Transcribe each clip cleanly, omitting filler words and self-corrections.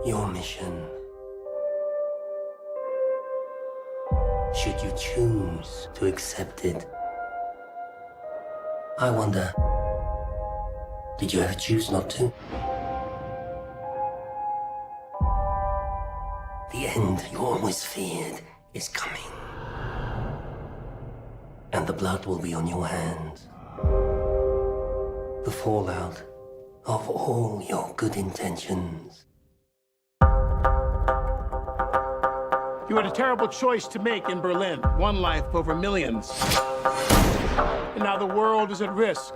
your mission. Should you choose to accept it? I wonder, did you ever choose not to? The end you always feared is coming. And the blood will be on your hands. The fallout of all your good intentions. You had a terrible choice to make in Berlin. One life over millions. And now the world is at risk.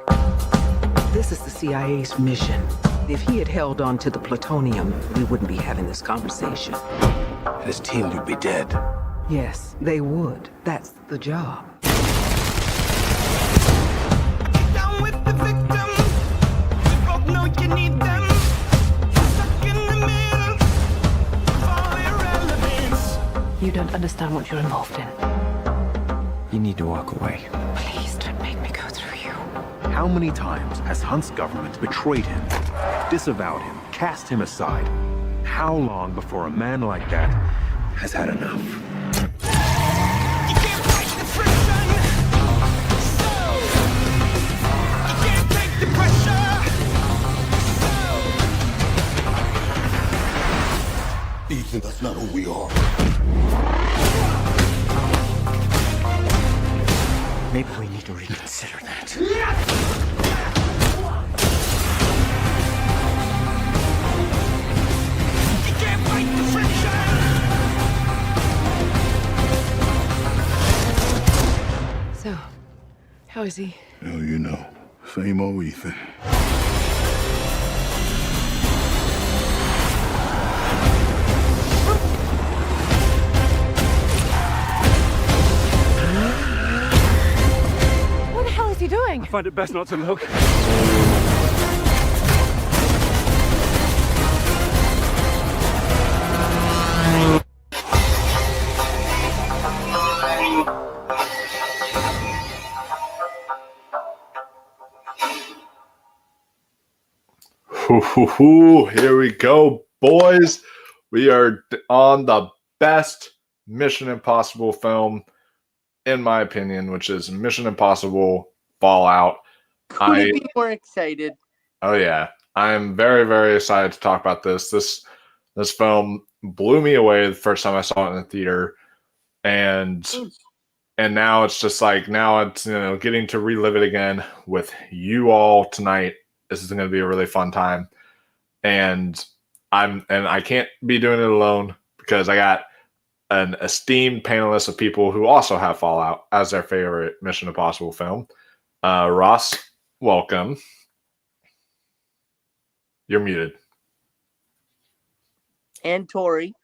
This is the CIA's mission. If he had held on to the plutonium, we wouldn't be having this conversation. His team would be dead. Yes, they would. That's the job. Down with the victims. We both know you need them. Stuck in the middle of all irrelevance. You don't understand what you're involved in. You need to walk away. Please don't make me go through you. How many times has Hunt's government betrayed him, disavowed him, cast him aside? How long before a man like that has had enough? You can't fight the friction. So you can't take the pressure. So Ethan, that's not who we are. Maybe we need to reconsider that. you can't fight the friction. So, how is he? Hell, you know. Same old Ethan. What the hell is he doing? I find it best not to look. Here we go, boys. We are on the best Mission Impossible film, in my opinion, which is Mission Impossible Fallout. Couldn't be more excited. Oh yeah, I am very, very excited to talk about this. This film blew me away the first time I saw it in the theater, and now it's just like getting to relive it again with you all tonight. This is going to be a really fun time, and I can't be doing it alone because I got an esteemed panelist of people who also have Fallout as their favorite Mission Impossible film. Ross, welcome. You're muted. And Tori.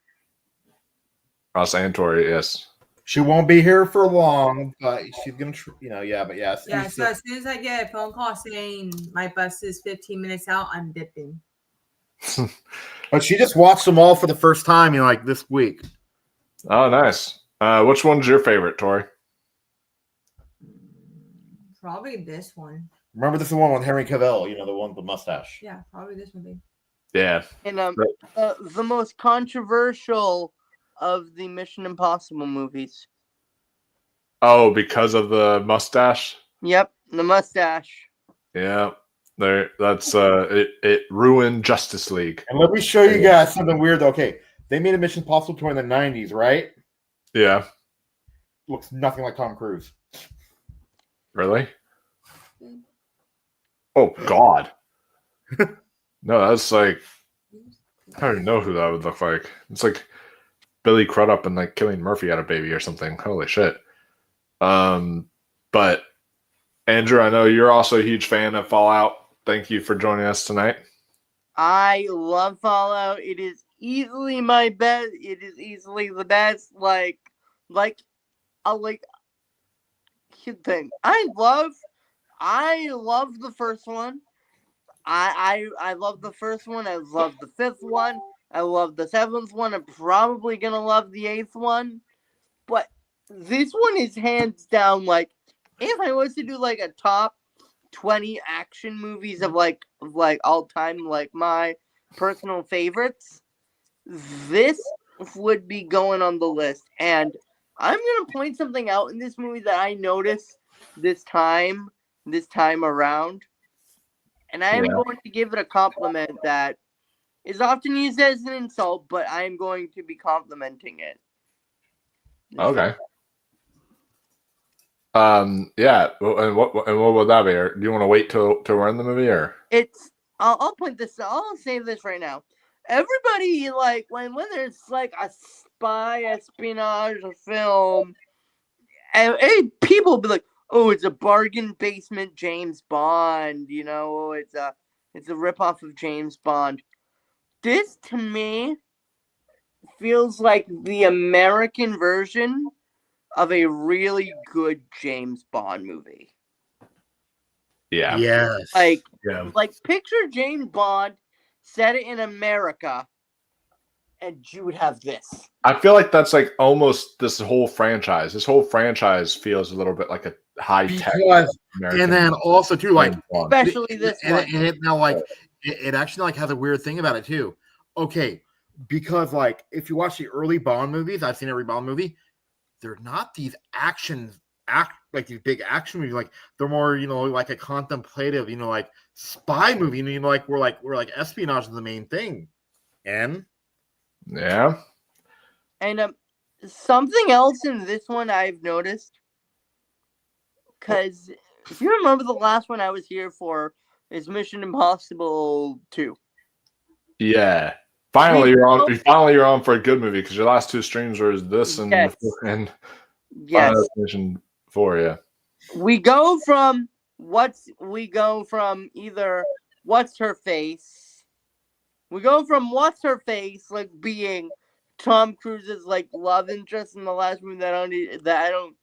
Ross and Tori, yes. She won't be here for long, but she's gonna, but yeah. Yeah, so as soon as I get a phone call saying my bus is 15 minutes out, I'm dipping. But she just watched them all for the first time, this week. Oh, nice. Which one's your favorite, Tori? Probably this one. Remember this is the one with Henry Cavill, the one with the mustache. Yeah, probably this one. Babe. Yeah. And the most controversial of the Mission Impossible movies. Oh, because of the mustache? Yep, the mustache. Yeah. That's it ruined Justice League. And let me show you guys something weird. Okay, they made a Mission Impossible tour in the 90s, right? Yeah. Looks nothing like Tom Cruise. Really? Oh God. No, that's like I don't even know who that would look like. It's like Billy Crudup and like Killing Murphy had a baby or something. Holy shit. But Andrew, I know you're also a huge fan of Fallout. Thank you for joining us tonight. I love Fallout. It is easily my best. It is easily the best. Thing. I love the first one. I love the first one. I love the fifth one. I love the seventh one. I'm probably gonna love the eighth one. But this one is hands down if I was to do a top 20 action movies of all time, my personal favorites, this would be going on the list. And I'm gonna point something out in this movie that I noticed this time around. And I am going to give it a compliment that is often used as an insult, but I am going to be complimenting it. Okay. Yeah. And what would that be? Or do you want to wait till we're in the movie, or? I'll point this. I'll say this right now. Everybody like when there's like a spy espionage film, and people be like, "Oh, it's a bargain basement James Bond." You know, it's a ripoff of James Bond. This to me feels like the American version of a really good James Bond movie. Yeah. Yes. Like picture James Bond, set it in America, and you would have this. I feel like that's like almost this whole franchise. This whole franchise feels a little bit like a high tech. And then also too, like especially this one. And it now like it actually like has a weird thing about it too. Okay, because like if you watch the early Bond movies, I've seen every Bond movie. They're not these like these big action movies. Like they're more, like a contemplative, like spy movie. Like we're like espionage is the main thing. And yeah. And something else in this one I've noticed, because if you remember the last one I was here for is Mission Impossible 2. Yeah. Finally, you're on for a good movie because your last two streams were this and Mission 4. Yeah, we go from either what's her face. We go from what's her face like being Tom Cruise's like love interest in the last movie that I don't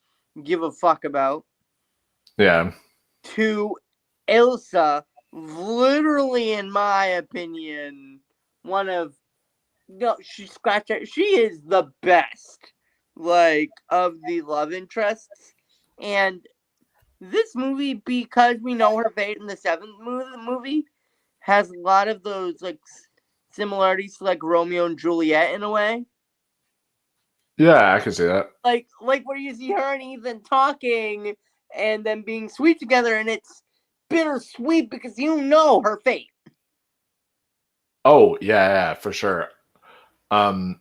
give a fuck about. Yeah. To Ilsa, literally, in my opinion, one of she is the best, like, of the love interests. And this movie, because we know her fate in the 7th movie, has a lot of those, like, similarities to, like, Romeo and Juliet in a way. Yeah, I can see that. Like where you see her and Ethan talking and then being sweet together, and it's bittersweet because you know her fate. Oh, yeah, for sure. Hands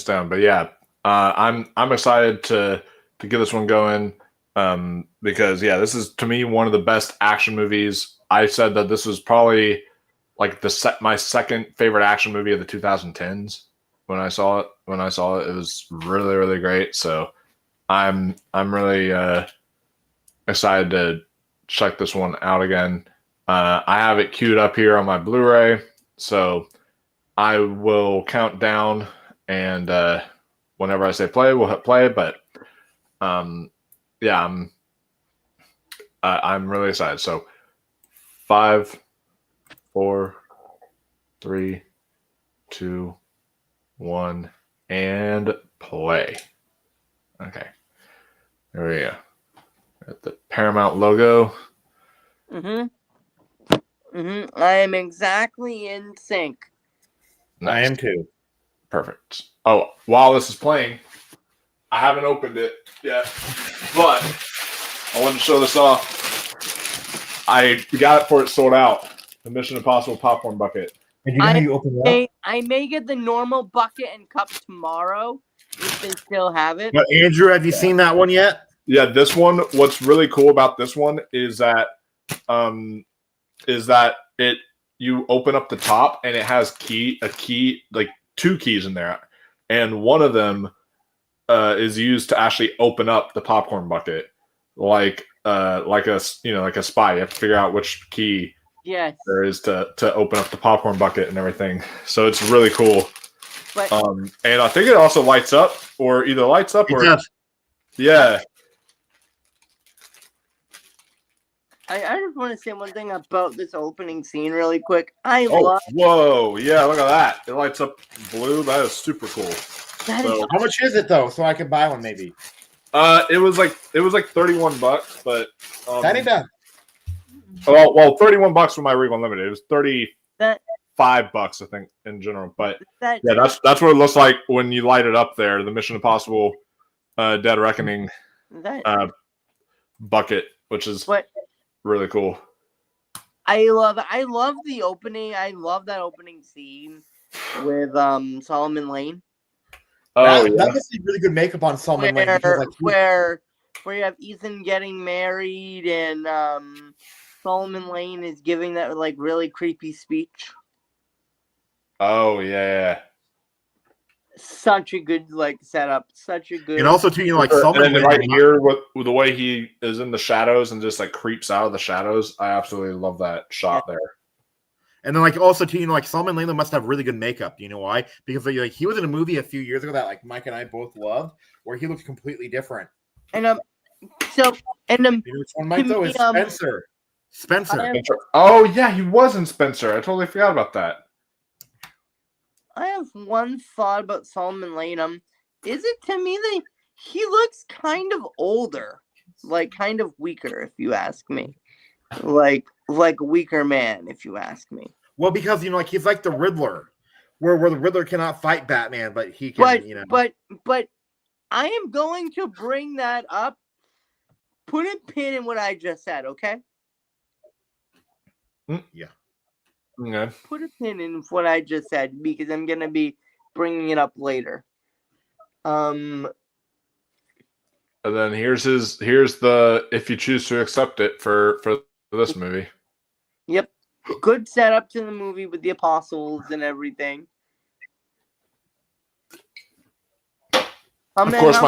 down. But yeah, I'm excited to get this one going. Because yeah, this is to me one of the best action movies. I said that this was probably like my second favorite action movie of the 2010s. When I saw it, it was really, really great. So I'm really excited to check this one out again. I have it queued up here on my Blu-ray, so I will count down, and whenever I say play, we'll hit play. But yeah, I'm really excited. So 5, 4, 3, 2, 1, and play. Okay, there we go. Got the Paramount logo. I am exactly in sync. Nice. I am too. Perfect. Oh, while this is playing, I haven't opened it yet, but I wanted to show this off. I got it before it sold out. The Mission Impossible popcorn bucket. And you know how you open it up? I may get the normal bucket and cup tomorrow if they still have it. But Andrew, have you seen that one yet? Yeah, this one. What's really cool about this one is that you open up the top and it has a key, like 2 keys in there, and one of them is used to actually open up the popcorn bucket, like a spy. You have to figure out which key there is to open up the popcorn bucket and everything. So it's really cool. But, and I think it also lights up, or either lights up or yeah. I just want to say one thing about this opening scene really quick. Whoa, yeah, look at that. It lights up blue. That is super cool. How much is it though? So I could buy one maybe. It was like $31, but that ain't bad. Well, $31 for my Regal Unlimited. It was $35 $5, I think, in general. But That yeah, that's what it looks like when you light it up there. The Mission Impossible Dead Reckoning that bucket, which is but really cool. I love the opening. I love that opening scene with Solomon Lane. Oh, that yeah. must be really good makeup on Solomon Lane because, like, where you have Ethan getting married and Solomon Lane is giving that like really creepy speech. Oh yeah. Such a good like setup. Such a good. and also too, you know, like And Solomon then Lane. right here, with the way he is in the shadows and just like creeps out of the shadows, I absolutely love that shot there. And then, like, also too, you know, like Solomon Lane must have really good makeup. You know why? Because like he was in a movie a few years ago that like Mike and I both loved, where he looked completely different. And you know which one, Mike? Though is Spencer. Spencer. Oh yeah, he was in Spencer. I totally forgot about that. I have one thought about Solomon Lane. Is it to me that he looks kind of older, like kind of weaker, if you ask me, like a weaker man, if you ask me. Well, because you know, like he's like the Riddler, where the Riddler cannot fight Batman, but he can. But you know, but I am going to bring that up. Put a pin in what I just said, okay? Yeah. Okay. Put a pin in what I just said because I'm gonna be bringing it up later. And then here's the if you choose to accept it for this movie. Yep. Good setup to the movie with the apostles and everything. Of course,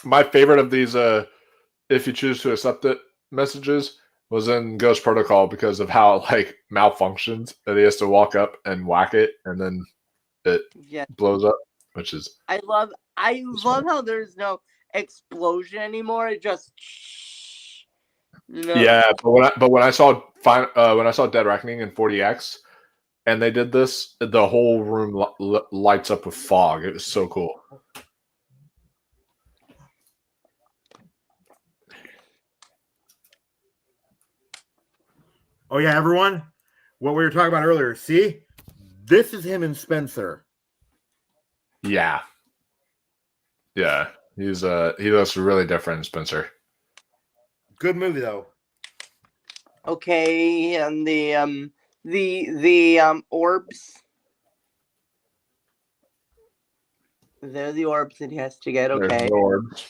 my favorite of these if you choose to accept it messages was in Ghost Protocol because of how it like malfunctions and he has to walk up and whack it and then it blows up, which is I love how there's no explosion anymore. It just yeah. But when I saw Dead Reckoning in 40X and they did this, the whole room lights up with fog. It was so cool. Oh yeah, everyone. What we were talking about earlier. See, this is him and Spencer. Yeah. Yeah. He looks really different in Spencer. Good movie though. Okay, and the orbs. They're the orbs that he has to get. Okay. The orbs.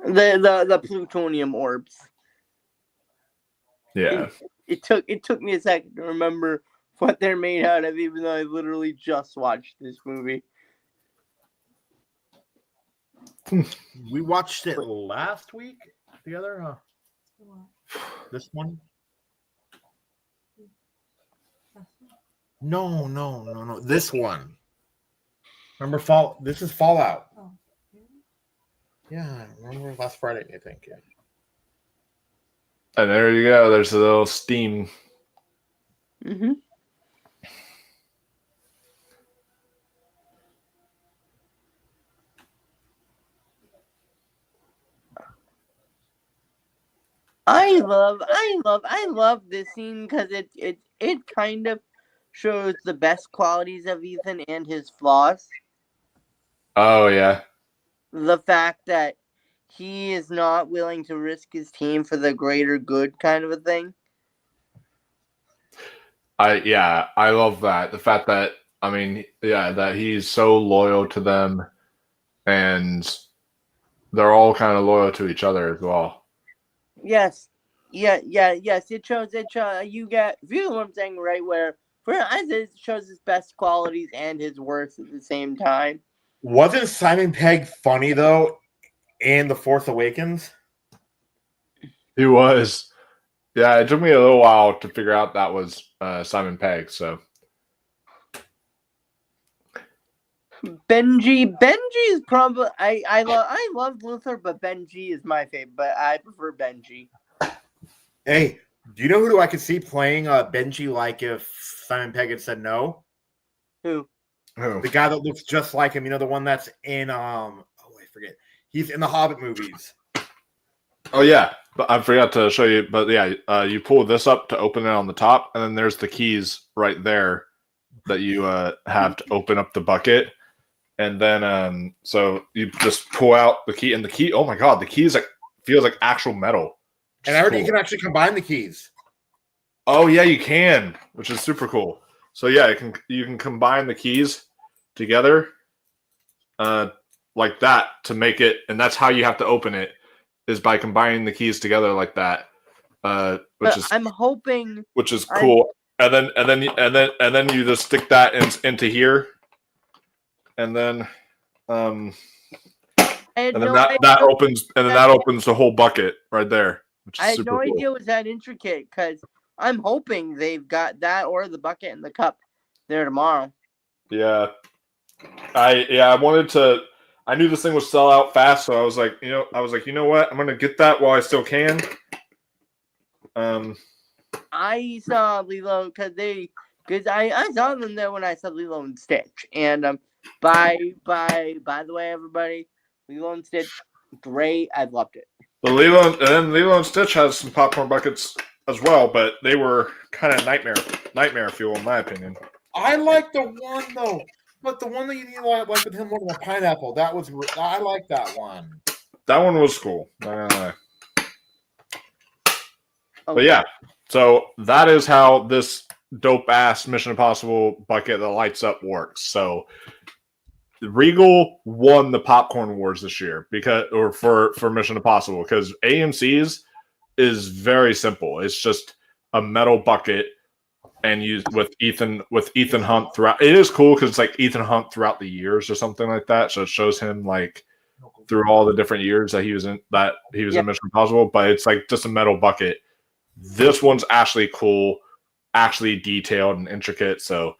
The plutonium orbs. Yeah. It took me a second to remember what they're made out of, even though I literally just watched this movie. We watched it last week together. This one? No. This one. Remember This is Fallout. Oh. Yeah, I remember last Friday, I think. Yeah. And there you go. There's a little steam. Mm-hmm. I love this scene because it kind of shows the best qualities of Ethan and his flaws. Oh yeah. The fact that he is not willing to risk his team for the greater good, kind of a thing. I love that. The fact that that he's so loyal to them, and they're all kind of loyal to each other as well. Yes. Yes. It shows you get feel what I'm saying, right? Where I said it shows his best qualities and his worst at the same time. Wasn't Simon Pegg funny though in The Force Awakens? He was. Yeah, it took me a little while to figure out that was Simon Pegg. So Benji is probably I love Luthor, but Benji is my favorite. But I prefer Benji. Hey, do you know who I could see playing Benji? Like if Simon Pegg had said no. Who? The guy that looks just like him. You know, the one that's in I forget. He's in the Hobbit movies. Oh yeah, but I forgot to show you. But yeah, you pull this up to open it on the top, and then there's the keys right there that you have to open up the bucket. And then so you just pull out the key, and the key. Oh my god, the key is like feels like actual metal. And I heard you can actually combine the keys. Oh yeah, you can, which is super cool. So yeah, you can combine the keys together, like that to make it, and that's how you have to open it, is by combining the keys together like that. I'm hoping, which is cool. And then you just stick that into here, and then that opens the whole bucket right there, which is I had super no cool. idea it was that intricate because I'm hoping they've got that or the bucket and the cup there tomorrow. Yeah, I wanted to. I knew this thing would sell out fast, so I was like, you know what? I'm gonna get that while I still can. I saw Lilo because I saw them there when I saw Lilo and Stitch, and by the way, everybody, Lilo and Stitch, great. I loved it. The Lilo and Stitch has some popcorn buckets as well, but they were kind of nightmare fuel in my opinion. I like the one though, but the one that you need like with him holding a pineapple. I like that one. That one was cool. Not gonna lie. But yeah, so that is how this dope ass Mission Impossible bucket that lights up works. So Regal won the popcorn wars this year for Mission Impossible because AMC's is very simple. It's just a metal bucket and used with Ethan Hunt throughout. It is cool because it's like Ethan Hunt throughout the years or something like that. So it shows him like through all the different years that he was in in Mission Impossible. But it's like just a metal bucket. This one's actually cool, actually detailed and intricate. So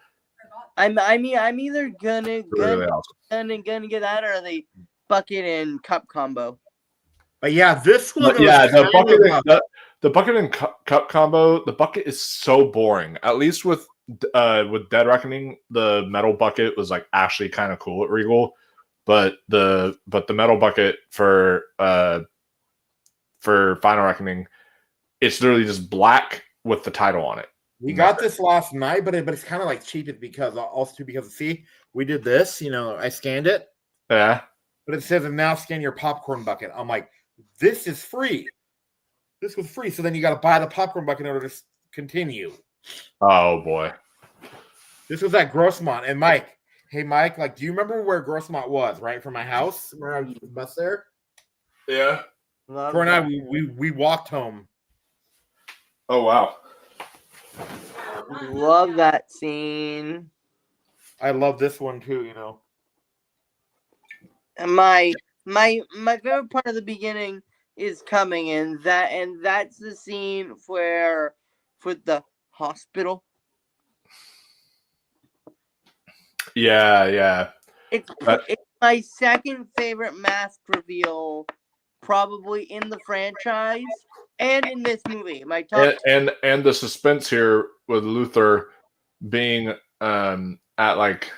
I'm either gonna get that or the bucket and cup combo. But yeah, this one. The bucket and cup combo. The bucket is so boring. At least with Dead Reckoning, the metal bucket was like actually kind of cool at Regal, but the metal bucket for Final Reckoning, it's literally just black with the title on it. We got this last night, but it's kind of like cheated because see, we did this. I scanned it. Yeah. But it says now scan your popcorn bucket. I'm like, this is free. This was free. So then you got to buy the popcorn bucket in order to continue. Oh boy. This was at Grossmont. And Mike, hey Mike, like, do you remember where Grossmont was? Right from my house. Remember I used the bus there? Yeah. Tor and I, we walked home. Oh wow. Love that scene. I love this one too. And my favorite part of the beginning is coming, and that's the scene for the hospital. Yeah. It's my second favorite mask reveal, probably in the franchise and in this movie. My top and the suspense here with Luther being at like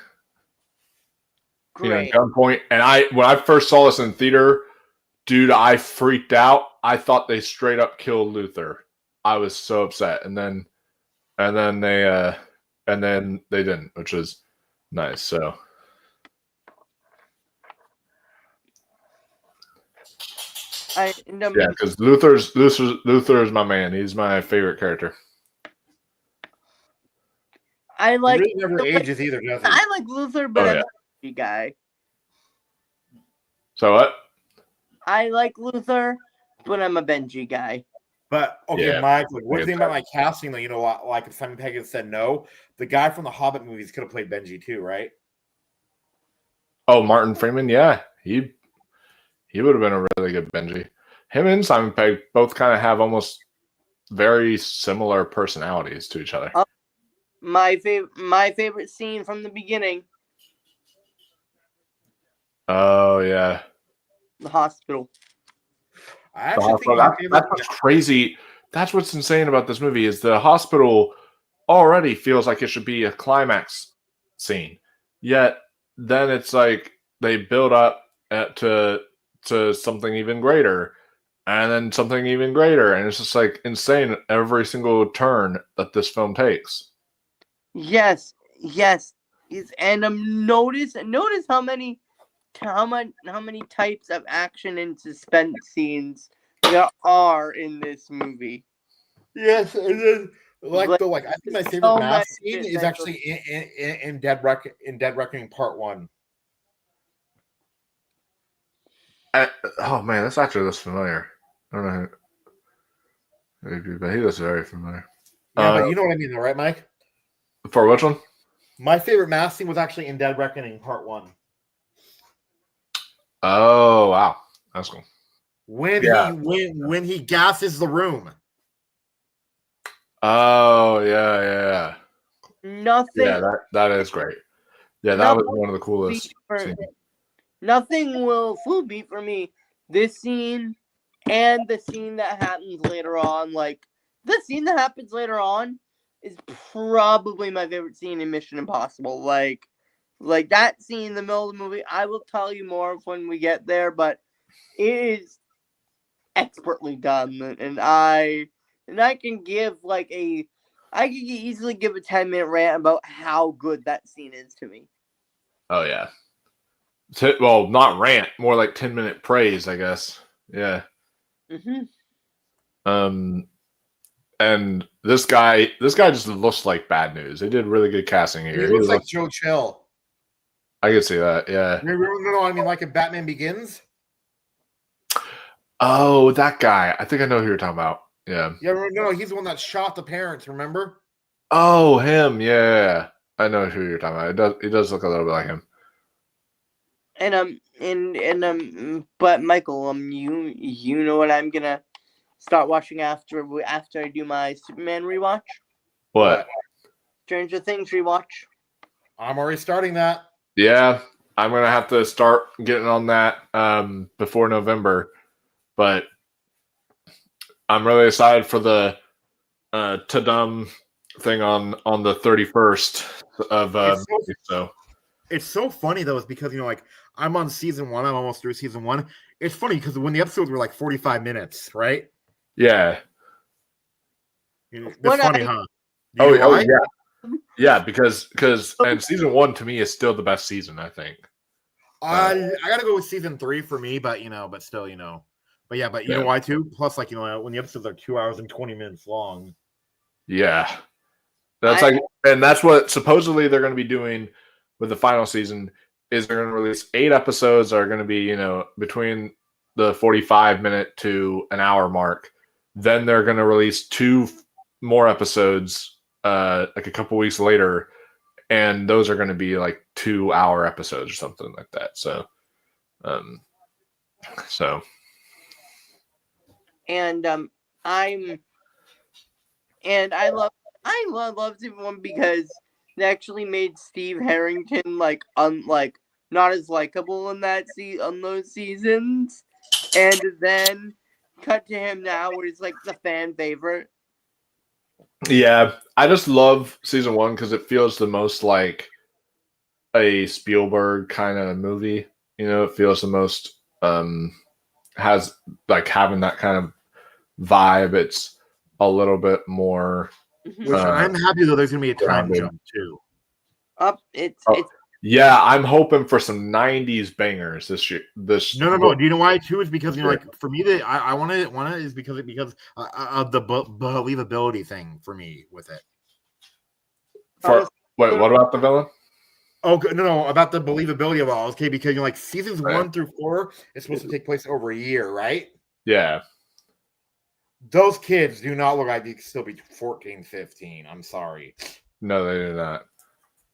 gunpoint. And when I first saw this in theater, dude, I freaked out. I thought they straight up killed Luther. I was so upset. And then they didn't, which was nice. So yeah, because Luther is my man. He's my favorite character. I like he really never ages either, does he? I like Luther, but I'm a Benji guy. So what? I like Luther, but I'm a Benji guy. But okay, Mike, like, what do you think about my casting? Like, like if Simon Pegg had said no, the guy from the Hobbit movies could have played Benji too, right? Oh, Martin Freeman, yeah, he would have been a really good Benji. Him and Simon Pegg both kind of have almost very similar personalities to each other. My favorite scene from the beginning. Oh yeah, the hospital. I actually think that's what's crazy. That's what's insane about this movie is the hospital already feels like it should be a climax scene, yet then it's like they build up to something even greater, and then something even greater, and it's just like insane every single turn that this film takes. Yes, yes, and notice how many types of action and suspense scenes there are in this movie. Yes, and then I think my favorite so mask much scene is potential. actually in Dead Reckoning Part 1. Oh man, this actor looks familiar. I don't know, but he looks very familiar. Yeah, but you know what I mean, though, right, Mike? For which one? My favorite mask scene was actually in Dead Reckoning Part 1. Oh wow, that's cool. When he gasses the room. Oh yeah. Nothing. Yeah, that is great. Yeah, that was one of the coolest scenes. Nothing will fool me for me. This scene and the scene that happens later on, like the scene that happens later on, is probably my favorite scene in Mission Impossible. Like that scene in the middle of the movie. I will tell you more when we get there, but it is expertly done, and I can give I can easily give a 10-minute rant about how good that scene is to me. Oh yeah. Well, not rant, more like 10-minute praise, I guess. Yeah. And this guy just looks like bad news. They did really good casting here. He looks like Joe Chill. I could see that. Yeah. No, I mean like in Batman Begins. Oh, that guy. I think I know who you're talking about. Yeah. Yeah, no, he's the one that shot the parents. Remember? Oh, him. Yeah. I know who you're talking about. It does look a little bit like him. But Michael, you know what I'm gonna start watching after I do my Superman rewatch? What? Stranger Things rewatch. I'm already starting that. Yeah, I'm gonna have to start getting on that before November, but I'm really excited for the Tadum thing on the 31st of so. It's so funny though, is because like I'm on season 1. I'm almost through season 1. It's funny because when the episodes were like 45 minutes, right? Yeah. It's funny, huh? Yeah, because and season 1 to me is still the best season, I think. I gotta go with season 3 for me, but still, but you know why too? Plus, when the episodes are 2 hours and 20 minutes long. Yeah, and that's what supposedly they're going to be doing with the final season. Is they're going to release 8 episodes that are going to be between the 45-minute to an hour mark. Then they're going to release 2 more episodes like a couple weeks later, and those are going to be like 2-hour episodes or something like that. So I love season 1 because they actually made Steve Harrington not as likable in on those seasons, and then cut to him now where he's like the fan favorite. Yeah, I just love season 1 because it feels the most like a Spielberg kind of movie. It feels the most has like having that kind of vibe. It's a little bit more. Which I'm happy though. There's gonna be a time jump too. Yeah, I'm hoping for some '90s bangers this year. No. Do you know why too? Is because for me, I want it is because of the believability thing for me with it. Wait, what about the villain? Oh no, about the believability of all. Okay, because seasons 1 through 4 is supposed to take place over a year, right? Yeah. Those kids do not look like they could still be 14, 15. I'm sorry. No, they do not.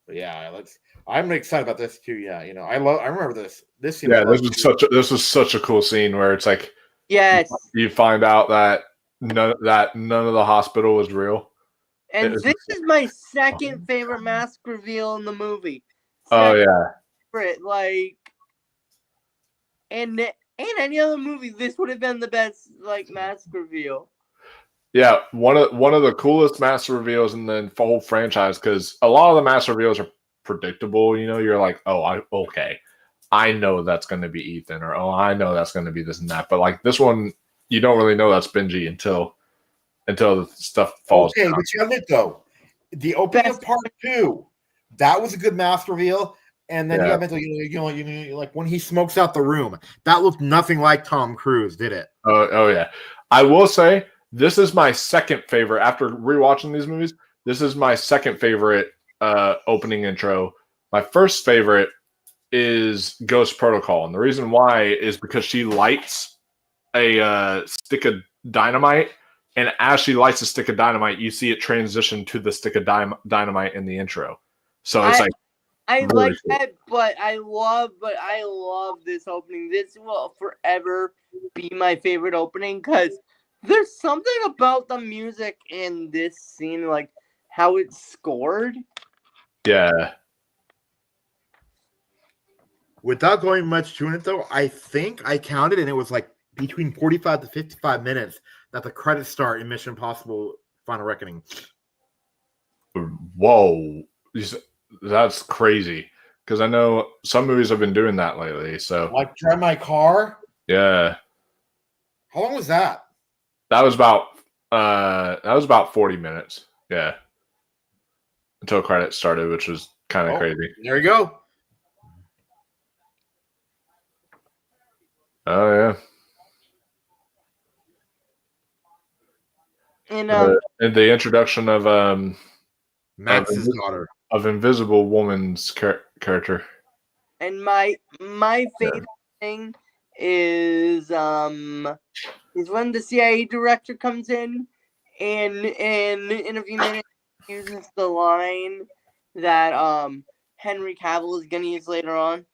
But yeah, I'm excited about this too. Yeah, I remember this scene. Yeah, this was such a cool scene where it's like, yes, you find out that none of the hospital was real. And this is my second favorite mask reveal in the movie. Oh yeah. Favorite, and any other movie, this would have been the best mask reveal. Yeah, one of the coolest mask reveals in the whole franchise, because a lot of the mask reveals are predictable. You're like, okay, I know that's going to be Ethan, or I know that's going to be this and that. But this one, you don't really know that's Benji until the stuff falls. Okay, down. but you admit though, the opening of part 2, that was a good mask reveal. And then Yeah. you have it, like when he smokes out the room, that looked nothing like Tom Cruise, did it? Oh yeah. I will say this is my second favorite after rewatching these movies. This is my second favorite opening intro. My first favorite is Ghost Protocol, and the reason why is because she lights a stick of dynamite, and as she lights a stick of dynamite, you see it transition to the stick of dynamite in the intro. So it's I really like cool. that, but I love this opening. This will forever be my favorite opening because there's something about the music in this scene, like how it's scored. Yeah. Without going much to it though, I think I counted and it was like between 45 to 55 minutes that the credits start in Mission Impossible Final Reckoning. Whoa. That's crazy. Because I know some movies have been doing that lately. So Like Drive My Car? yeah. How long was that? That was about 40 minutes. Yeah. Until credits started, which was kind of crazy. There you go. Oh yeah. And And the introduction of Max's daughter. Of Invisible Woman's character. And my favorite thing is when the CIA director comes in and in a few minutes uses the line that Henry Cavill is gonna use later on.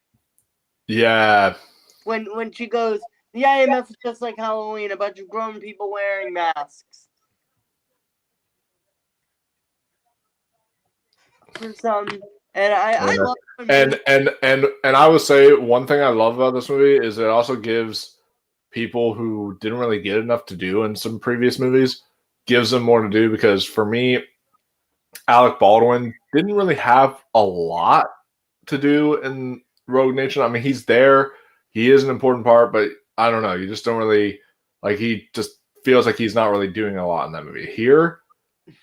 Yeah. When she goes, the IMF is just like Halloween, a bunch of grown people wearing masks. And I love the and I would say one thing I love about this movie is it also gives people who didn't really get enough to do in some previous movies, gives them more to do, because for me, Alec Baldwin didn't really have a lot to do in Rogue Nation. I mean, he's there, he is an important part, but I don't know, you just don't really like, he just feels like he's not really doing a lot in that movie. Here,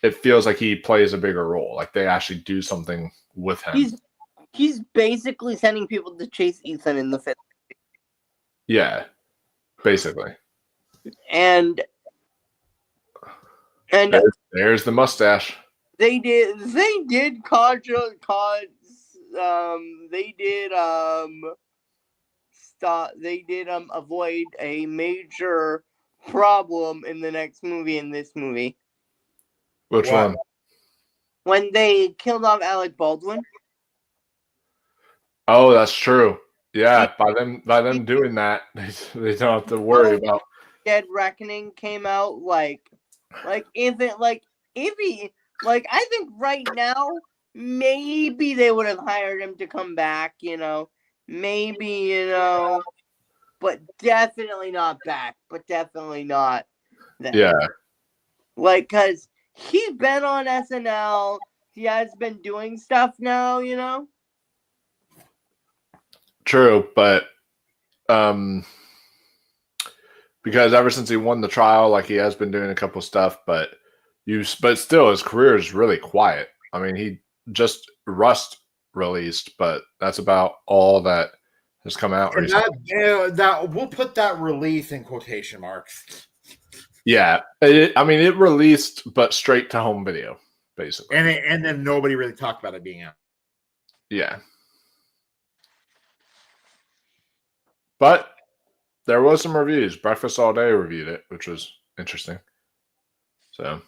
it feels like he plays a bigger role. Like they actually do something with him. He's basically sending people to chase Ethan in the fifth. Yeah, basically. And there's the mustache. They did avoid a major problem in the next movie, in this movie. Which one? When they killed off Alec Baldwin. Oh, that's true. Yeah, by them doing that, they don't have to worry about. Dead Reckoning came out I think right now maybe they would have hired him to come back, maybe, but definitely not back, but definitely not then. Yeah. Because he's been on SNL, he has been doing stuff now, True, but because ever since he won the trial, like he has been doing a couple stuff, but still his career is really quiet. I mean, he just Rust released, but that's about all that has come out recently. That we'll put that release in quotation marks. Yeah, it released, but straight to home video, basically. And then nobody really talked about it being out. Yeah. But there was some reviews. Breakfast All Day reviewed it, which was interesting. So,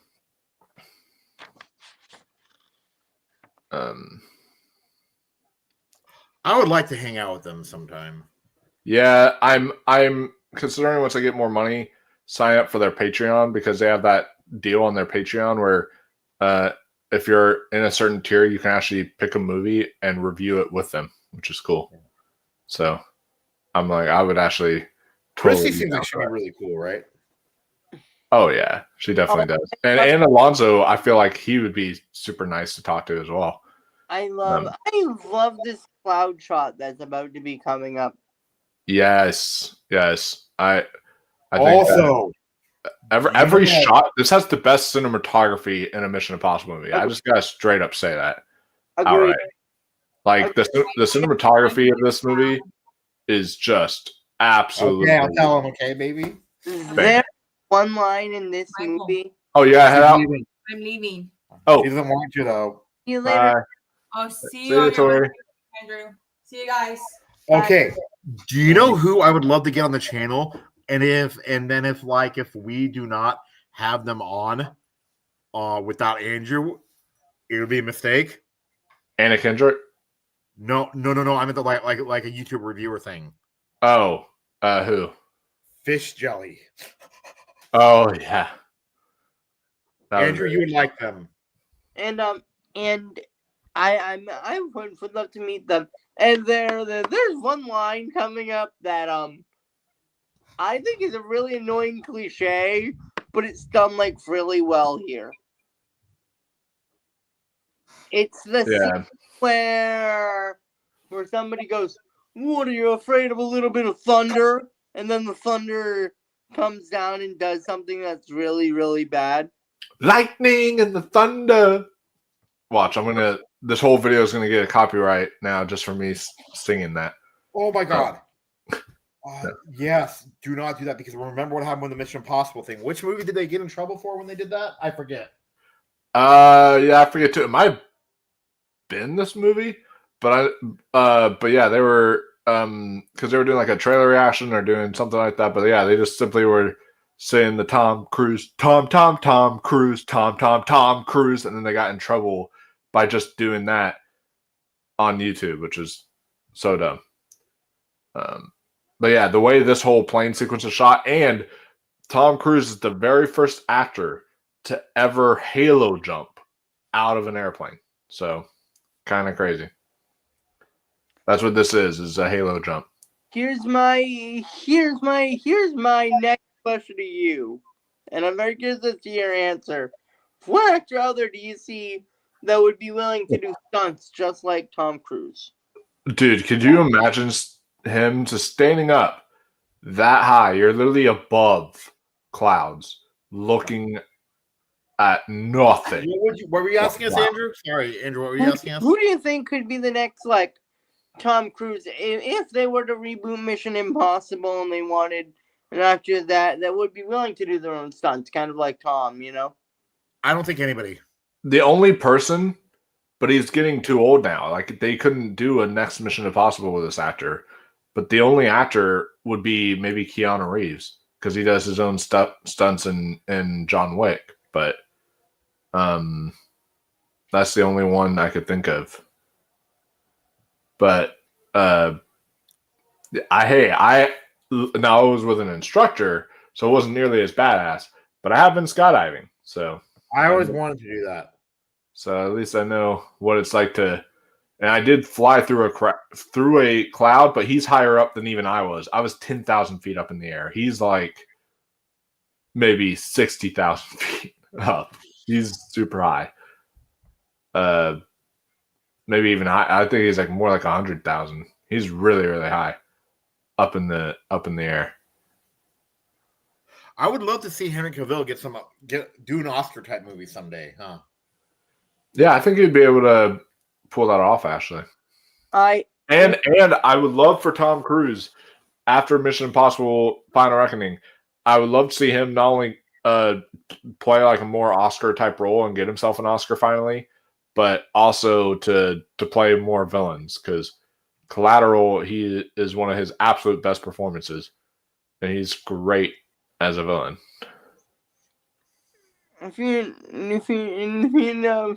I would like to hang out with them sometime. Yeah, I'm considering once I get more money, sign up for their Patreon, because they have that deal on their Patreon where if you're in a certain tier, you can actually pick a movie and review it with them, which is cool. So I'm like, I would actually totally. Chrissy seems like she'd be really cool, right? Oh yeah, she definitely does. And Alonzo, I feel like he would be super nice to talk to as well. I love this cloud shot that's about to be coming up. Yes. I I think Also, every know what? shot. This has the best cinematography in a Mission Impossible movie. I just gotta straight up say that. Agreed. Outright. Like the cinematography of this movie is just absolutely. Okay, I'll tell him. Okay, baby. There's one line in this movie. Oh yeah, head out. I'm leaving. Oh, He doesn't want you though. See you later. I'll see See you you, on your Tori. way, Andrew. See you guys. Okay. Do you know who I would love to get on the channel? And if we do not have them on without Andrew, it would be a mistake. Anna Kendrick. No. I meant the like a YouTube reviewer thing. Oh, who? Fish jelly. Oh yeah. That Andrew, you would like them. And I would love to meet them. And there's one line coming up that I think is a really annoying cliche, but it's done like really well here. It's the scene where somebody goes, "What, are you afraid of a little bit of thunder?" And then the thunder comes down and does something that's really, really bad. Lightning and the thunder. Watch, this whole video is gonna get a copyright now just for me singing that. Oh my god. Yes, do not do that because remember what happened with the Mission Impossible thing. Which movie did they get in trouble for when they did that? I forget. Yeah, I forget too. It might have been this movie, but yeah, they were because they were doing like a trailer reaction or doing something like that. But yeah, they just simply were saying the Tom Cruise, Tom Cruise, Tom Cruise, and then they got in trouble by just doing that on YouTube, which is so dumb. But yeah, the way this whole plane sequence is shot, and Tom Cruise is the very first actor to ever halo jump out of an airplane. So kind of crazy. That's what this is a halo jump. Here's my next question to you. And I'm very curious to see your answer. What actor out there do you see that would be willing to do stunts just like Tom Cruise? Dude, could you imagine him just standing up that high? You're literally above clouds looking at nothing. What were you asking us, Andrew? Sorry, Andrew, what were you asking us? Who do you think could be the next, like, Tom Cruise? If they were to reboot Mission Impossible and they wanted an actor that would be willing to do their own stunts, kind of like Tom, you know? I don't think anybody. The only person, but he's getting too old now. Like, they couldn't do a next Mission Impossible with this actor. But the only actor would be maybe Keanu Reeves because he does his own stunts in John Wick. But that's the only one I could think of. But I was with an instructor, so it wasn't nearly as badass. But I have been skydiving, so I always wanted to do that. So at least I know what it's like to. And I did fly through a cloud, but he's higher up than even I was. I was 10,000 feet up in the air. He's like maybe 60,000 feet up. He's super high. Maybe even high. I think he's like more like 100,000. He's really, really high up in the air. I would love to see Henry Cavill do an Oscar type movie someday, huh? Yeah, I think he'd be able to pull that off, actually. And I would love for Tom Cruise after Mission Impossible Final Reckoning. I would love to see him not only play like a more Oscar type role and get himself an Oscar finally, but also to play more villains because Collateral, he is one of his absolute best performances, and he's great as a villain. If you know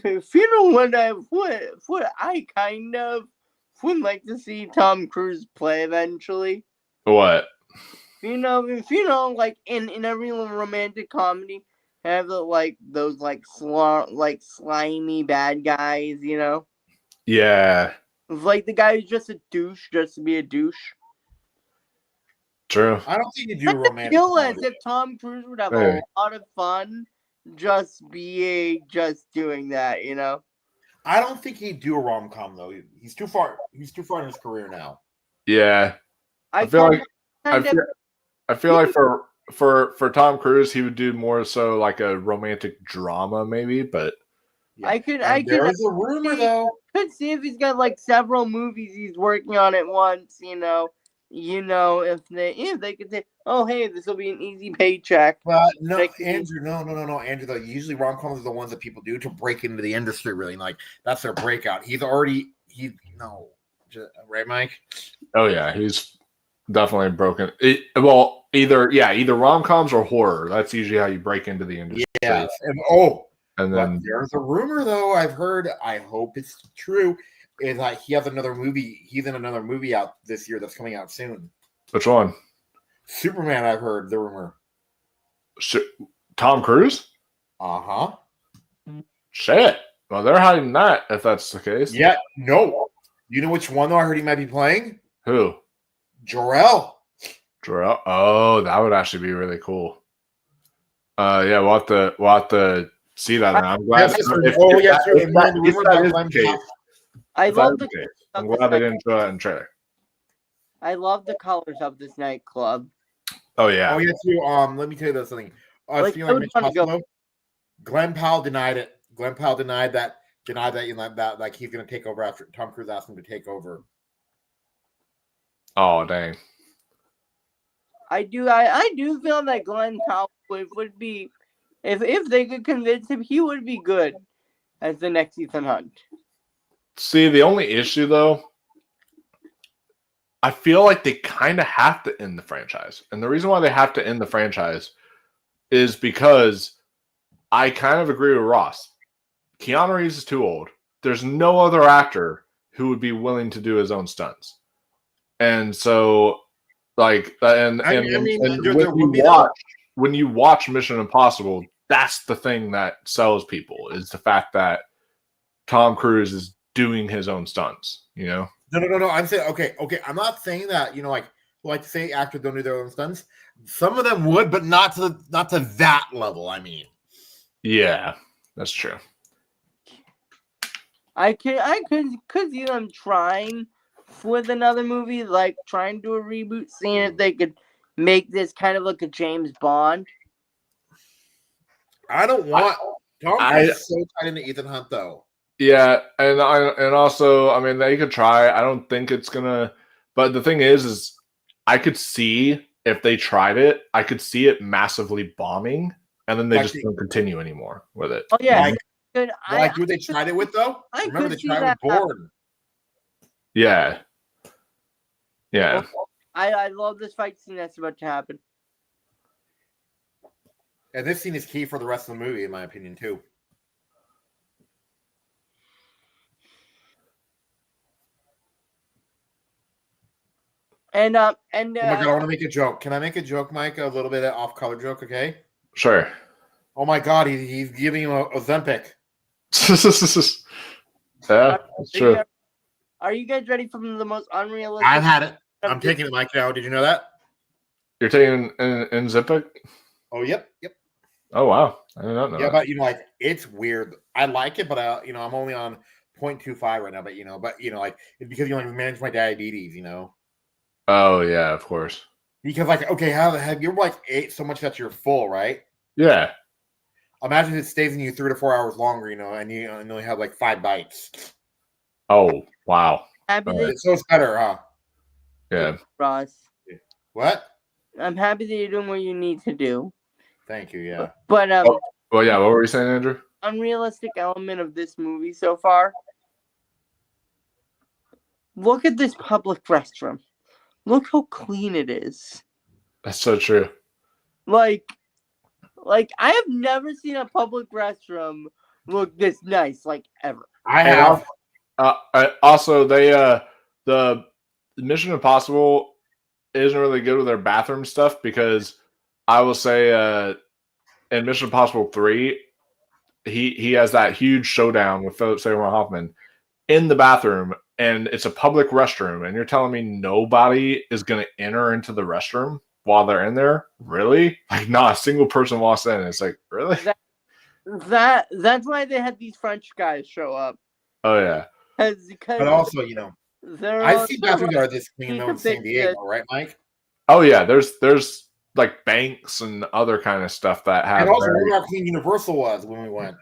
what I kind of would like to see Tom Cruise play eventually. What? If you know, like in every romantic comedy, have those slimy bad guys, you know? Yeah. Like the guy who's just a douche, just to be a douche. True. I don't think you do romantic. I feel as if Tom Cruise would have a lot of fun just doing that, you know? I don't think he'd do a rom-com though. He's too far in his career now. Yeah. I feel like for for Tom Cruise, he would do more so like a romantic drama, maybe. But I could There's a rumor though. could see if he's got like several movies he's working on at once. If they could say, oh hey, this will be an easy paycheck. But no, They could- Andrew, no, Andrew. Though usually rom-coms are the ones that people do to break into the industry. Really, like that's their breakout. Right, Mike? oh yeah, he's definitely broken. Either rom coms or horror. That's usually how you break into the industry. Yeah. And But then there's a rumor though. I've heard. I hope it's true. Is that he has another movie? He's in another movie out this year that's coming out soon. which one? Superman. I've heard the rumor. Tom Cruise? Uh-huh. Shit. Well, they're hiding that if that's the case. Yeah. No. You know which one though? I heard he might be playing Who? Jor-El. Jor-El? Oh, that would actually be really cool. Yeah, we'll have to see that. And I'm glad. I love the I'm glad they didn't show that in trailer. I love the colors of this nightclub. Oh yeah. Oh yeah. Too. Let me tell you something. Like, I would wanna go- Glenn Powell denied it. Glenn Powell denied that. That like he's going to take over after Tom Cruise asked him to take over. Oh dang. I do feel that Glenn Powell would be, if they could convince him, he would be good as the next Ethan Hunt. See, the only issue though, I feel like they kind of have to end the franchise. And the reason why they have to end the franchise is because I kind of agree with Ross. Keanu Reeves is too old. There's no other actor who would be willing to do his own stunts. And so, like, when you watch Mission Impossible, that's the thing that sells people is the fact that Tom Cruise is doing his own stunts, you know? No. I'm saying okay. I'm not saying that, like to say actors don't do their own stunts. Some of them would, but not to that level, I mean. Yeah, that's true. I could see them trying with another movie, like trying to do a reboot, seeing if they could make this kind of like a James Bond. I don't want Tom Cruise is so tied into Ethan Hunt though. Yeah, and also, I mean, they could try. I don't think it's gonna. But the thing is I could see if they tried it, I could see it massively bombing, and then they just don't continue anymore with it. Oh yeah, who they tried it with though? Remember they tried with Bourne. Yeah. Yeah. I love this fight scene that's about to happen. And this scene is key for the rest of the movie, in my opinion, too. Oh my God, I want to make a joke. Can I make a joke, Mike? A little bit of off-color joke, okay? Sure. Oh my God, he's giving him a Ozempic. Yeah, that's true. Are you guys ready for the most unrealistic? I've had it. I'm taking it, Mike. Now, did you know that? You're taking in Zipic? Oh, yep. Oh wow, I did not know. Yeah, that. but it's weird. I like it, but I'm only on 0.25 right now. But it's because manage my diabetes. Oh yeah, of course. Because have you ate so much that you're full, right? Yeah. Imagine it stays in you 3 to 4 hours longer, and you only have 5 bites. Oh wow. So it's better, huh? Yeah. Ross. What? I'm happy that you're doing what you need to do. Thank you. Yeah. But well, yeah. What were you saying, Andrew? Unrealistic element of this movie so far. Look at this public restroom. Look how clean it is. That's so true. Like I have never seen a public restroom look this nice, ever. I have. Also, they the Mission Impossible isn't really good with their bathroom stuff because I will say in Mission Impossible 3, he has that huge showdown with Philip Seymour Hoffman in the bathroom, and it's a public restroom, and you're telling me nobody is going to enter into the restroom while they're in there? Really? Not a single person walks in. It's really? That's why they had these French guys show up. Oh yeah. But also, I see bathrooms that are this clean though in San Diego, right, Mike? Oh yeah, there's like banks and other kind of stuff that have. And also, very- remember how clean Universal was when we went.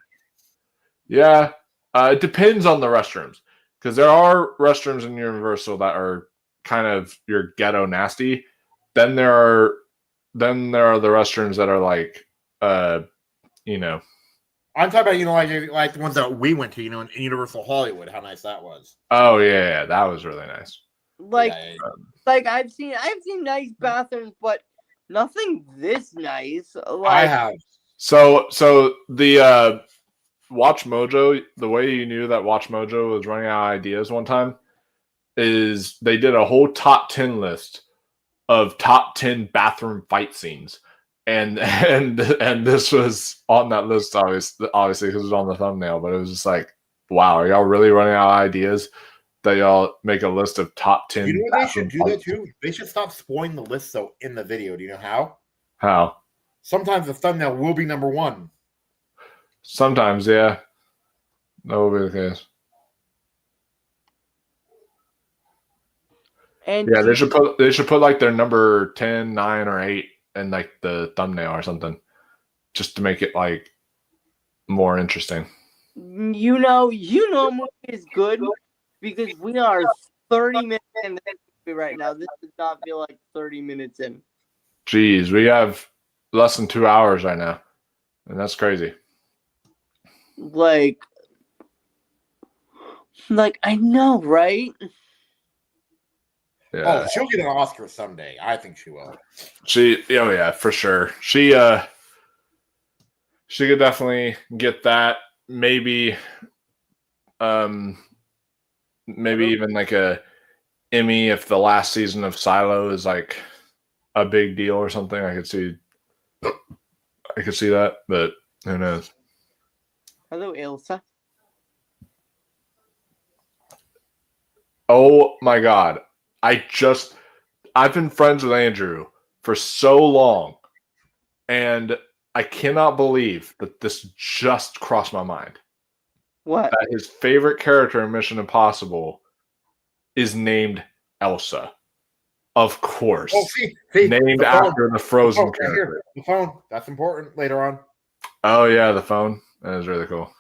Yeah, it depends on the restrooms because there are restrooms in Universal that are kind of your ghetto nasty. Then there are the restrooms that are like, you know. I'm talking about like the ones that we went to, in Universal Hollywood. How nice that was. Oh yeah, that was really nice. Like, Yeah. like I've seen nice bathrooms, but nothing this nice. Like, I have. So the Watch Mojo, the way you knew that Watch Mojo was running out of ideas one time is they did a whole top 10 list of top 10 bathroom fight scenes. And this was on that list, obviously, because it was on the thumbnail. But it was just like, wow, are y'all really running out of ideas that y'all make a list of top 10? You know what they should do that too? They should stop spoiling the list though in the video. Do you know how? How? Sometimes the thumbnail will be number one. Sometimes, yeah, that will be the case. and Yeah, they should put like their number 10, 9, or 8 in like the thumbnail or something, just to make it like more interesting. you know, a movie is good because we are 30 minutes in the movie right now. This does not feel like 30 minutes in. Jeez, we have less than 2 hours right now, and that's crazy. Like I know, right? Yeah. Oh, she'll get an Oscar someday. I think she will. Oh yeah, for sure. She could definitely get that. Maybe even like a Emmy if the last season of Silo is like a big deal or something. I could see that, but who knows? Hello, Ilsa. Oh my God. I've been friends with Andrew for so long, and I cannot believe that this just crossed my mind. What? That his favorite character in Mission Impossible is named Elsa. Of course. Oh, see, named the phone. after the Frozen Right character. here. The phone. That's important later on. Oh yeah, the phone. That is really cool.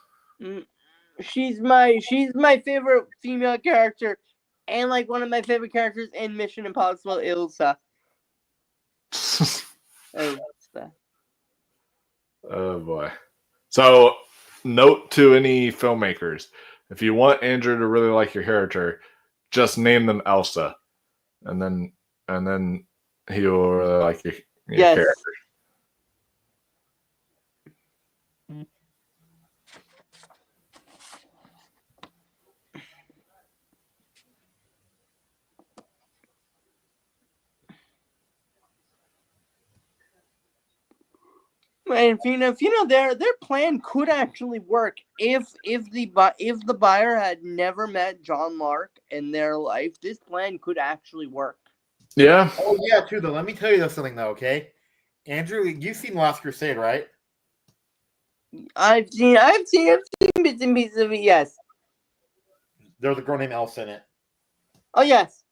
She's my favorite female character, and like one of my favorite characters in Mission Impossible, Ilsa. Ilsa. Oh boy. So, note to any filmmakers: if you want Andrew to really like your character, just name them Elsa, and then he'll really like your Yes. character. And if you know their plan could actually work if the buyer had never met John Mark in their life. This plan could actually work. Yeah. Oh yeah, too. Though, let me tell you something though. Okay, Andrew, you've seen Last Crusade, right? I've seen bits and pieces of it. Yes. There's a girl named Elsa in it. Oh yes.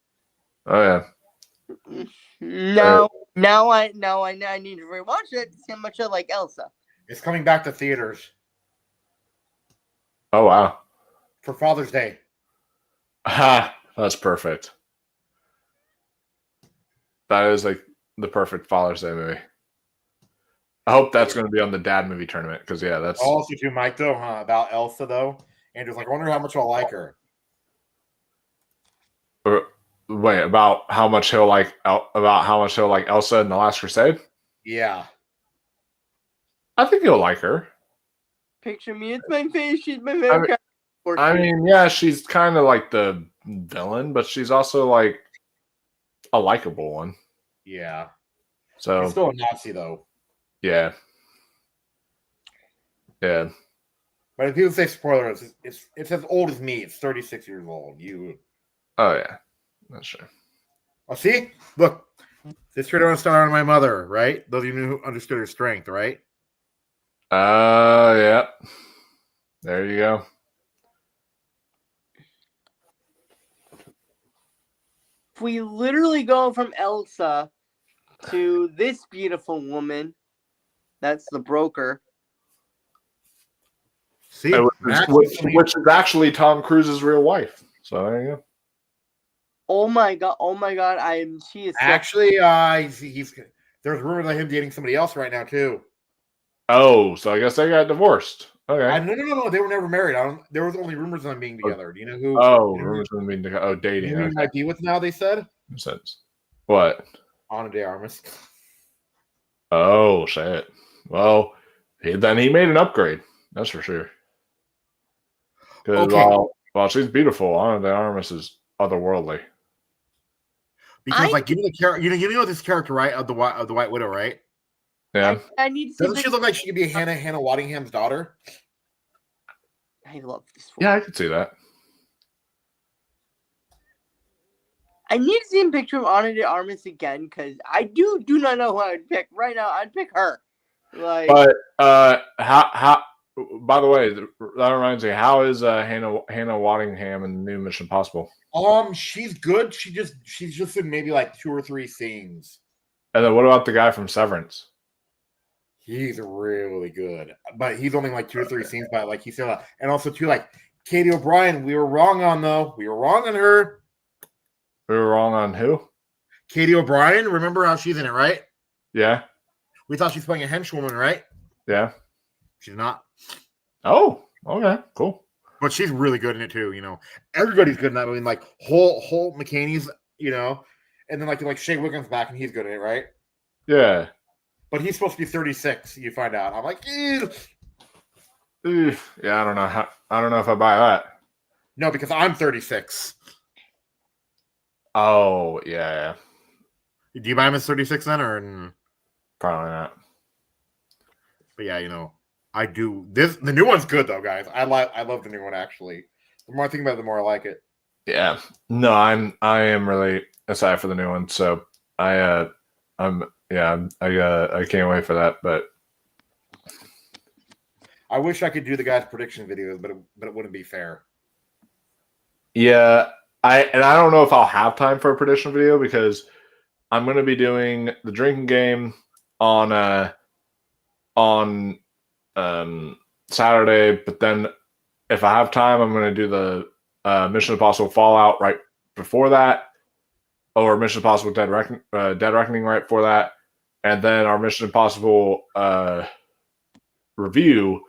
Oh yeah. Now I need to rewatch it to see how much I like Elsa. It's coming back to theaters Oh wow. for Father's Day. Ha! That's perfect. That is like the perfect Father's Day movie. I hope that's going to be on the dad movie tournament because yeah, that's Also, too, Mike, though, about Elsa, though. Andrew's like, I wonder how much I'll like her. wait about how much he'll like Elsa in The Last Crusade. Yeah. I think he'll like her. Picture me, it's my face. She's my favorite character. I mean, yeah, she's kind of like the villain, but she's also like a likable one. Yeah. So He's still a Nazi, though. yeah. Yeah. But if people say spoilers, it's as old as me. It's 36 years old. Oh yeah. That's true. Oh, see? Look. This straight on star on my mother, right? Those of you who understood her strength, right? Yeah. There you go. If we literally go from Elsa to this beautiful woman. That's the broker. See, Which is actually Tom Cruise's real wife. So there you go. Oh my god! Oh my god! She is so actually he's there's rumors of him dating somebody else right now too. Oh, so I guess they got divorced. Okay. No. They were never married. There was only rumors of them being together. Do you know who? Oh, you know rumors of them being together. Oh, dating. Who he might be with now? They said. Makes sense. What? Ana de Armas. Oh shit. Well, then he made an upgrade. That's for sure. Because while she's beautiful, Ana de Armas is otherworldly. Because give me the character. You know this character, right? Of the White Widow, right? Yeah. I need to see. Doesn't she look like she could be Hannah Waddingham's daughter? I love this one. Yeah, I could see that. I need to see a picture of Ana de Armas again because I do not know who I would pick right now. I'd pick her. Like, but how? By the way, that reminds me. How is Hannah Waddingham in the new Mission Impossible? She's good. She's just in maybe like 2 or 3 scenes. And then what about the guy from Severance? He's really good, but he's only like 2 or 3 scenes. But like he said, and also too, like Katie O'Brien, we were wrong on her. We were wrong on who? Katie O'Brien. Remember how she's in it, right? Yeah. We thought she's playing a henchwoman, right? Yeah. She's not. Oh, okay, cool. But she's really good in it too. You know, everybody's good in that movie. Like Holt McCaney's, you know, and then like Shea Wiggum's back and he's good in it, right? Yeah. But he's supposed to be 36. You find out. I'm like, ew. Yeah, I don't know if I buy that. No, because I'm 36. Oh yeah. Do you buy him as 36 then, or probably not? But yeah, you know, I do. The new one's good though, guys. I love the new one actually. The more I think about it, the more I like it. Yeah. No, I am really excited for the new one. So I can't wait for that. But I wish I could do the guys' prediction videos, but it wouldn't be fair. Yeah, I don't know if I'll have time for a prediction video because I'm going to be doing the drinking game on Saturday, but then if I have time, I'm going to do the Mission Impossible Fallout right before that, or Mission Impossible Dead Reckoning right before that, and then our Mission Impossible review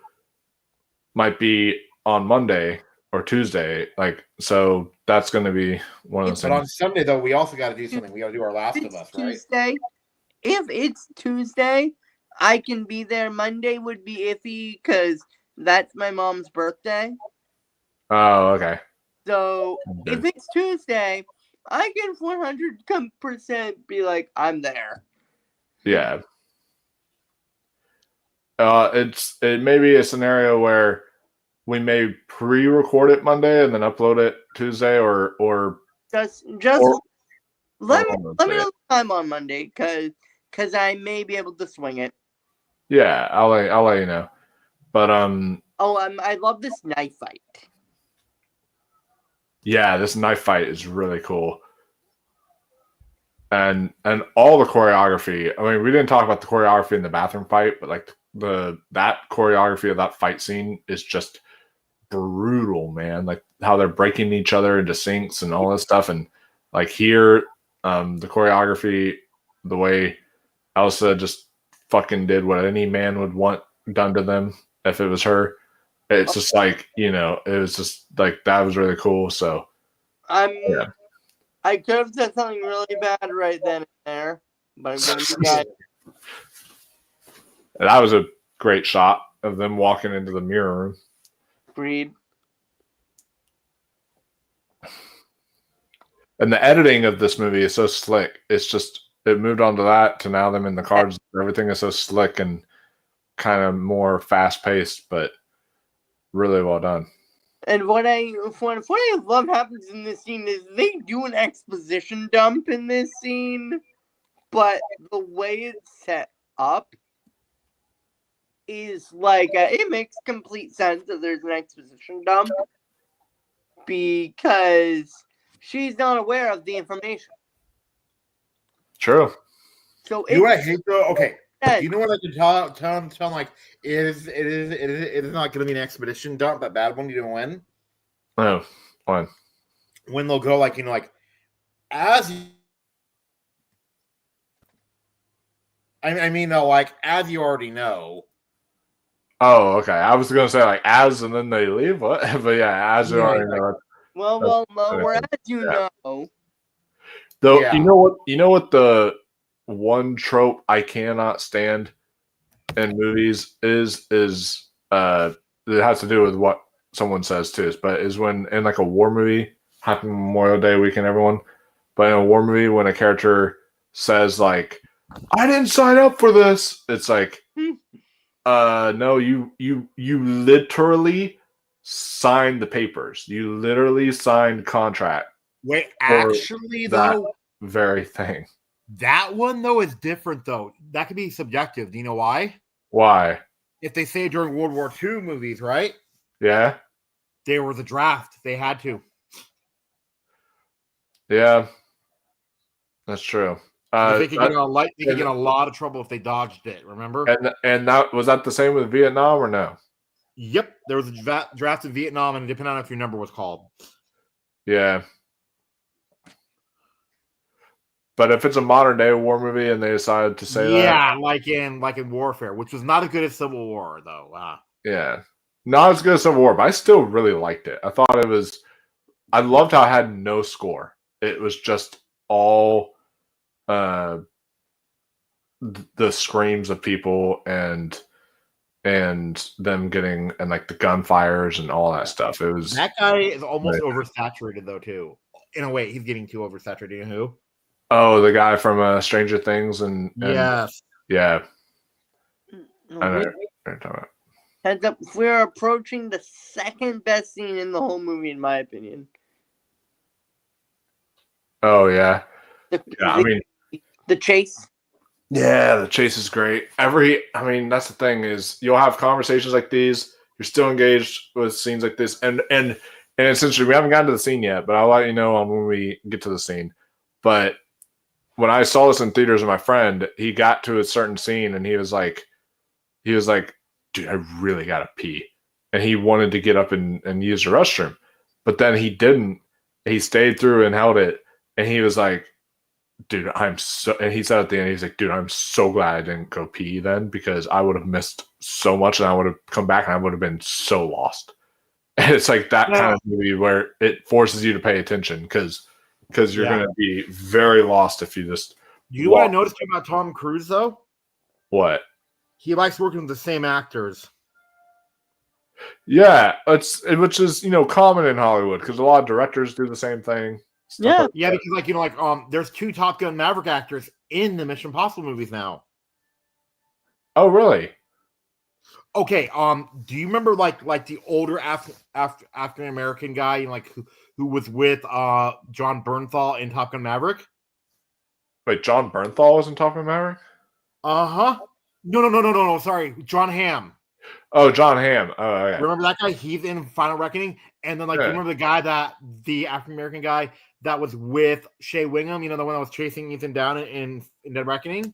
might be on Monday or Tuesday. Like, so that's going to be one of those But things. on Sunday though, we also got to do something. We got to do our Last of Us, right? Tuesday. If it's Tuesday, I can be there. Monday would be iffy because that's my mom's birthday. Oh, okay. So if it's Tuesday, I can 100% be like, I'm there. Yeah. It may be a scenario where we may pre-record it Monday and then upload it Tuesday, or just let me know the time on Monday because I may be able to swing it. yeah, I'll let you know. But I love this knife fight. yeah, this knife fight is really cool. And all the choreography. I mean, we didn't talk about the choreography in the bathroom fight, but like that choreography of that fight scene is just brutal, man. Like how they're breaking each other into sinks and all this stuff. And like here, the choreography, the way Elsa just fucking did what any man would want done to them if it was her. It's just like, you know, it was just like, that was really cool. So yeah. I could have said something really bad right then and there, but I'm going to be bad. That was a great shot of them walking into the mirror room. Agreed. And the editing of this movie is so slick. It's just, it moved on to that, to now them in the cards. Everything is so slick and kind of more fast paced, but really well done. And what I love happens in this scene is they do an exposition dump in this scene, but the way it's set up is like it makes complete sense that there's an exposition dump because she's not aware of the information. True. So You know what I it's hate though? Okay. dead. You know what I can tell like it is not gonna be an expedition dump, but bad one, you know when? Oh, fine. When they'll go like, like as I mean like as you already know. Oh, okay. I was gonna say like as and then they leave. What? But yeah, as you already know. Well, Lower, as you know. Though Yeah. you know what the one trope I cannot stand in movies is it has to do with what someone says too, but is when in like a war movie, happy Memorial Day weekend, everyone. But in a war movie, when a character says like, "I didn't sign up for this," it's like, no, you literally signed the papers. You literally signed contract. Wait, for actually that though, very thing. that one though is different though. That could be subjective. Do you know why? Why? If they say during World War II movies, right? Yeah. There was a draft. They had to. Yeah. That's true. They could get in a lot of trouble if they dodged it. Remember? And that was that the same with Vietnam or no? Yep, there was a draft in Vietnam, and depending on if your number was called. Yeah. But if it's a modern day war movie and they decided to say that, yeah, like in Warfare, which was not as good as Civil War though. yeah, not as good as Civil War, but I still really liked it. I thought it was. I loved how it had no score. It was just all the screams of people and them getting and like the gunfires and all that stuff. It was that guy is almost oversaturated though too. In a way, he's getting too oversaturated. You know who? Oh, the guy from Stranger Things and yes, yeah. I know what you're talking about. Heads up, we're approaching the second best scene in the whole movie, in my opinion. Oh yeah, I mean the chase. Yeah, the chase is great. I mean, that's the thing is you'll have conversations like these. You're still engaged with scenes like this, and essentially we haven't gotten to the scene yet, but I'll let you know on when we get to the scene. But when I saw this in theaters with my friend, he got to a certain scene and he was like, dude, I really gotta pee. And he wanted to get up and use the restroom. But then he didn't. He stayed through and held it. And he was like, dude, and he said at the end, he's like, dude, I'm so glad I didn't go pee then because I would have missed so much and I would have come back and I would have been so lost. And it's like that kind of movie where it forces you to pay attention because you're going to be very lost if you just. You know what I noticed about Tom Cruise though? What? He likes working with the same actors. Yeah, which is common in Hollywood because a lot of directors do the same thing. Yeah, because there's 2 Top Gun Maverick actors in the Mission Impossible movies now. Oh, really? Okay. Do you remember like the older African American guy, who was with John Bernthal in Top Gun Maverick? Wait, John Bernthal was in Top Gun Maverick? No. Sorry, John Hamm. Oh, John Hamm. Oh, okay. Remember that guy? He's in Final Reckoning. And then, you remember the African American guy that was with Shea Wingham? The one that was chasing Ethan down in Dead Reckoning.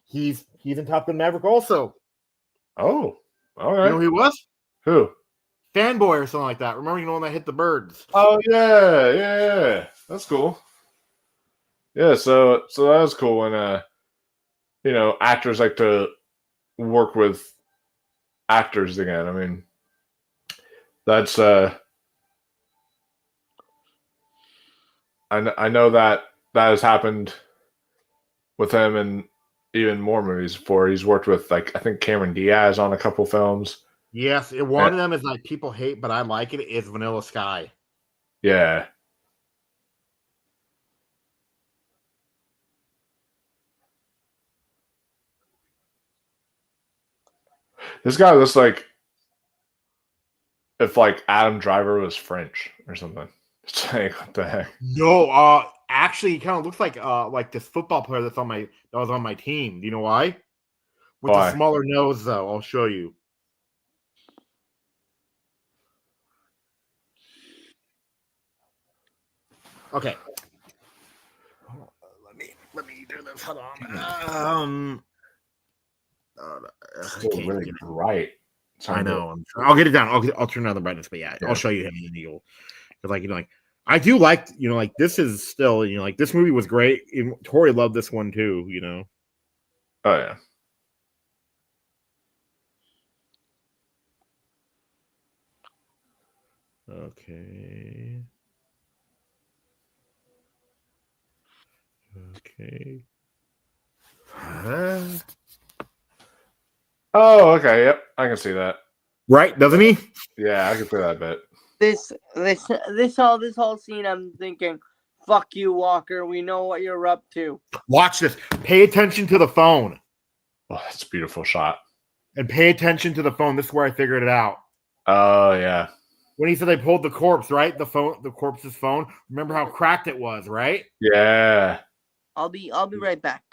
He's in Top Gun Maverick also. Oh, all right. You know who he was? Who? Fanboy or something like that. Remember, the one that hit the birds? Oh yeah. That's cool. Yeah, so that was cool when actors like to work with actors again. I mean, that's I know that has happened with him in even more movies before. He's worked with I think Cameron Diaz on a couple films. Yes, one of them is people hate, but I like it. Is Vanilla Sky. Yeah. This guy looks like if Adam Driver was French or something. It's like, what the heck? No, actually, he kind of looks like this football player that was on my team. Do you know why? With the smaller nose, though. I'll show you. Okay. Let me do do this. Hold on. I Still can't really get it. bright. I know. I'll get it down. I'll turn down the brightness, but yeah, Yeah. I'll show you him and you'll like like I do like like this is still like this movie was great. Tori loved this one too. Oh yeah. Okay. Oh, okay. Yep, I can see that. Right? Doesn't he? Yeah, I can see that a bit. This whole scene, I'm thinking, fuck you, Walker. We know what you're up to. Watch this. Pay attention to the phone. Oh, that's a beautiful shot. And pay attention to the phone. This is where I figured it out. Oh yeah. When he said they pulled the corpse, right? The corpse's phone. Remember how cracked it was, right? Yeah. I'll be right back.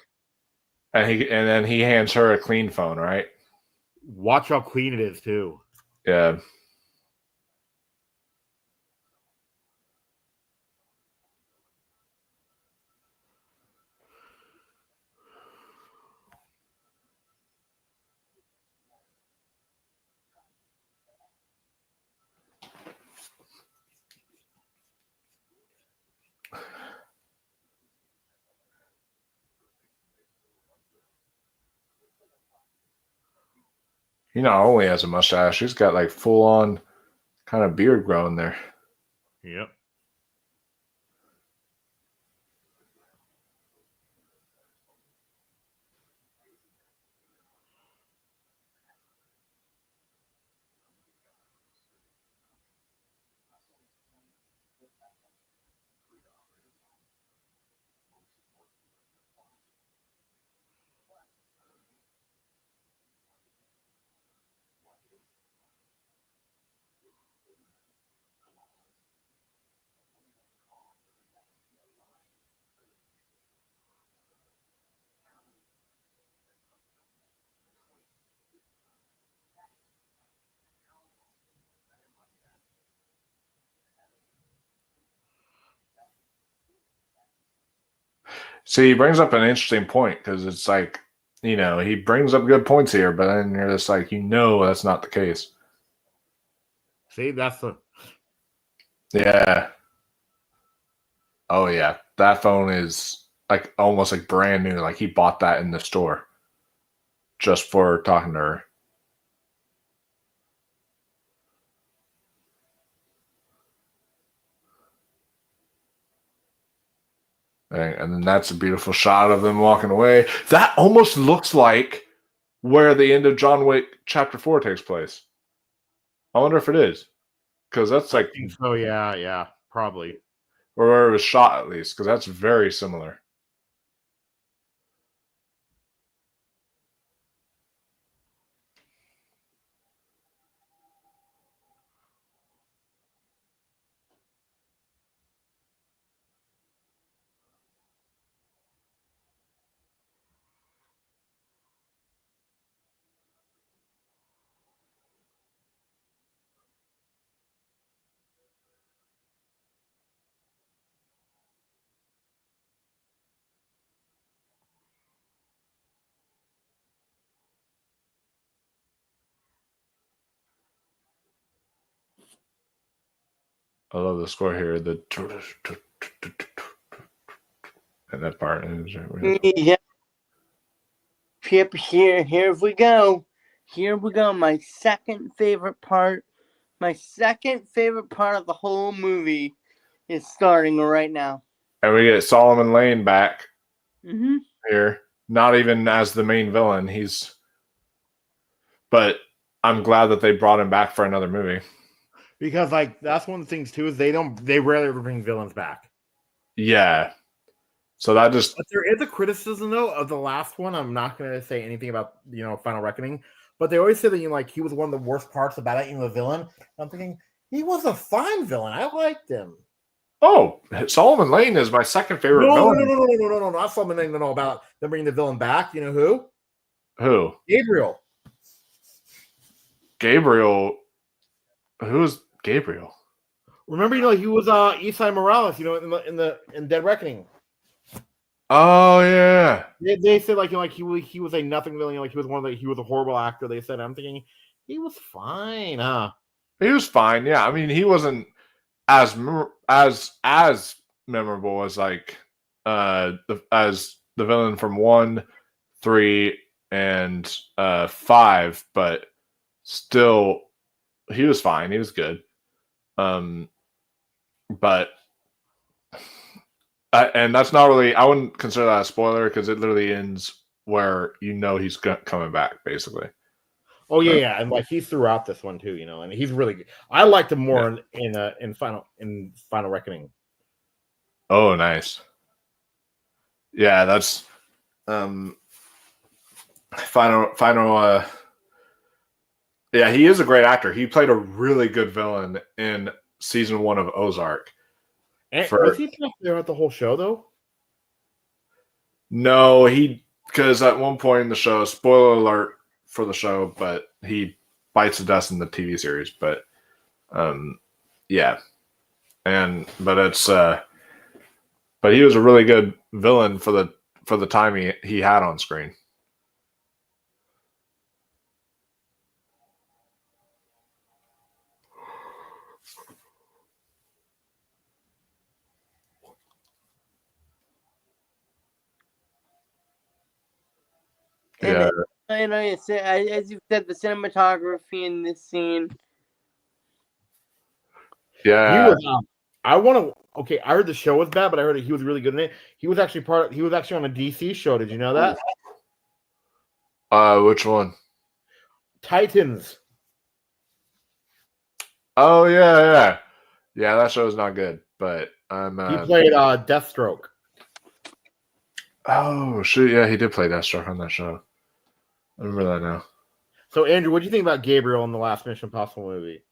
And then he hands her a clean phone, right? Watch how clean it is too. Yeah. He not only has a mustache, he's got like full on kind of beard growing there. Yep. See, he brings up an interesting point because it's like, he brings up good points here, but then you're just like, that's not the case. See, that's the. Yeah. Oh yeah, that phone is like almost like brand new. Like he bought that in the store just for talking to her. And then that's a beautiful shot of them walking away. That almost looks like where the end of John Wick Chapter 4 takes place. I wonder if it is. Because that's like... I think so, yeah, probably. Or where it was shot, at least. Because that's very similar. I love the score here. The and that part is yeah. Yep, here we go. Here we go. My second favorite part of the whole movie is starting right now. And we get Solomon Lane back Mm-hmm. here. Not even as the main villain. But I'm glad that they brought him back for another movie. Because like that's one of the things too is they rarely ever bring villains back. Yeah. So that just... But there is a criticism though of the last one. I'm not going to say anything about Final Reckoning, but they always say that like he was one of the worst parts about it. The villain. I'm thinking he was a fine villain. I liked him. Oh, Solomon Lane is my second favorite villain. No, not Solomon Lane. No, about them bringing the villain back. You know who? Who? Gabriel. Gabriel. Who's Gabriel? Remember, he was Isai Morales. In Dead Reckoning. Oh yeah. They said like he was a nothing villain, like he was he was a horrible actor. They said, I'm thinking he was fine, huh? He was fine. Yeah, I mean, he wasn't as as memorable as like as the villain from 1, 3, and 5, but still, he was fine. He was good. But and that's not really. I wouldn't consider that a spoiler because it literally ends where he's coming back, basically. Oh yeah, and like he's throughout this one too, and he's really good. I liked him more in Final Reckoning. Oh, nice. Yeah, that's final. Yeah, he is a great actor. He played a really good villain in season 1 of Ozark. Was he throughout the whole show though? No, because at one point in the show, spoiler alert for the show, but he bites the dust in the TV series. But yeah, but it's but he was a really good villain for the time he had on screen. And as you said, the cinematography in this scene. Yeah, I heard the show was bad, but I heard he was really good in it. He was actually on a DC show. Did you know that? Which one? Titans. Oh yeah. That show is not good, but he played Deathstroke. Oh shoot! Yeah, he did play Deathstroke on that show. I remember that now. So Andrew, what do you think about Gabriel in the last Mission Impossible movie?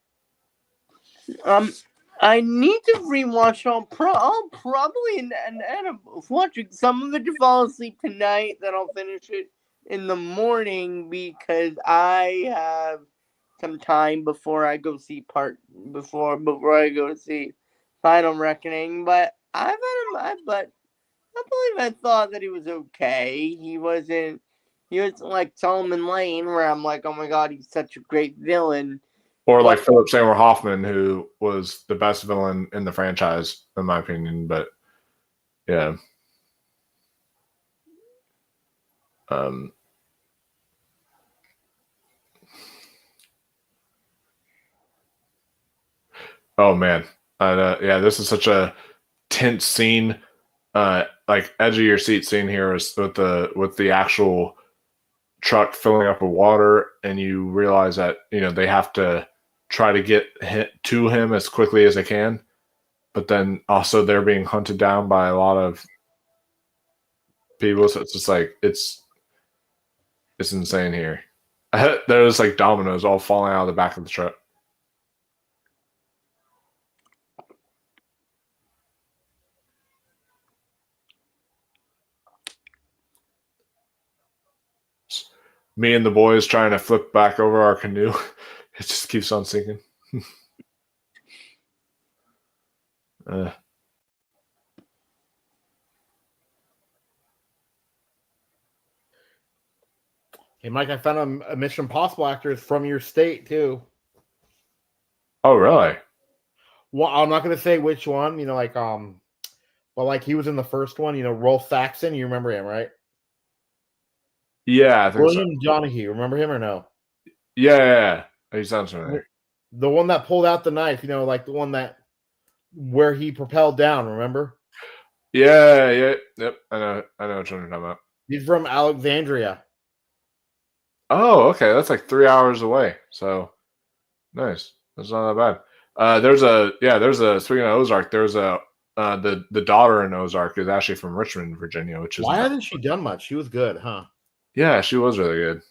I need to rewatch. I'll probably and watching some of it to fall asleep tonight. Then I'll finish it in the morning because I have some time before I go see before I go to see Final Reckoning. But I believe I thought that he was okay. He wasn't like Solomon Lane, where I'm like, oh my god, he's such a great villain. Or like Philip Seymour Hoffman, who was the best villain in the franchise, in my opinion. But yeah. Oh man. Yeah, this is such a tense scene. Like edge of your seat scene here is with the actual truck filling up with water, and you realize that they have to try to get to him as quickly as they can, but then also they're being hunted down by a lot of people. So it's just like it's insane here. There's like dominoes all falling out of the back of the truck. Me and the boys trying to flip back over our canoe. It just keeps on sinking. Hey, Mike, I found a Mission Impossible actor from your state too. Oh, really? Well, I'm not going to say which one. But like he was in the first one. Rolf Saxon. You remember him, right? Yeah, I think William Donahue. Remember him or no? Yeah. He sounds familiar. The one that pulled out the knife. Like the one where he propelled down. Remember? Yeah. Yep. I know what you're talking about. He's from Alexandria. Oh, okay. That's like 3 hours away. So nice. That's not that bad. There's a speaking of Ozark, there's a the daughter in Ozark is actually from Richmond, Virginia, which is why hasn't she done much? She was good, huh? Yeah, she was really good.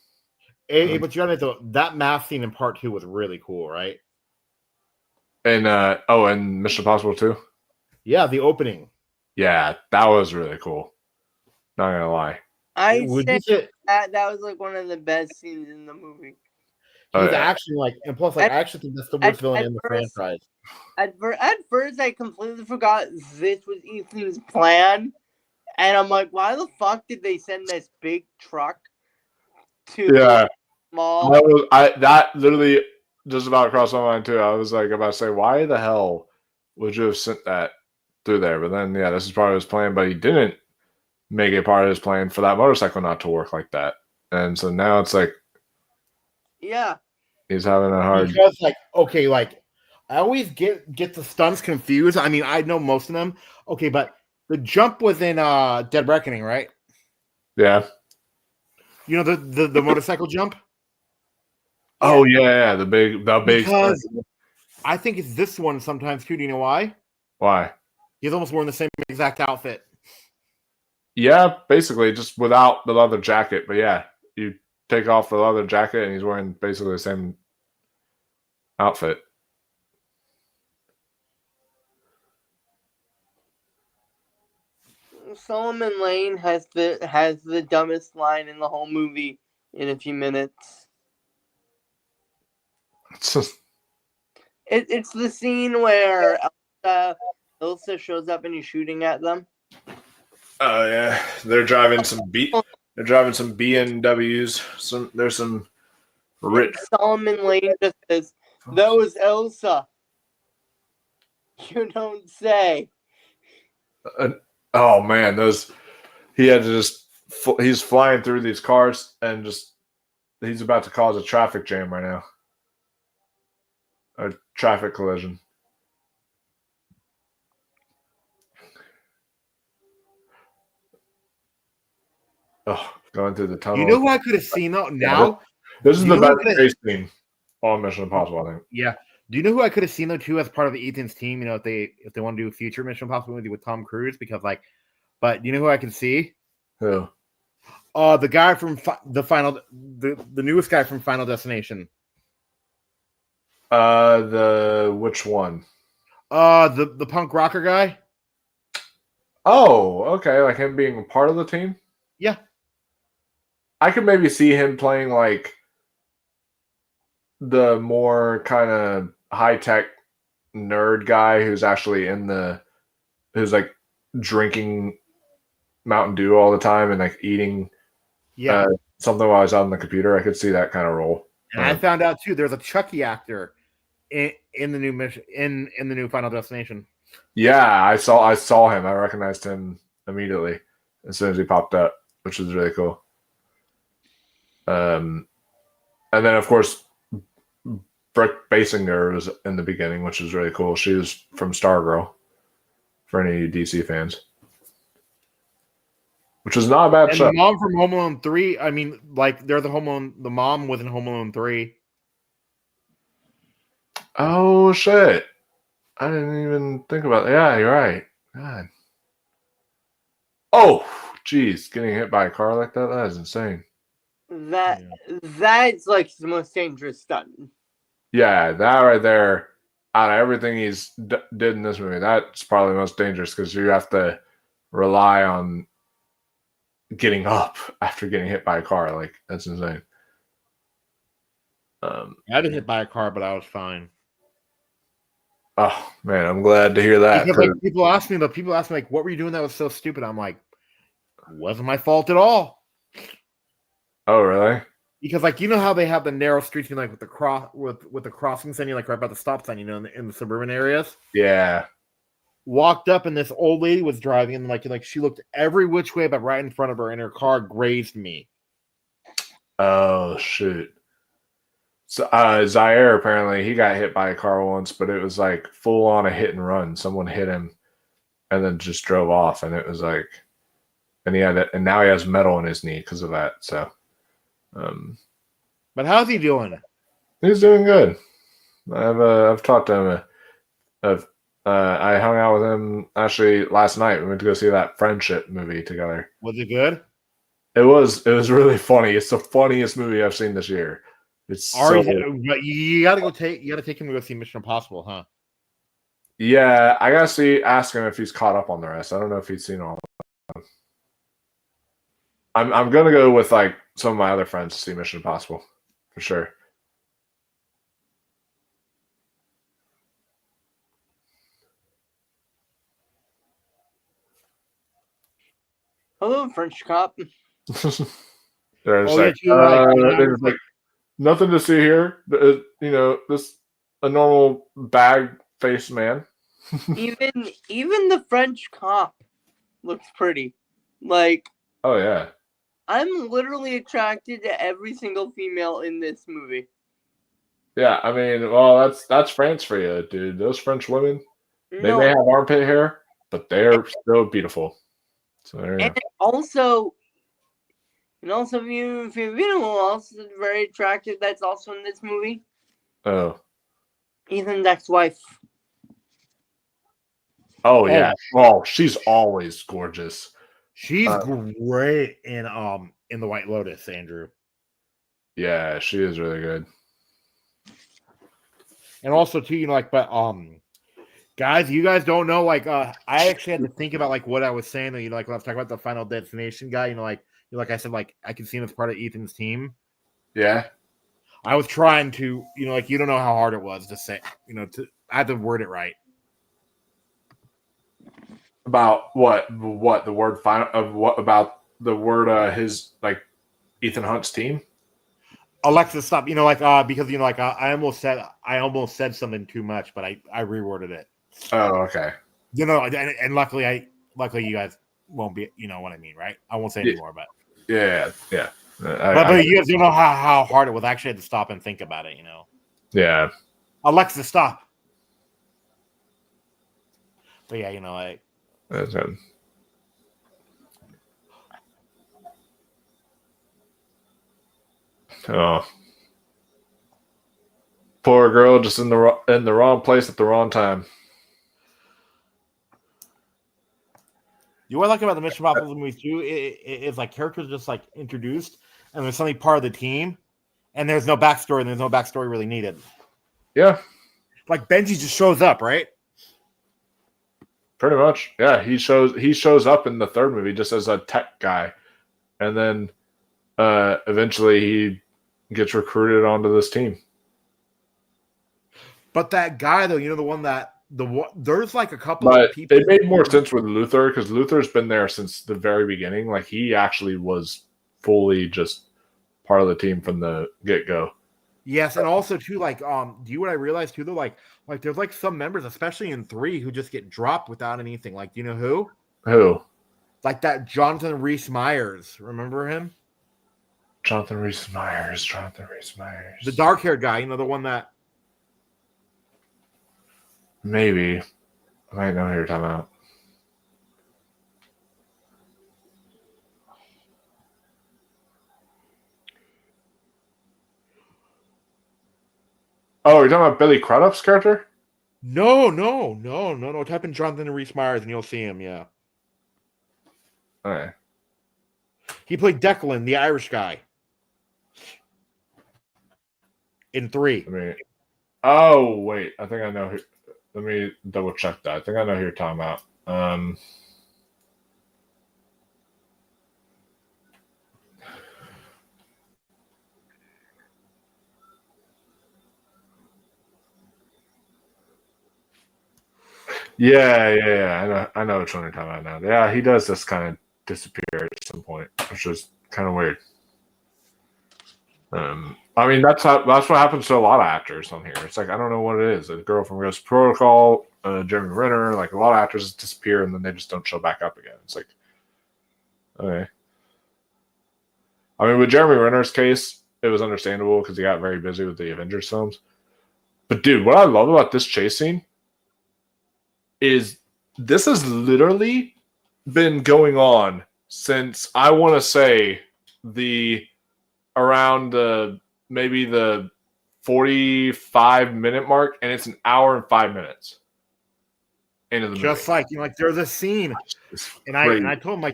But you gotta that math scene in part 2 was really cool, right? And and Mission Impossible 2? Yeah, the opening. Yeah, that was really cool. Not gonna lie. I said that was like one of the best scenes in the movie. He's actually and plus I actually think that's the worst villain in the franchise. At first, I completely forgot this was Ethan's plan, And I'm like, why the fuck did they send this big truck to Yeah. small? That literally just about crossed my mind too. I was like about to say, why the hell would you have sent that through there? But then, yeah, this is part of his plan. But he didn't make it part of his plan for that motorcycle not to work like that. And so now it's like Yeah. he's having a hard. Because like, okay, like I always get the stunts confused. I mean, I know most of them. Okay, but the jump was in Dead Reckoning, right? Yeah. You know the motorcycle jump? Oh yeah, the big Because I think it's this one sometimes too. Do you know why? Why? He's almost wearing the same exact outfit. Yeah, basically just without the leather jacket. But yeah, you take off the leather jacket and he's wearing basically the same outfit. Solomon Lane has the dumbest line in the whole movie in a few minutes. It's the scene where Elsa shows up and he's shooting at them. Oh yeah, they're driving some BMWs. There's some rich. Solomon Lane just says, "That was Elsa." You don't say. Oh man, he had to just he's flying through these cars and just he's about to cause a traffic jam right now. A traffic collision. Oh, going through the tunnel. You know who I could have seen though? Now this is the best race scene on Mission Impossible, I think. Yeah. Do you know who I could have seen though too as part of Ethan's team? You know, if they want to do a future Mission Impossible movie with Tom Cruise, because like, but you know who I can see? Who? The guy from the newest guy from Final Destination. Which one? The punk rocker guy. Oh, okay, like him being a part of the team. Yeah, I could maybe see him playing like the more kind of high tech nerd guy who's actually who's like drinking Mountain Dew all the time and like eating something while he's on the computer. I could see that kind of role. And I found out too. There's a Chucky actor in the new mission in the new Final Destination. Yeah, I saw him. I recognized him immediately as soon as he popped up, which was really cool. And then of course Brooke Basinger was in the beginning, which was really cool. She was from Stargirl, for any DC fans, which was not a bad show. The mom from Home Alone 3. I mean, like they're the mom was in Home Alone 3. Oh shit! I didn't even think about that. Yeah, you're right. God. Oh, geez, getting hit by a car like that is insane. That's like the most dangerous stunt. Yeah, that right there, out of everything he's did in this movie, that's probably the most dangerous because you have to rely on getting up after getting hit by a car. Like, that's insane. I got hit by a car, but I was fine. Oh man, I'm glad to hear that. Because, like, people ask me like, what were you doing that was so stupid? I'm like, it wasn't my fault at all. Oh really? Because like, you know how they have the narrow streets, you know, like with the crossing sign, you like right by the stop sign, you know, in the suburban areas. Yeah. Walked up and this old lady was driving, and like she looked every which way, but right in front of her, and her car grazed me. Oh shoot. So Zaire, apparently he got hit by a car once, but it was like full on a hit and run. Someone hit him and then just drove off, and it was like, and and now he has metal in his knee because of that. So, but how's he doing? He's doing good. I've talked to him. I hung out with him actually last night. We went to go see that Friendship movie together. Was it good? It was really funny. It's the funniest movie I've seen this year. It's but you gotta take him to go see Mission Impossible, huh? Yeah, I gotta ask him if he's caught up on the rest. I don't know if he's seen all of them. I'm gonna go with like some of my other friends to see Mission Impossible for sure. Hello, French cop. They're just Oh, yeah, like, too, like, they're just like, nothing to see here. This a normal bag faced man. Even the French cop looks pretty. Like, Oh yeah. I'm literally attracted to every single female in this movie. Yeah, I mean, well, that's France for you, dude. Those French women, they No, may have armpit hair, but they're still beautiful. So there you and go. also, if you know who else is very attractive that's also in this movie? Oh. Ethan's ex-wife. Oh yeah. Oh, she's always gorgeous. She's great in The White Lotus, Andrew. Yeah, she is really good. And also too, guys, you guys don't know, I actually had to think about what I was saying, when I was talking about the Final Destination guy, like I said, I can see him as part of Ethan's team. Yeah. I was trying to, you don't know how hard it was to say, I had to word it right. About what the word final of what about the word his Ethan Hunt's team? Alexa, stop. Because I almost said something too much, but I reworded it. Oh, okay. And luckily you guys won't be, you know what I mean, right? I won't say anymore, but yeah. But you guys don't know how hard it was. I actually had to stop and think about it, Yeah. Alexa, stop. But yeah, That's it. Oh, poor girl, just in the wrong place at the wrong time. What I like about the Mission Impossible movies too is characters just introduced, and they're suddenly part of the team, and there's no backstory, and there's no backstory really needed. Yeah, Benji just shows up, right? Pretty much. Yeah, he shows up in the third movie just as a tech guy, and then eventually he gets recruited onto this team. But that guy, though, the one that there's a couple but of people. It made more sense with Luther because Luther's been there since the very beginning. He actually was fully just part of the team from the get-go. Yes, and also too, do you what I realized too, though, there's some members, especially in 3, who just get dropped without anything. Do you know who? Who? That Jonathan Rhys Meyers. Remember him? Jonathan Rhys Meyers. The dark-haired guy, the one that. Maybe. I might know who you're talking about. Oh, you're talking about Billy Crudup's character? No. Type in Jonathan Rhys Meyers and you'll see him, yeah. All right. He played Declan, the Irish guy. In 3. Oh, wait. I think I know who. Let me double check that. I think I know who you're talking about. Yeah. I know which one you're talking about now. Yeah, he does just kind of disappear at some point, which is kind of weird. That's what happens to a lot of actors on here. It's I don't know what it is. A girl from Ghost Protocol, Jeremy Renner, a lot of actors disappear and then they just don't show back up again. It's okay. With Jeremy Renner's case, it was understandable because he got very busy with the Avengers films. But dude, what I love about this chase scene is this has literally been going on since I want to say around maybe the 45-minute mark, and it's an hour and 5 minutes into the Just movie. There's a scene, and I told him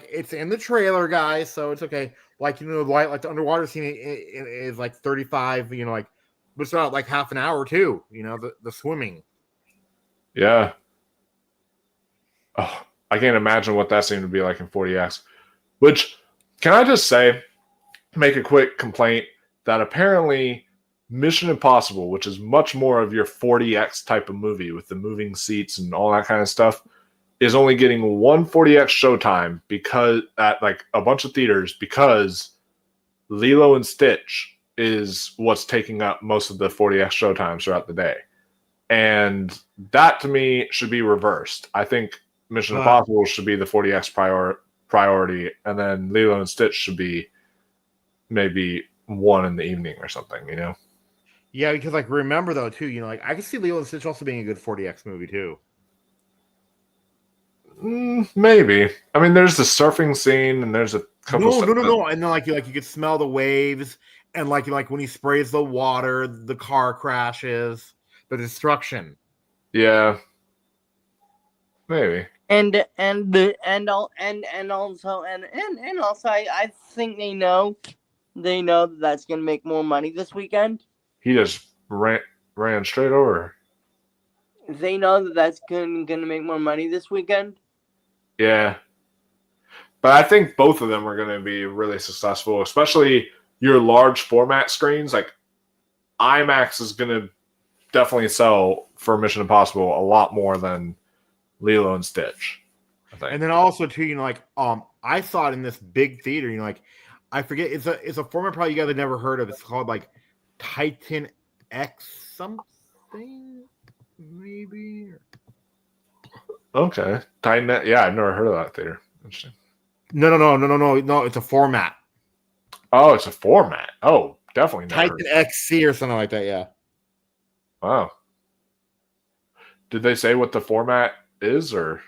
it's in the trailer, guys, so it's okay. The underwater scene is 35, but it's not half an hour too. The swimming. Yeah. Oh, I can't imagine what that scene would be like in 40X. Which, can I just say, make a quick complaint that apparently Mission Impossible, which is much more of your 40X type of movie with the moving seats and all that kind of stuff, is only getting one 40X showtime because at like a bunch of theaters because Lilo and Stitch is what's taking up most of the 40X showtimes throughout the day. And that to me should be reversed. I think Mission Impossible should be the 40X priority, and then Lilo and Stitch should be maybe one in the evening or something, you know? Yeah, because like remember though too, you know, like I can see Lilo and Stitch also being a good 40X movie too. Maybe. I mean, there's the surfing scene, and there's a couple. No. And then like you could smell the waves, and like when he sprays the water, the car crashes, the destruction. Yeah. Maybe. And also I think they know that that's gonna make more money this weekend. He just ran straight over. They know that that's gonna make more money this weekend. Yeah. But I think both of them are going to be really successful, especially your large format screens. Like IMAX is going to definitely sell for Mission Impossible a lot more than Lilo and Stitch, I think. And then also too, you know, like I saw it in this big theater, you know, like I forget it's a format probably you guys have never heard of. It's called like Titan X something, maybe. Okay. Titan. Yeah, I've never heard of that theater. Interesting. No. It's a format. Oh, it's a format. Oh, definitely never. Titan XC or something like that. Yeah. Wow. Did they say what the format is, or?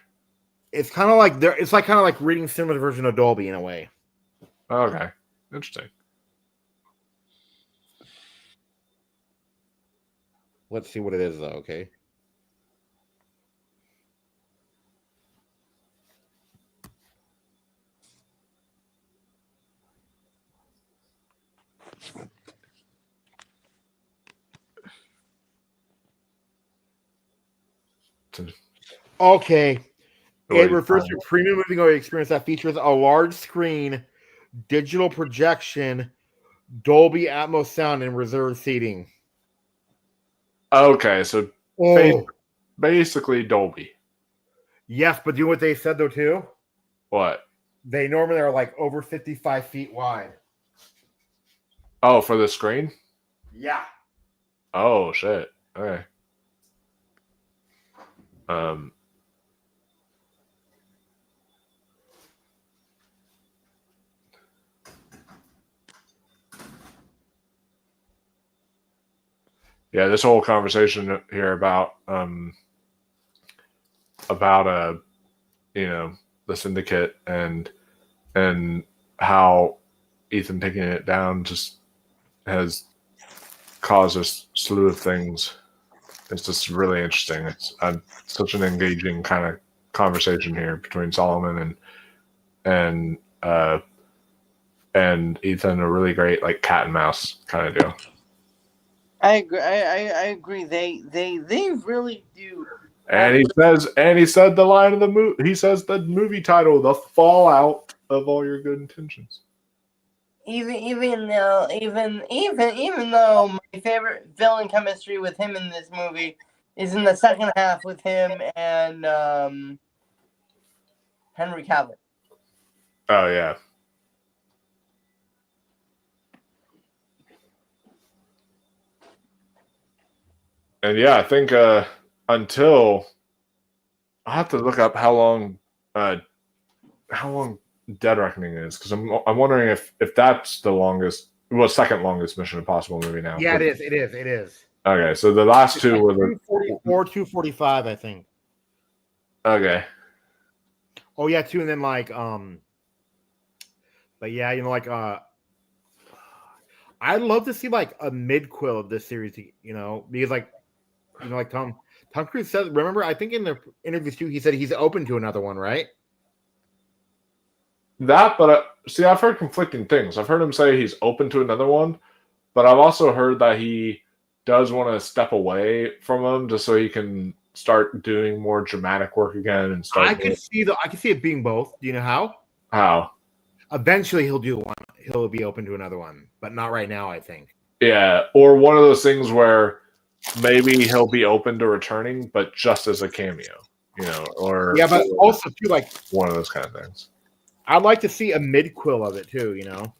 It's kind of like it's like kind of like reading cinema's version of Dolby in a way. Okay. Interesting. Let's see what it is, though. Okay. Okay. It refers to a premium movie going experience that features a large screen, digital projection, Dolby Atmos sound, and reserved seating. Okay, so basically Dolby. Yes, but do you know what they said though too? What? They normally are like over 55 feet wide. Oh, for the screen? Yeah. Oh shit. Okay. Yeah, this whole conversation here about the Syndicate and how Ethan taking it down just has caused a slew of things. It's just really interesting. It's such an engaging kind of conversation here between Solomon and Ethan. A really great like cat and mouse kind of deal. I agree. I agree. They really do. And he said the line of the movie. He says the movie title, "The Fallout of All Your Good Intentions." Even though my favorite villain chemistry with him in this movie is in the second half with him and Henry Cavill. Oh yeah. And yeah, I think until I have to look up how long Dead Reckoning is, because I'm wondering if that's the longest, second longest Mission Impossible movie now. Yeah, it is. Okay, so the last two were the 244, 245, I think. Okay. Oh yeah, too, and then like but yeah, you know, like I'd love to see like a midquel of this series, you know, because like you know, like Tom Cruise said, remember, I think in the interviews too, he said he's open to another one, right? That, but see, I've heard conflicting things. I've heard him say he's open to another one, but I've also heard that he does want to step away from them just so he can start doing more dramatic work again and start. I can see it being both. Do you know how? How? Eventually, he'll do one. He'll be open to another one, but not right now, I think. Yeah, or one of those things where maybe he'll be open to returning, but just as a cameo. you know, or Yeah, but also too, like one of those kind of things. I'd like to see a mid-quill of it too. You know,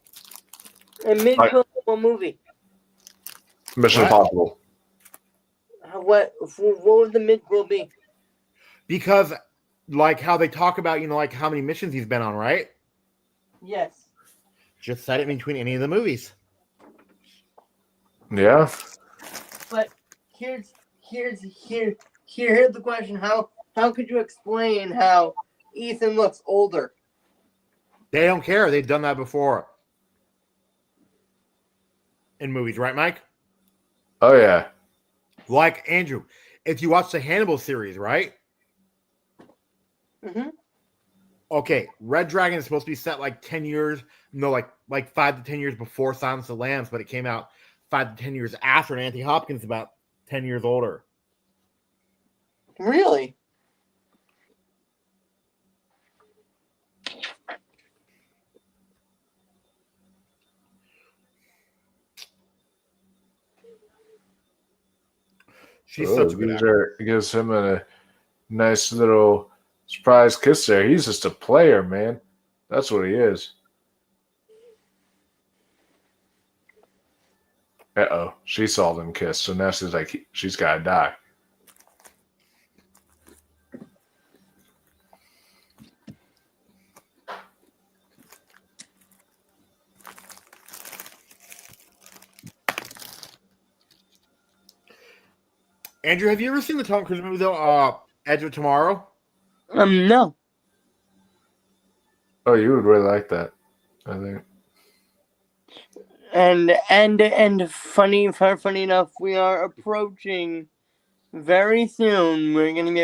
A mid-quill movie. Mission What? Impossible. What would the mid-quill be? because like how they talk about, you know, like how many missions he's been on, right? Yes. Just set it in between any of the movies. Yeah. But here's the question: How could you explain how Ethan looks older? They don't care. They've done that before in movies, right, Mike? Oh yeah. Like Andrew, if you watch the Hannibal series, right? Mm-hmm. Okay, Red Dragon is supposed to be set like 10 years, no, like 5 to 10 years before Silence of the Lambs, but it came out 5 to 10 years after, and Anthony Hopkins is about 10 years older. Really? She's such a good actor. Gives him a nice little surprise kiss there. He's just a player, man. That's what he is. Uh-oh. She saw them kiss, so now she's like, she's got to die. Andrew, have you ever seen the Tom Cruise movie, though, Edge of Tomorrow? No. Oh, you would really like that, I think. And funny enough, we are approaching very soon. We're gonna be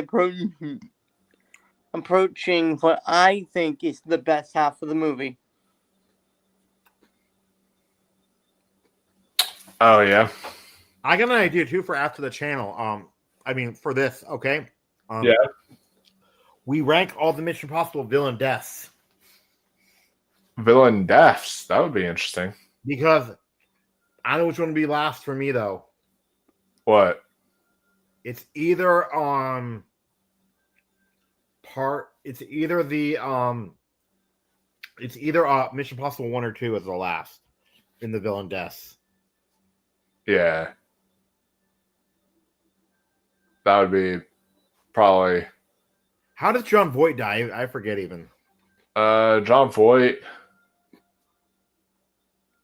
approaching what I think is the best half of the movie. Oh yeah. I got an idea too for after the channel. For this, okay? Yeah. We rank all the Mission Impossible villain deaths. Villain deaths. That would be interesting. Because I know which one would be last for me, though. What? It's either Mission Impossible 1 or 2 as the last in the villain deaths. Yeah. That would be probably. How does John Voight die? I forget even. John Voight.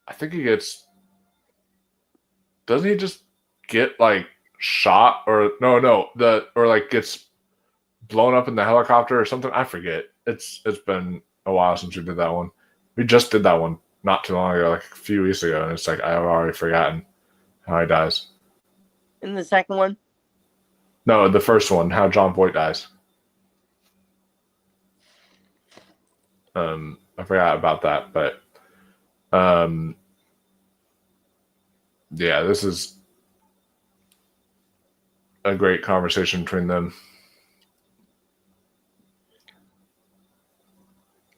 I think he gets. Doesn't he just get like shot or gets blown up in the helicopter or something? I forget. It's been a while since we did that one. We just did that one not too long ago, like a few weeks ago, and it's like I've already forgotten how he dies. In the second one? No, the first one, how John Voight dies. I forgot about that, but yeah, this is a great conversation between them.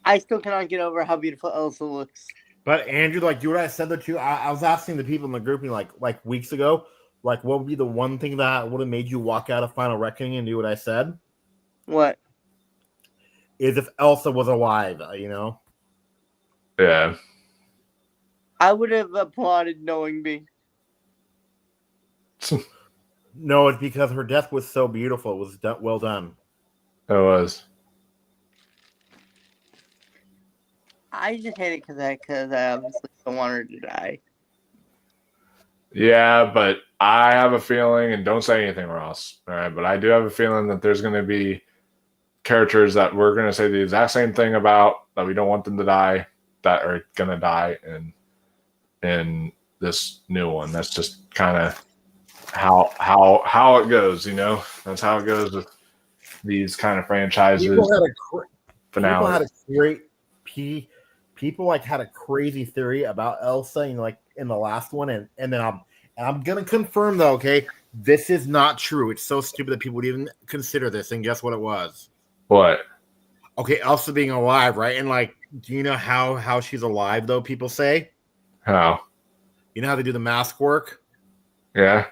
I still cannot get over how beautiful Elsa looks. But Andrew, like, do what I said though too. I was asking the people in the grouping like weeks ago, like, what would be the one thing that would have made you walk out of Final Reckoning and do what I said? What? Is if Elsa was alive, you know? Yeah. I would have applauded knowing B. No, it's because her death was so beautiful. It was well done. It was. I just hate it because I obviously don't want her to die. Yeah, but I have a feeling, and don't say anything, Ross. All right, but I do have a feeling that there's going to be characters that we're going to say the exact same thing about, that we don't want them to die, that are going to die in this new one. That's just kind of how it goes, you know. That's how it goes with these kind of franchises. People had a crazy theory about Elsa, you know, like in the last one, and then I'm gonna confirm though, okay, this is not true. It's so stupid that people would even consider this, and guess what it was? What? Okay, Elsa being alive, right? And like, do you know how she's alive though? People say. How? You know how they do the mask work? Yeah.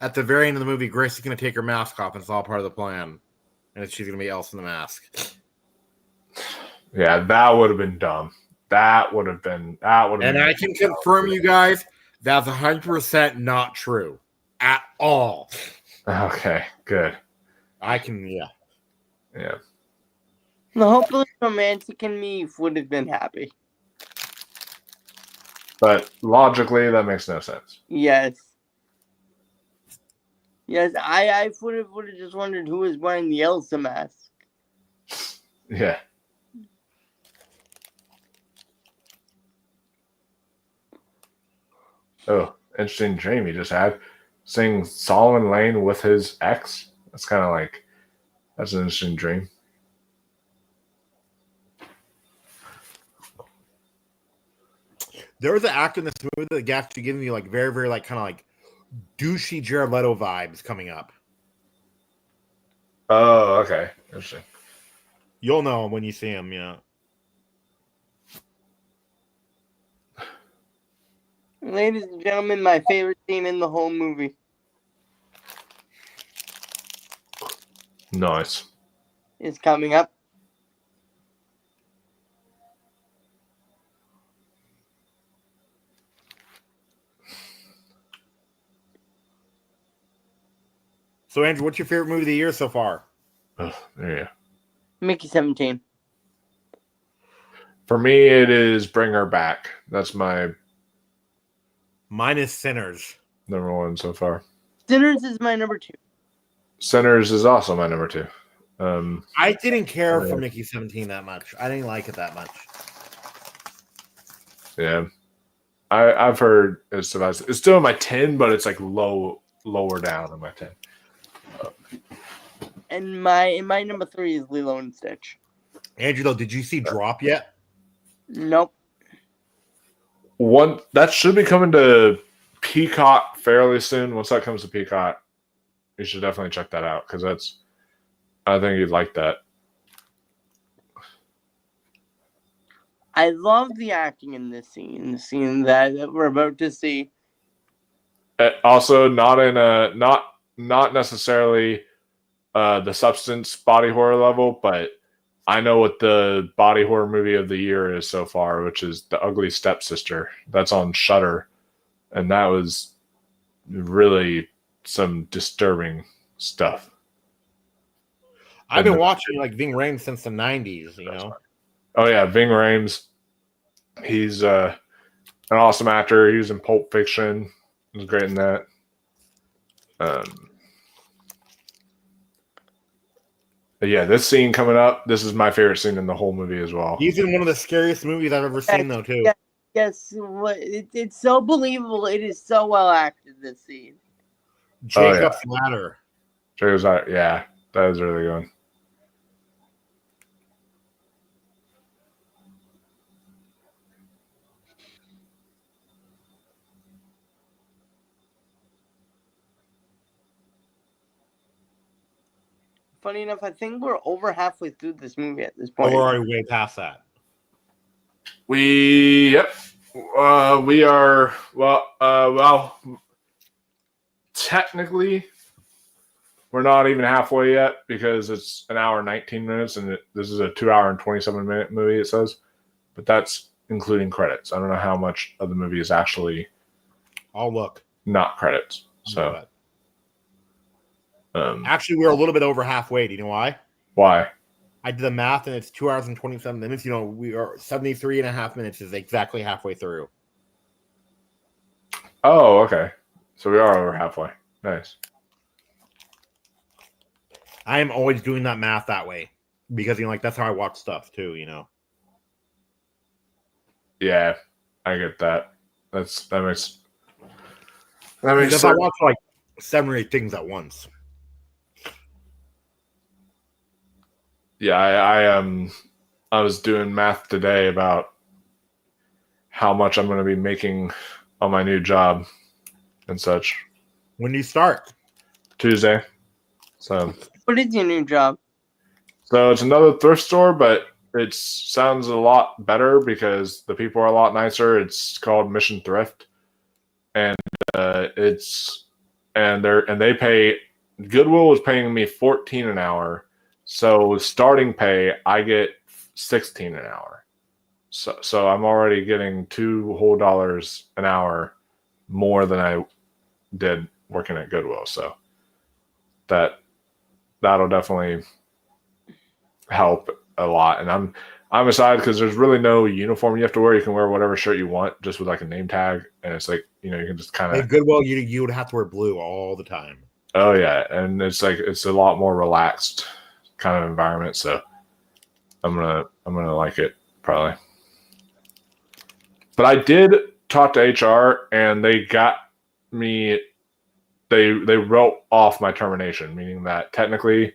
At the very end of the movie, Grace is gonna take her mask off, and it's all part of the plan. and she's gonna be Elsa in the Mask. Yeah, that would have been dumb. That would have been. And I can confirm, you guys, that's 100% not true at all. Okay, good. I can, yeah. The hopeless romantic in me would have been happy. But logically, that makes no sense. Yes. Yes, I would have just wondered who was wearing the Elsa mask. Yeah. Oh, interesting dream he just had. Seeing Solomon Lane with his ex. That's kind of like, that's an interesting dream. There was an actor in this movie that actually giving me like very, very like kind of like douchey Jared Leto vibes coming up. Oh, okay. Interesting. You'll know him when you see him, yeah. Ladies and gentlemen, my favorite scene in the whole movie. Nice. Is coming up. So, Andrew, what's your favorite movie of the year so far? Oh, there you go. Mickey 17. For me, it is Bring Her Back. That's my Mine is Sinners. number one so far. Sinners is my number 2. Sinners is also my number 2. I didn't care for Mickey 17 that much. I didn't like it that much. Yeah. I've heard it's still in my 10, but it's like lower down in my 10. And my number 3 is Lilo and Stitch. Andrew, though, did you see Drop yet? Nope. One that should be coming to Peacock fairly soon. Once that comes to Peacock, you should definitely check that out because I think you'd like that. I love the acting in this scene, the scene that we're about to see. Also, not necessarily the substance body horror level, but I know what the body horror movie of the year is so far, which is The Ugly Stepsister. That's on Shudder, and that was really some disturbing stuff. I've been watching like Ving Rhames since the 90s, you know. Oh yeah, Ving Rhames. He's an awesome actor. He was in Pulp Fiction. He was great in that. But yeah, this scene coming up, this is my favorite scene in the whole movie as well. He's in one of the scariest movies I've ever seen, though, too. Yes, it's so believable. It is so well acted, this scene. Jacob's Ladder. Jacob's Ladder, yeah, that was really good. Funny enough, I think we're over halfway through this movie at this point. Or are we way past that? We are well, technically we're not even halfway yet because it's an hour and 19 minutes and this is a 2 hour and 27-minute movie, it says, but that's including credits. I don't know how much of the movie is actually I'll look. Not credits. So actually, we're a little bit over halfway. Do you know why? Why? I did the math, and it's 2 hours and 27 minutes. You know, we are 73 and a half minutes is exactly halfway through. Oh, okay. So we are over halfway. Nice. I am always doing that math that way because, you know, like that's how I watch stuff too, you know. Yeah, I get that. That makes because sense. I watch like 7 or 8 things at once. Yeah, I was doing math today about how much I'm going to be making on my new job and such. When do you start? Tuesday. So what is your new job? So it's another thrift store, but it sounds a lot better because the people are a lot nicer. It's called Mission Thrift, and they pay. Goodwill was paying me $14 an hour. So starting pay, I get 16 an hour. So I'm already getting $2 whole an hour more than I did working at Goodwill. So that'll definitely help a lot. And I'm excited because there's really no uniform you have to wear. You can wear whatever shirt you want, just with like a name tag, and it's like, you can just kind of. At Goodwill, you would have to wear blue all the time. Oh yeah, and it's a lot more relaxed kind of environment. So I'm gonna like it probably. But I did talk to HR, and they got me. They wrote off my termination, meaning that technically,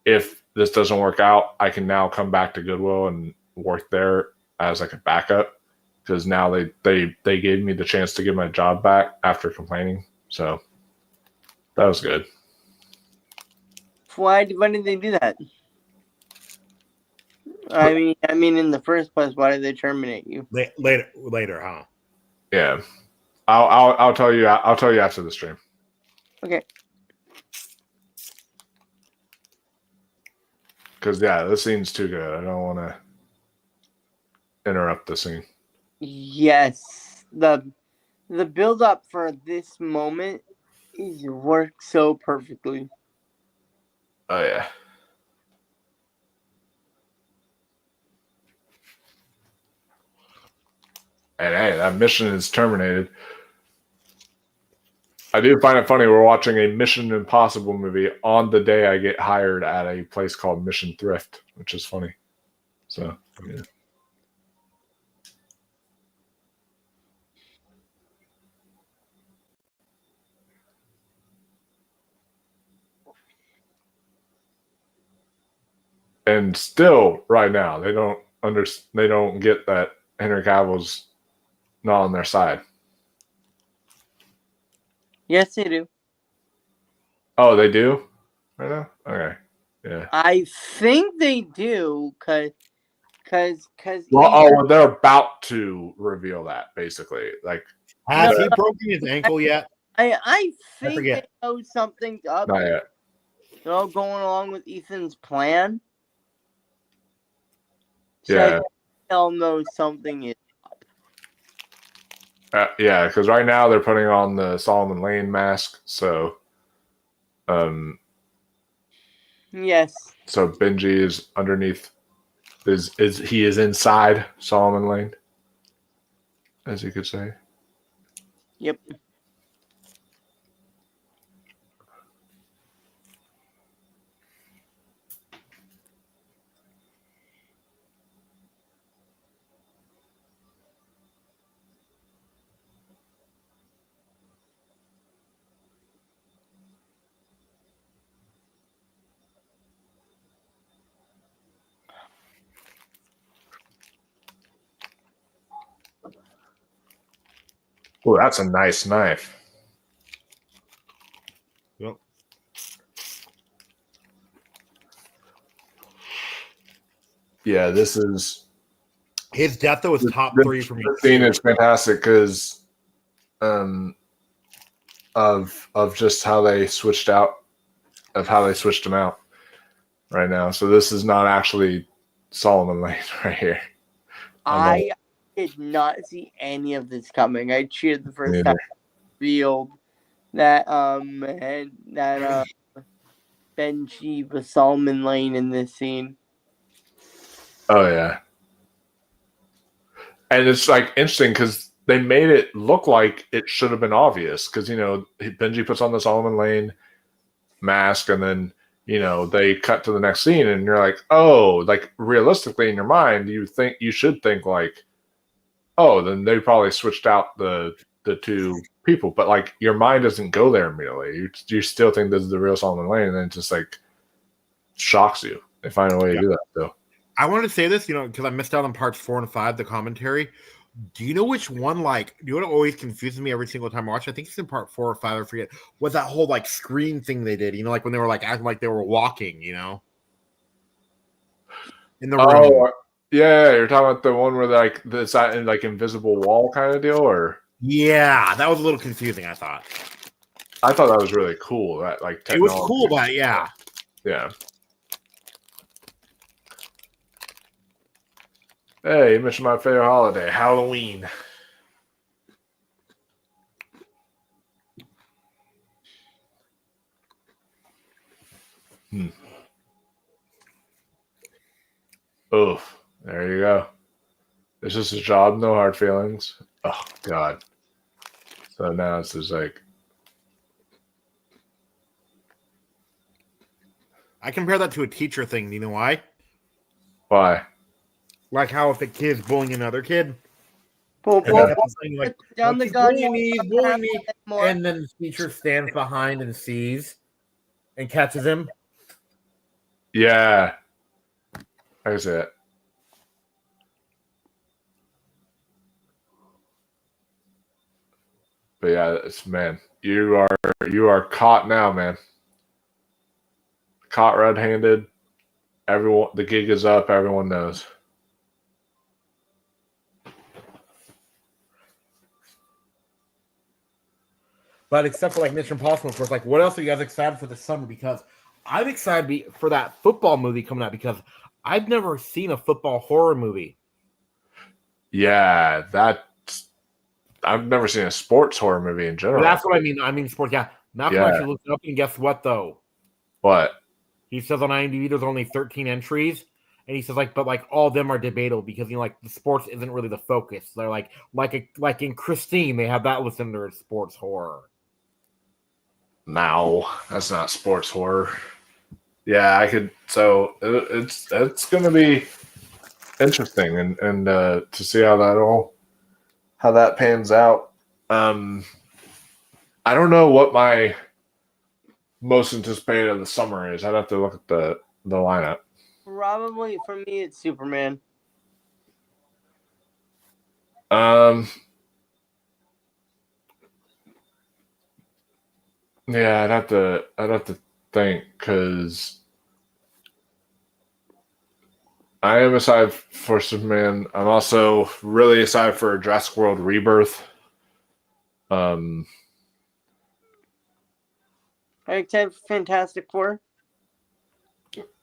if this doesn't work out, I can now come back to Goodwill and work there as like a backup, because now they gave me the chance to get my job back after complaining. So that was good. Why did they do that? I mean, in the first place, why did they terminate you? Later, huh? Yeah, I'll tell you. I'll tell you after the stream. Okay. Because this scene's too good. I don't want to interrupt the scene. Yes, the build up for this moment is worked so perfectly. Oh yeah. And hey, that mission is terminated. I do find it funny. We're watching a Mission Impossible movie on the day I get hired at a place called Mission Thrift, which is funny. So, yeah. And still, right now, they don't get that Henry Cavill's not on their side. Yes, they do. Oh, they do? Right now? Okay. Yeah. I think they do, cause. Well, they're about to reveal that, basically. Like, has he broken his ankle yet? I think they know something up. Not yet. Going along with Ethan's plan. So Yeah. they'll know something is up. Yeah, because right now they're putting on the Solomon Lane mask, so yes. So Benji is underneath. He is inside Solomon Lane, as you could say. Yep. Oh, that's a nice knife. Yep. Yeah, this is his death though is top 3 for me. The scene is fantastic because of just how they switched him out right now. So this is not actually Solomon Lane right here. I did not see any of this coming. I cheered the first time revealed that Benji was Solomon Lane in this scene. Oh yeah. And it's like interesting because they made it look like it should have been obvious because Benji puts on the Solomon Lane mask and then they cut to the next scene and you're like, oh, like realistically in your mind you should think like, oh, then they probably switched out the two people, but like your mind doesn't go there immediately. You still think this is the real Solomon Lane, and then it just like shocks you. They find a way to do that though. I wanted to say this, because I missed out on parts 4 and 5, the commentary. Do you know which one? Do you know what always confuses me every single time I watch? I think it's in part 4 or 5. I forget. Was that whole screen thing they did? Like when they were acting like they were walking. In the room. Yeah, you're talking about the one where it's that invisible wall kind of deal, or yeah, that was a little confusing. I thought that was really cool. That it was cool, but yeah. Hey, you mentioned my favorite holiday, Halloween. Oof. There you go. It's just a job, no hard feelings. Oh, God. So now it's just like, I compare that to a teacher thing. Do you know why? why? Like how if a kid's bullying another kid, Well, and well, they kept saying, like, down the he's gun. bullying me, he's bullying me, and then the teacher stands behind and sees and catches him. Yeah. I can see it. But yeah, it's man, you are caught now, man. Caught red-handed. Everyone, the gig is up. Everyone knows. But except for like Mission Impossible, of course, like what else are you guys excited for this summer? Because I'm excited for that football movie coming out because I've never seen a football horror movie. Yeah, I've never seen a sports horror movie in general. Well, that's what I mean. I mean sports. Yeah, Malcolm actually looked it up, and guess what? Though, what he says on IMDb, there's only 13 entries, and he says but all of them are debatable because like the sports isn't really the focus. They're like in Christine, they have that listed under sports horror. No, that's not sports horror. Yeah, I could. So it's going to be interesting and to see how that pans out. I don't know what my most anticipated of the summer is. I'd have to look at the lineup. Probably for me, it's Superman. Yeah, I'd have to think because I am excited for Superman. I'm also really excited for Jurassic World Rebirth. Are you excited for Fantastic Four?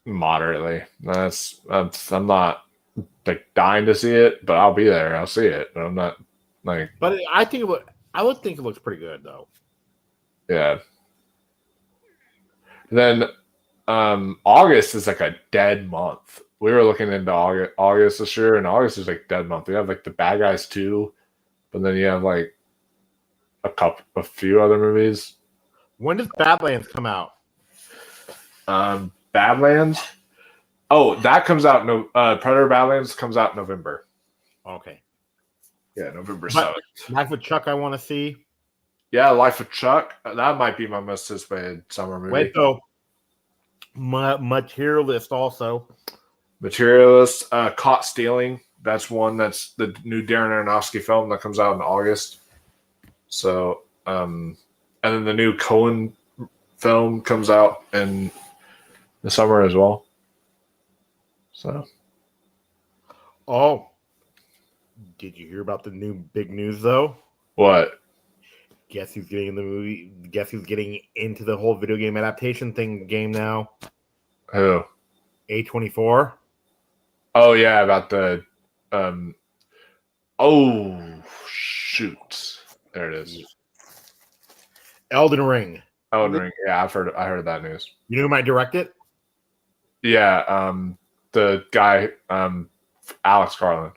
Moderately. I'm not like dying to see it, but I'll be there. I'll see it. But I'm not like. But I would think it looks pretty good though. Yeah. Then August is like a dead month. We were looking into August this year, and August is like dead month. We have like the Bad Guys 2, but then you have like a few other movies. When does Badlands come out? Badlands? Oh, that comes out Predator Badlands comes out in November. Okay. Yeah, November 7th. Life with Chuck I want to see. Yeah, Life of Chuck. That might be my most anticipated summer movie. Wait, though. Materialist also. Materialist. Caught Stealing. That's one that's the new Darren Aronofsky film that comes out in August. So, and then the new Coen film comes out in the summer as well. So. Oh. Did you hear about the new big news, though? What? Guess who's getting in the movie? Guess who's getting into the whole video game adaptation game now? Who? A24. Oh yeah, about the oh shoot. There it is. Elden Ring. Elden Ring. Yeah, I heard of that news. You know who might direct it? Yeah, the guy, Alex Garland.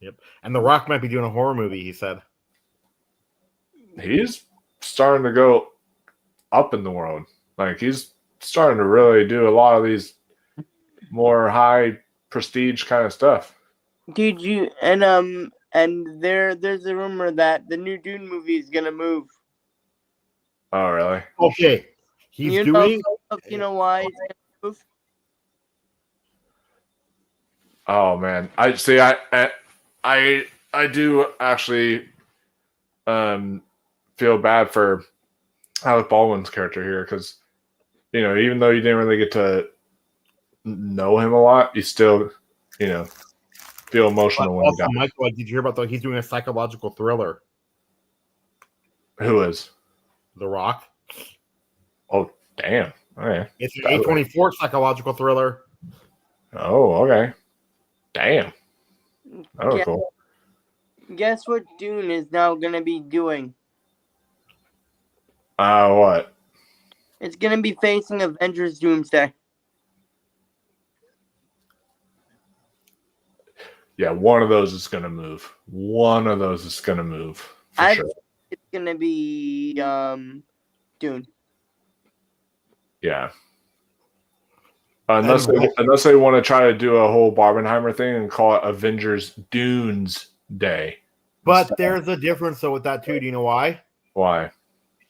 Yep. And The Rock might be doing a horror movie, he said. He's starting to go up in the world. Like he's starting to really do a lot of these more high prestige kind of stuff. Did you and there's a rumor that the new Dune movie is gonna move. Oh really? Okay. You know why it's gonna move? Oh man. I see I do actually feel bad for Alec Baldwin's character here because, you know, even though you didn't really get to know him a lot, you still, you know, feel emotional when you die. Michael, did you hear about he's doing a psychological thriller? Who is? The Rock. Oh, damn. Okay. It's an A24 psychological thriller. Oh, okay. Damn. Oh, Guess, cool. guess what Dune is now gonna be doing? What? It's gonna be facing Avengers Doomsday. Yeah, one of those is gonna move. One of those is gonna move for I sure. think it's gonna be Dune. Yeah. Unless they want to try to do a whole Barbenheimer thing and call it Avengers Dunes Day. But there's a difference though with that too. Do you know why? Why?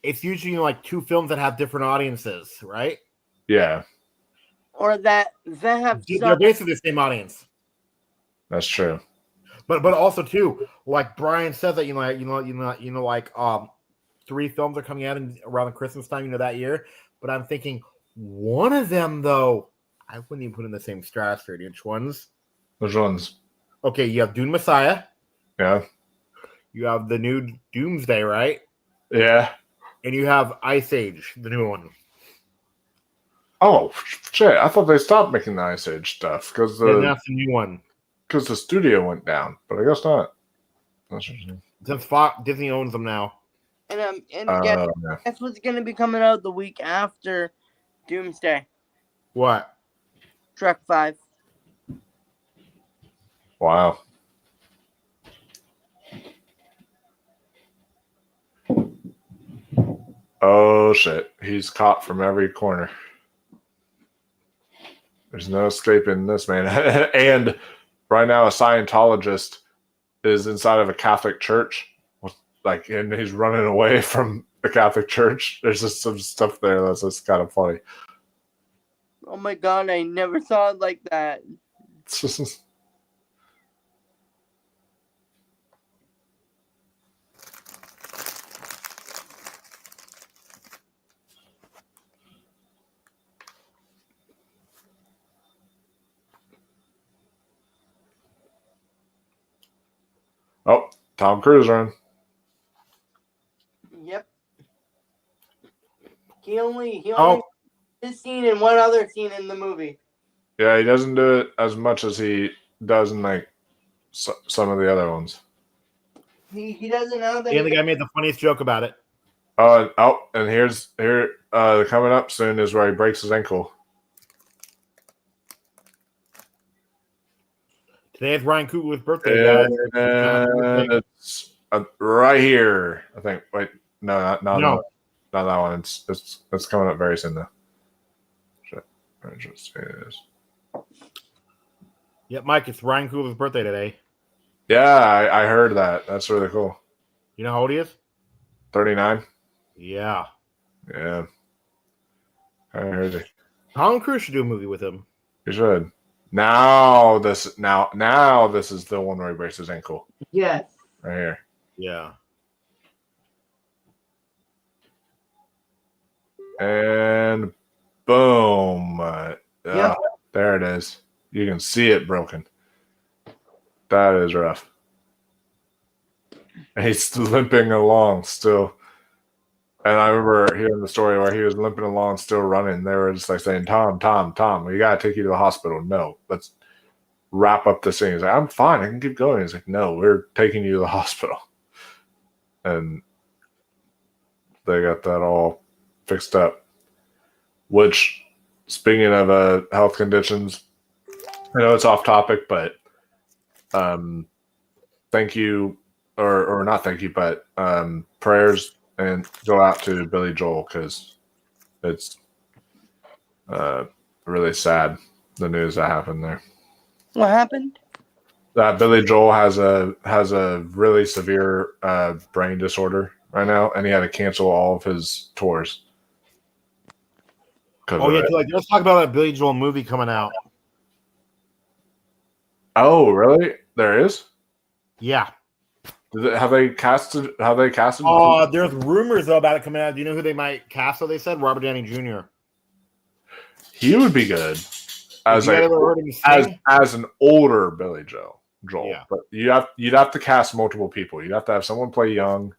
It's usually like two films that have different audiences, right? Yeah, Or that have They're some, basically the same audience. that's true. But also too, like Brian said that like 3 films are coming out around the Christmas time, that year. But I'm thinking one of them though, I wouldn't even put in the same stratosphere. Which ones? Which ones? Okay, you have Dune Messiah. Yeah. You have the new Doomsday, right? Yeah. And you have Ice Age, the new one. Oh shit! I thought they stopped making the Ice Age stuff because And that's the new one. Because the studio went down, but I guess not. That's interesting. Since Disney owns them now. and Yeah. guess what's gonna be coming out the week after Doomsday? What? Trek 5. Wow. Oh shit! He's caught from every corner. There's no escaping this man. And right now, a Scientologist is inside of a Catholic church, and he's running away from the Catholic church. There's just some stuff there that's just kind of funny. Oh my god, I never saw it like that. Oh, Tom Cruise run. Yep. He only Oh. this scene and one other scene in the movie. Yeah, he doesn't do it as much as he does in some of the other ones. He doesn't know that. And the guy made the funniest joke about it. And here coming up soon is where he breaks his ankle. Today is Ryan Coogler's birthday, guys. And it's right here. I think. Wait, no, not that one. It's coming up very soon though. Shit. Yeah, Mike, it's Ryan Coogler's birthday today. Yeah, I heard that. That's really cool. You know how old he is? 39. Yeah. Yeah. I heard it. Tom Cruise should do a movie with him. You should. Now this is the one where he breaks his ankle. Yes. Right here. Yeah. And boom. Yep. There it is. You can see it broken. That is rough. And he's limping along still. And I remember hearing the story where he was limping along, still running. They were just like saying, Tom, we got to take you to the hospital. No, let's wrap up this thing. He's like, I'm fine. I can keep going. He's like, no, we're taking you to the hospital. And they got that all fixed up. Which, speaking of health conditions, I know it's off topic, but thank you, or not thank you, but prayers and go out to Billy Joel because it's really sad, the news that happened there. What happened? That Billy Joel has a really severe brain disorder right now, and he had to cancel all of his tours. Oh yeah, let's talk about that Billy Joel movie coming out. Oh really? There is? Yeah. Have they casted? There's rumors though about it coming out. Do you know who they might cast? So they said Robert Downey Jr. He would be good as an older Billy Joel. Yeah. But you'd have to cast multiple people. You'd have to have someone play young,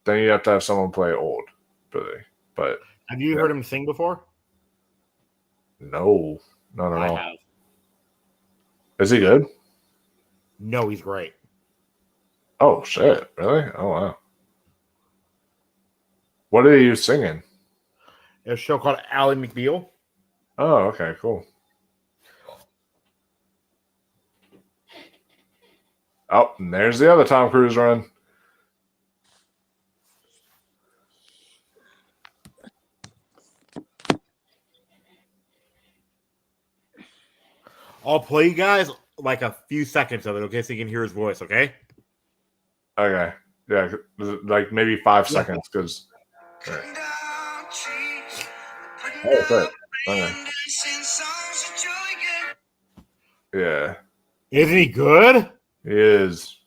then you'd have to have someone play old Billy. But have you heard him sing before? No, not at all. Have. Is he good? No, he's great. Oh shit! Really? Oh wow. What are you singing? A show called Ally McBeal. Oh, okay, cool. Oh, and there's the other Tom Cruise run. I'll play you guys like a few seconds of it, okay, so you can hear his voice, okay? Okay. Yeah, like maybe 5 seconds, because. Right. Oh, great. Okay. Yeah. Isn't he good? He is.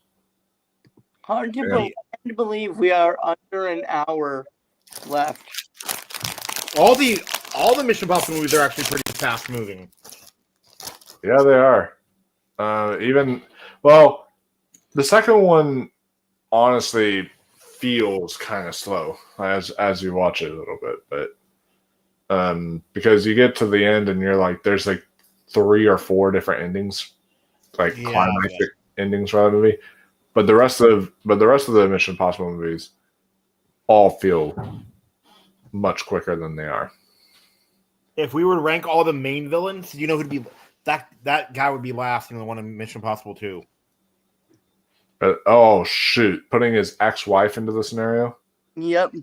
Hard Yeah. hard to believe we are under an hour left. All the Mission Impossible movies are actually pretty fast moving. Yeah, they are. The second one honestly feels kind of slow as you watch it a little bit, but because you get to the end and you're like, there's like 3 or 4 different endings, like climactic endings for that movie. But the rest of the Mission Impossible movies all feel much quicker than they are. If we were to rank all the main villains, you know who'd be that guy would be last in the one in Mission Impossible 2. But oh shoot, putting his ex-wife into the scenario. Yep.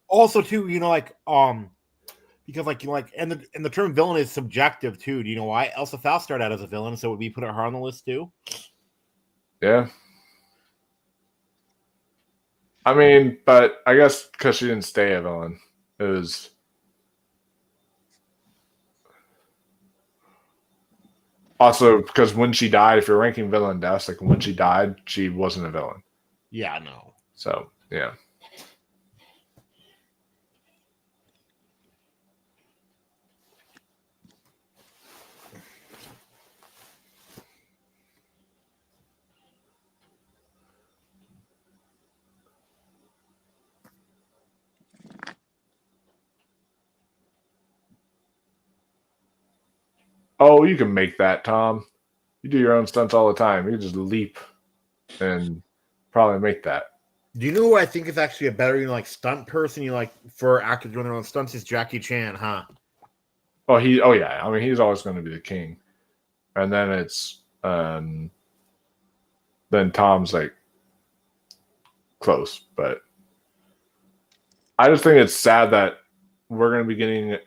Also, too, because and the term villain is subjective too. Do you know why? Elsa Faust started out as a villain, so would we put her on the list too? Yeah. I mean, but I guess because she didn't stay a villain, it was. Also, because when she died, if you're ranking villain deaths, like when she died, she wasn't a villain. Yeah, no. So, yeah. Oh, you can make that, Tom. You do your own stunts all the time. You can just leap and probably make that. Do you know who I think is actually a better stunt person? For actors doing their own stunts is Jackie Chan, huh? Oh yeah. I mean, he's always going to be the king. And then it's then Tom's like close, but I just think it's sad that we're going to be getting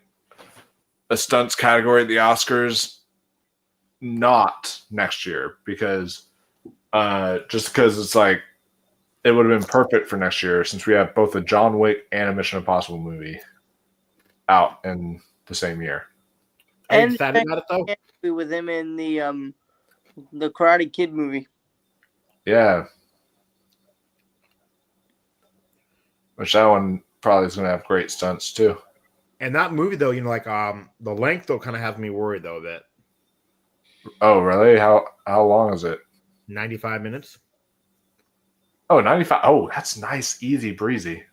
a stunts category at the Oscars not next year because it's like it would have been perfect for next year since we have both a John Wick and a Mission Impossible movie out in the same year. Are you excited about it though? With him in the Karate Kid movie. Yeah. Which that one probably is going to have great stunts too. And that movie though, the length though kind of has me worried though that. Oh, really? How long is it? 95 minutes. Oh, 95. Oh, that's nice, easy breezy.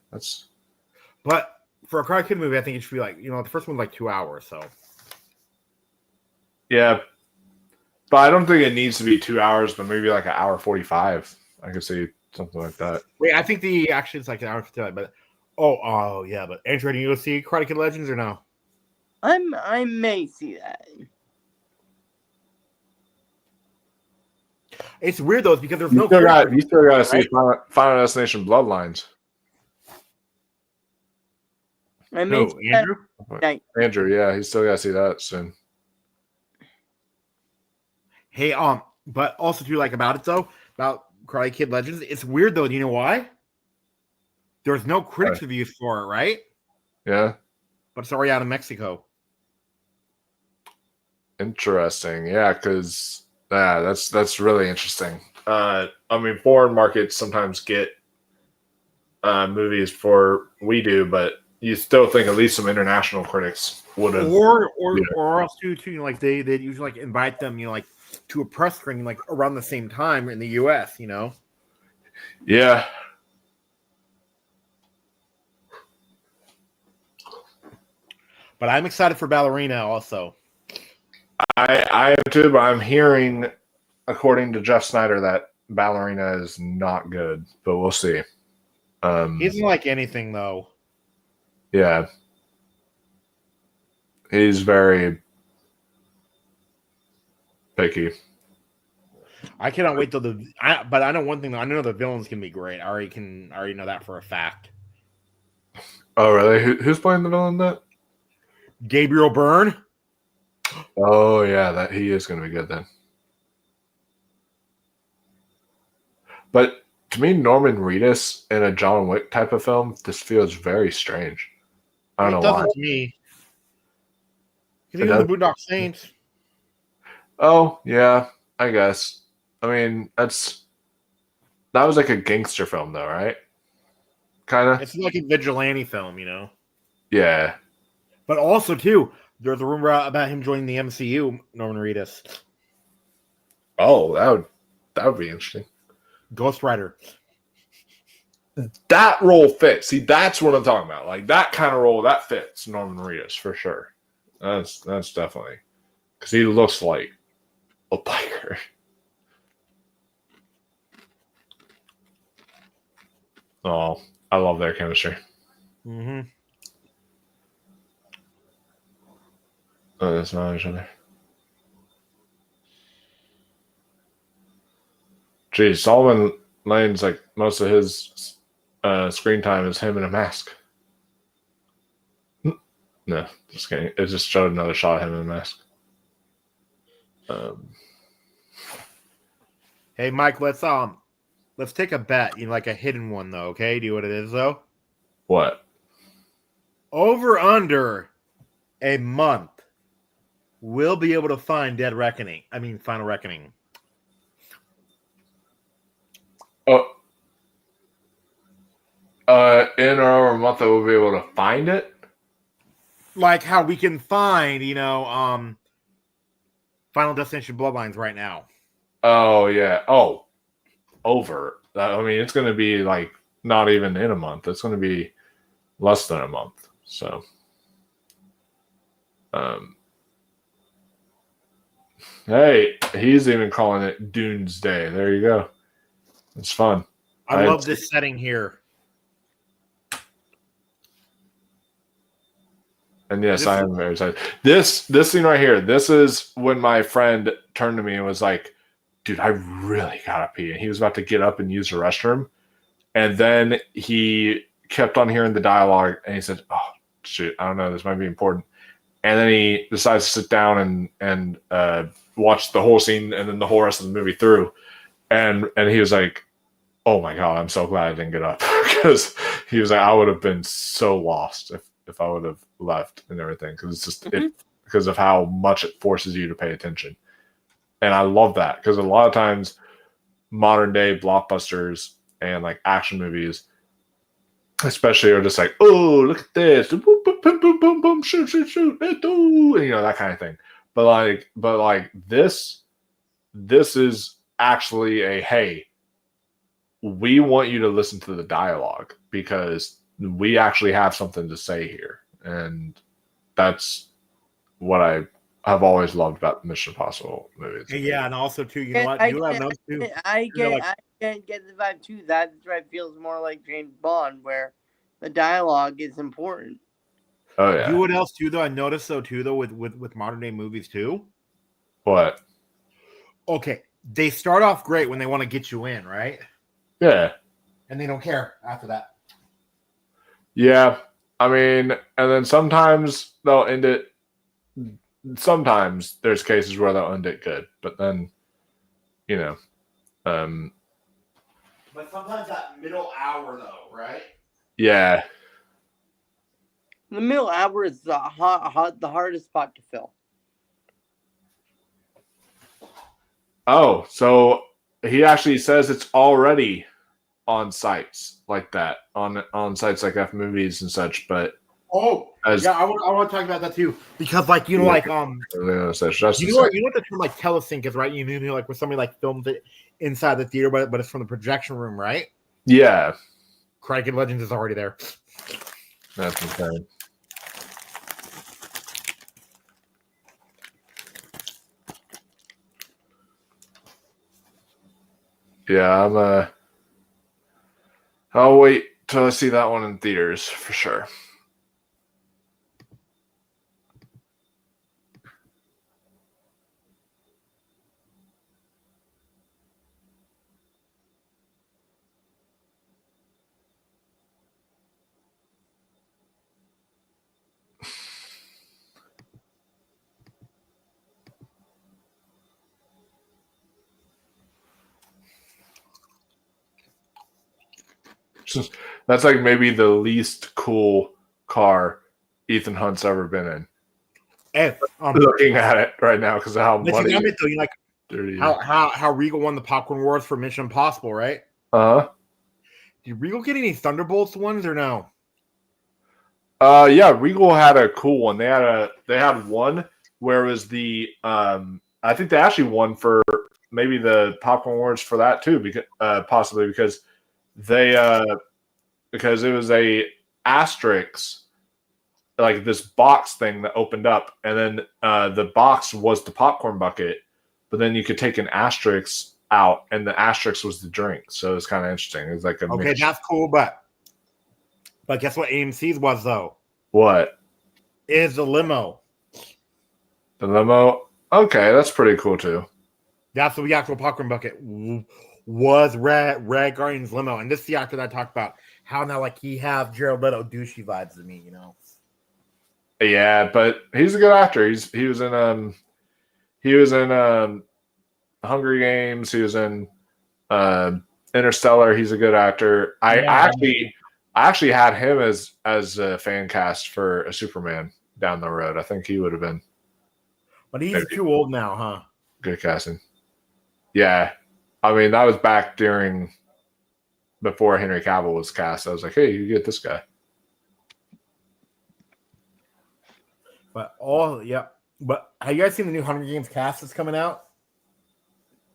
But for a Karate Kid movie, I think it should be the first one's 2 hours, so. Yeah. But I don't think it needs to be 2 hours, but maybe like an hour 45. I could see something like that. Wait, I think the action's like an hour 55, but oh yeah, but Andrew, do you go see Karate Kid Legends or no? I may see that. It's weird though, because there's You still got to see Final Destination Bloodlines. I may see Andrew? Andrew, yeah, he's still got to see that soon. Hey, but also too about it though, about Karate Kid Legends, it's weird though. Do you know why? There's no critics reviews for it, right? Yeah. But it's already out of Mexico. Interesting. Yeah, because that's really interesting. I mean, foreign markets sometimes get movies for we do, but you still think at least some international critics would have. Or else too, they usually invite them, to a press screening around the same time in the US, Yeah. But I'm excited for Ballerina also. I am too, but I'm hearing according to Jeff Snyder, that ballerina is not good, but we'll see. He doesn't like anything though. Yeah. He's very picky. I cannot wait till but I know one thing though. I know the villains can be great. I already know that for a fact. Oh, really? Who's playing the villain in that? Gabriel Byrne. Oh, yeah, that he is going to be good then. But to me, Norman Reedus in a John Wick type of film, this feels very strange. I don't know why. It doesn't to me. Because he's in the Boondock Saints. Oh, yeah, I guess. I mean, that was like a gangster film, though, right? Kind of. It's like a vigilante film, you know. Yeah. But also, too, there's a rumor about him joining the MCU, Norman Reedus. Oh, that would be interesting. Ghost Rider. That role fits. See, that's what I'm talking about. Like that kind of role, that fits Norman Reedus for sure. That's definitely because he looks like a biker. Oh, I love their chemistry. Mm-hmm. Oh, that's not each other. Geez, Solomon Lane's like most of his screen time is him in a mask. No, just kidding. It just showed another shot of him in a mask. Hey, Mike, let's take a bet. You know, like a hidden one, though. Okay, do you know what it is, though? What? Over under a month, we'll be able to find Final Reckoning. Oh, in or over a month, we'll be able to find it. Like how we can find, Final Destination Bloodlines right now. Oh yeah. Oh, over. I mean, it's going to be like not even in a month. It's going to be less than a month. So, hey, he's even calling it Doomsday. There you go. It's fun. I love this setting here. And yes, I am very excited. This scene right here, this is when my friend turned to me and was like, dude, I really gotta pee. And he was about to get up and use the restroom. And then he kept on hearing the dialogue and he said, oh, shoot, I don't know, this might be important. And then he decides to sit down and watch the whole scene and then the whole rest of the movie through. And he was like, oh my God, I'm so glad I didn't get up. Because he was like, I would have been so lost if I would have left and everything. Because it's just because of how much it forces you to pay attention. And I love that because a lot of times modern day blockbusters and like action movies, especially, are just like, oh, look at this, boom, boom, boom, boom, boom, boom, shoot, shoot, shoot, and, you know, that kind of thing. But like this is actually a, hey, we want you to listen to the dialogue because we actually have something to say here, and that's what I have always loved about Mission Impossible movies. Yeah, and also too, you know what? I get the vibe too. That's right. Feels more like James Bond, where the dialogue is important. Oh yeah. You know what else too? Though I noticed though with modern day movies too. What? Okay, they start off great when they want to get you in, right? Yeah. And they don't care after that. Yeah, I mean, and then sometimes they'll end it. Sometimes there's cases where they'll end it good, but then, you know, But sometimes that middle hour, though, right? Yeah. The middle hour is the hardest spot to fill. Oh, so he actually says it's already on sites like that, on sites like F Movies and such, but yeah, I want to talk about that too, because like, you know, like you know what the term like telesync is, right? You know, like where somebody like films it inside the theater, but it's from the projection room, right? Yeah. Kraken Legends is already there. That's insane. Yeah, I'll wait till I see that one in theaters for sure. That's like maybe the least cool car Ethan Hunt's ever been in. Hey, Looking at it right now because of how but muddy, you got me though. You like dirty. how Regal won the popcorn wars for Mission Impossible, right? Did Regal get any Thunderbolts ones or no? Yeah, Regal had a cool one. They had one where it was the I think they actually won for maybe the popcorn awards for that too, because possibly because because it was a asterisk, like this box thing that opened up, and then the box was the popcorn bucket, but then you could take an asterisk out, and the asterisk was the drink. So it's kind of interesting. It's like a Okay, mixture. that's cool, but guess what AMC's was though? What? Is the limo. The limo? Okay, that's pretty cool too. That's the actual popcorn bucket was Red Guardian's limo, and this is the actor that I talked about. How now, like he have Jared Leto douchey vibes to me, you know? Yeah, but he's a good actor. He was in Hunger Games. He was in Interstellar. He's a good actor. I actually had him as a fan cast for a Superman down the road. I think he would have been. But he's too old now, huh? Good casting. Yeah. I mean, that was back before Henry Cavill was cast. I was like, hey, you get this guy. But But have you guys seen the new Hunger Games cast that's coming out?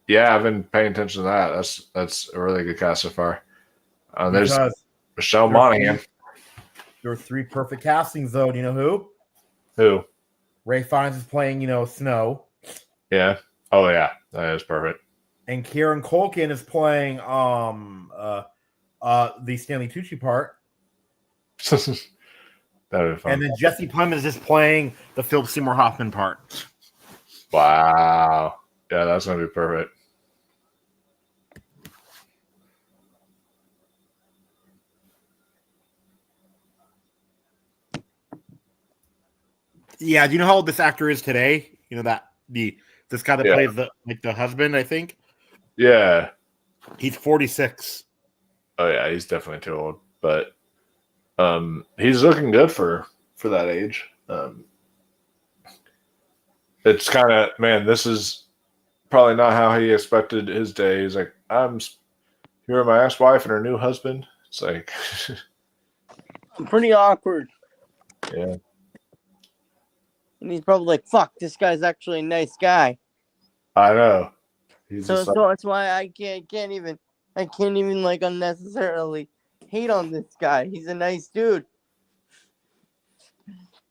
Yeah, I've been paying attention to that. That's a really good cast so far. There's Michelle Monaghan. There were 3 perfect castings, though. Do you know who? Who? Ray Fiennes is playing, Snow. Yeah. Oh yeah, that is perfect. And Kieran Culkin is playing the Stanley Tucci part. That'd be fun. And then Jesse Plemons is playing the Philip Seymour Hoffman part. Wow. Yeah, that's gonna be perfect. Yeah, do you know how old this actor is today? You know that this guy that plays the husband, I think. Yeah, he's 46. Oh yeah, he's definitely too old, but he's looking good for that age. It's kind of, man, this is probably not how he expected his day. He's like, I'm here with my ex-wife and her new husband. It's like pretty awkward. Yeah. And he's probably like, fuck, this guy's actually a nice guy. I know. So that's why I can't even like unnecessarily hate on this guy. He's a nice dude.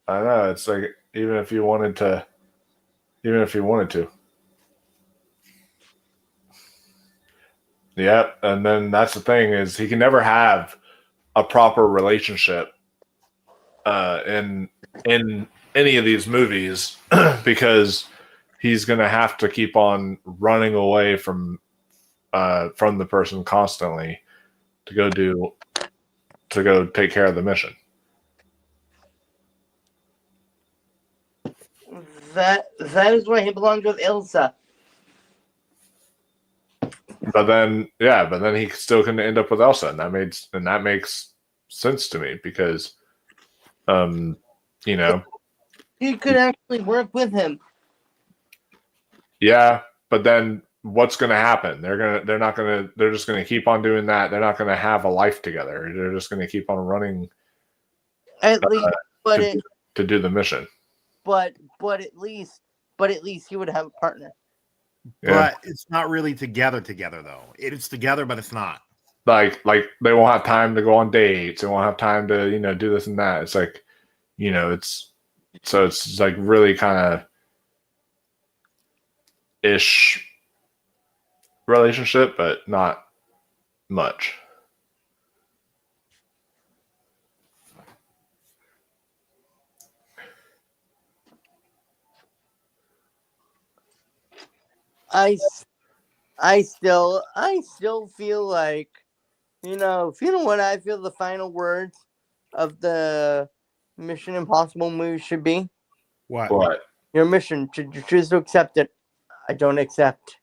I know. It's like even if you wanted to. Yep. And then that's the thing is he can never have a proper relationship in any of these movies because he's going to have to keep on running away from the person constantly to go take care of the mission. That is why he belongs with Ilsa. But then he still can end up with Elsa, and that makes sense to me because, he could actually work with him. Yeah, but then what's going to happen? They're just going to keep on doing that. They're not going to have a life together. They're just going to keep on running. At least, to do the mission. But at least he would have a partner. Yeah. But it's not really together though. It's together, but it's not. Like they won't have time to go on dates. They won't have time to do this and that. It's like it's like really kind of ish. relationship, but not much. I still feel like, you know what I feel the final words of the Mission Impossible movie should be? What? Your mission, should you choose to accept it? I don't accept.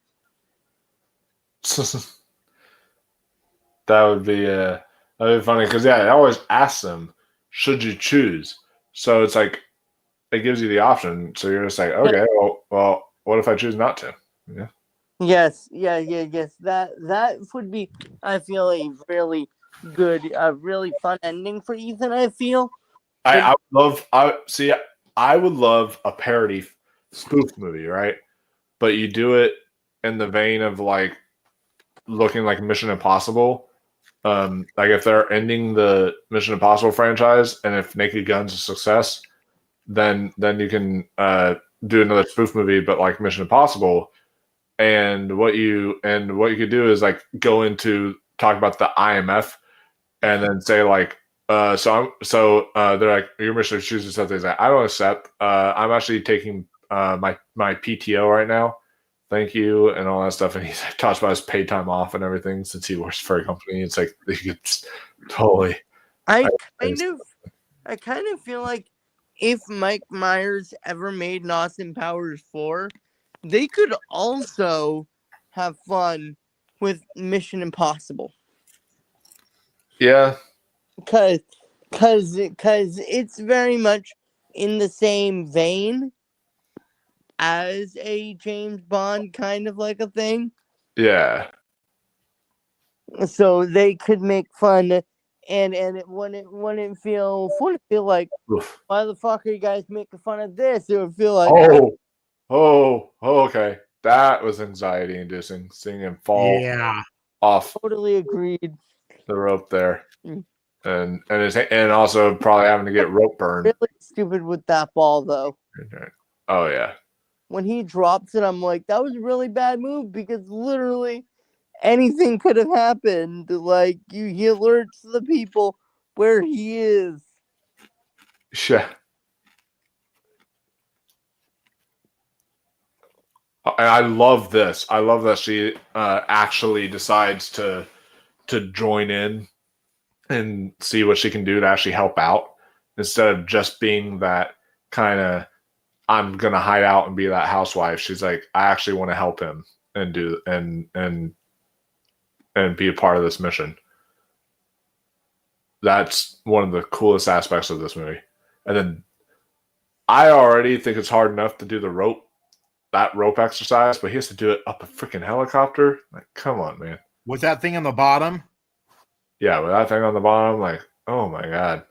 That would be funny because it always asks them, should you choose? So it's like it gives you the option. So you're just like, okay, well, what if I choose not to? Yeah. Yes. That would be, I feel, a really good, really fun ending for Ethan. I feel. I would love a parody spoof movie, right? But you do it in the vein of like looking like Mission Impossible. Like if they're ending the Mission Impossible franchise, and if Naked Gun's a success, then you can do another spoof movie, but like Mission Impossible. And what you could do is like go into talk about the IMF, and then say like, they're like, your mission chooses something. He's like, I don't accept. I'm actually taking my PTO right now. Thank you, and all that stuff. And he talks about his paid time off and everything since he works for a company. It's like they could totally. I kind of feel like if Mike Myers ever made an Austin Powers 4, they could also have fun with Mission Impossible. Yeah. Cause it's very much in the same vein as a James Bond kind of like a thing. Yeah. So they could make fun, and it wouldn't feel like, Oof. why the fuck are you guys making fun of this? It would feel like, okay. That was anxiety inducing, seeing him fall off totally agreed. the rope there. And also probably having to get rope burned. Really stupid with that ball though. Oh yeah. When he drops it, I'm like, that was a really bad move, because literally anything could have happened. Like, he alerts the people where he is. Yeah. And I love this. I love that she actually decides to join in and see what she can do to actually help out, instead of just being that kind of, I'm gonna hide out and be that housewife. She's like, I actually want to help him and do and be a part of this mission. That's one of the coolest aspects of this movie. And then I already think it's hard enough to do that rope exercise, but he has to do it up a freaking helicopter. Like, come on, man. With that thing on the bottom? Yeah, with that thing on the bottom, like, oh my God.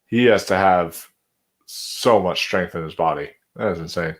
He has to have so much strength in his body. That is insane.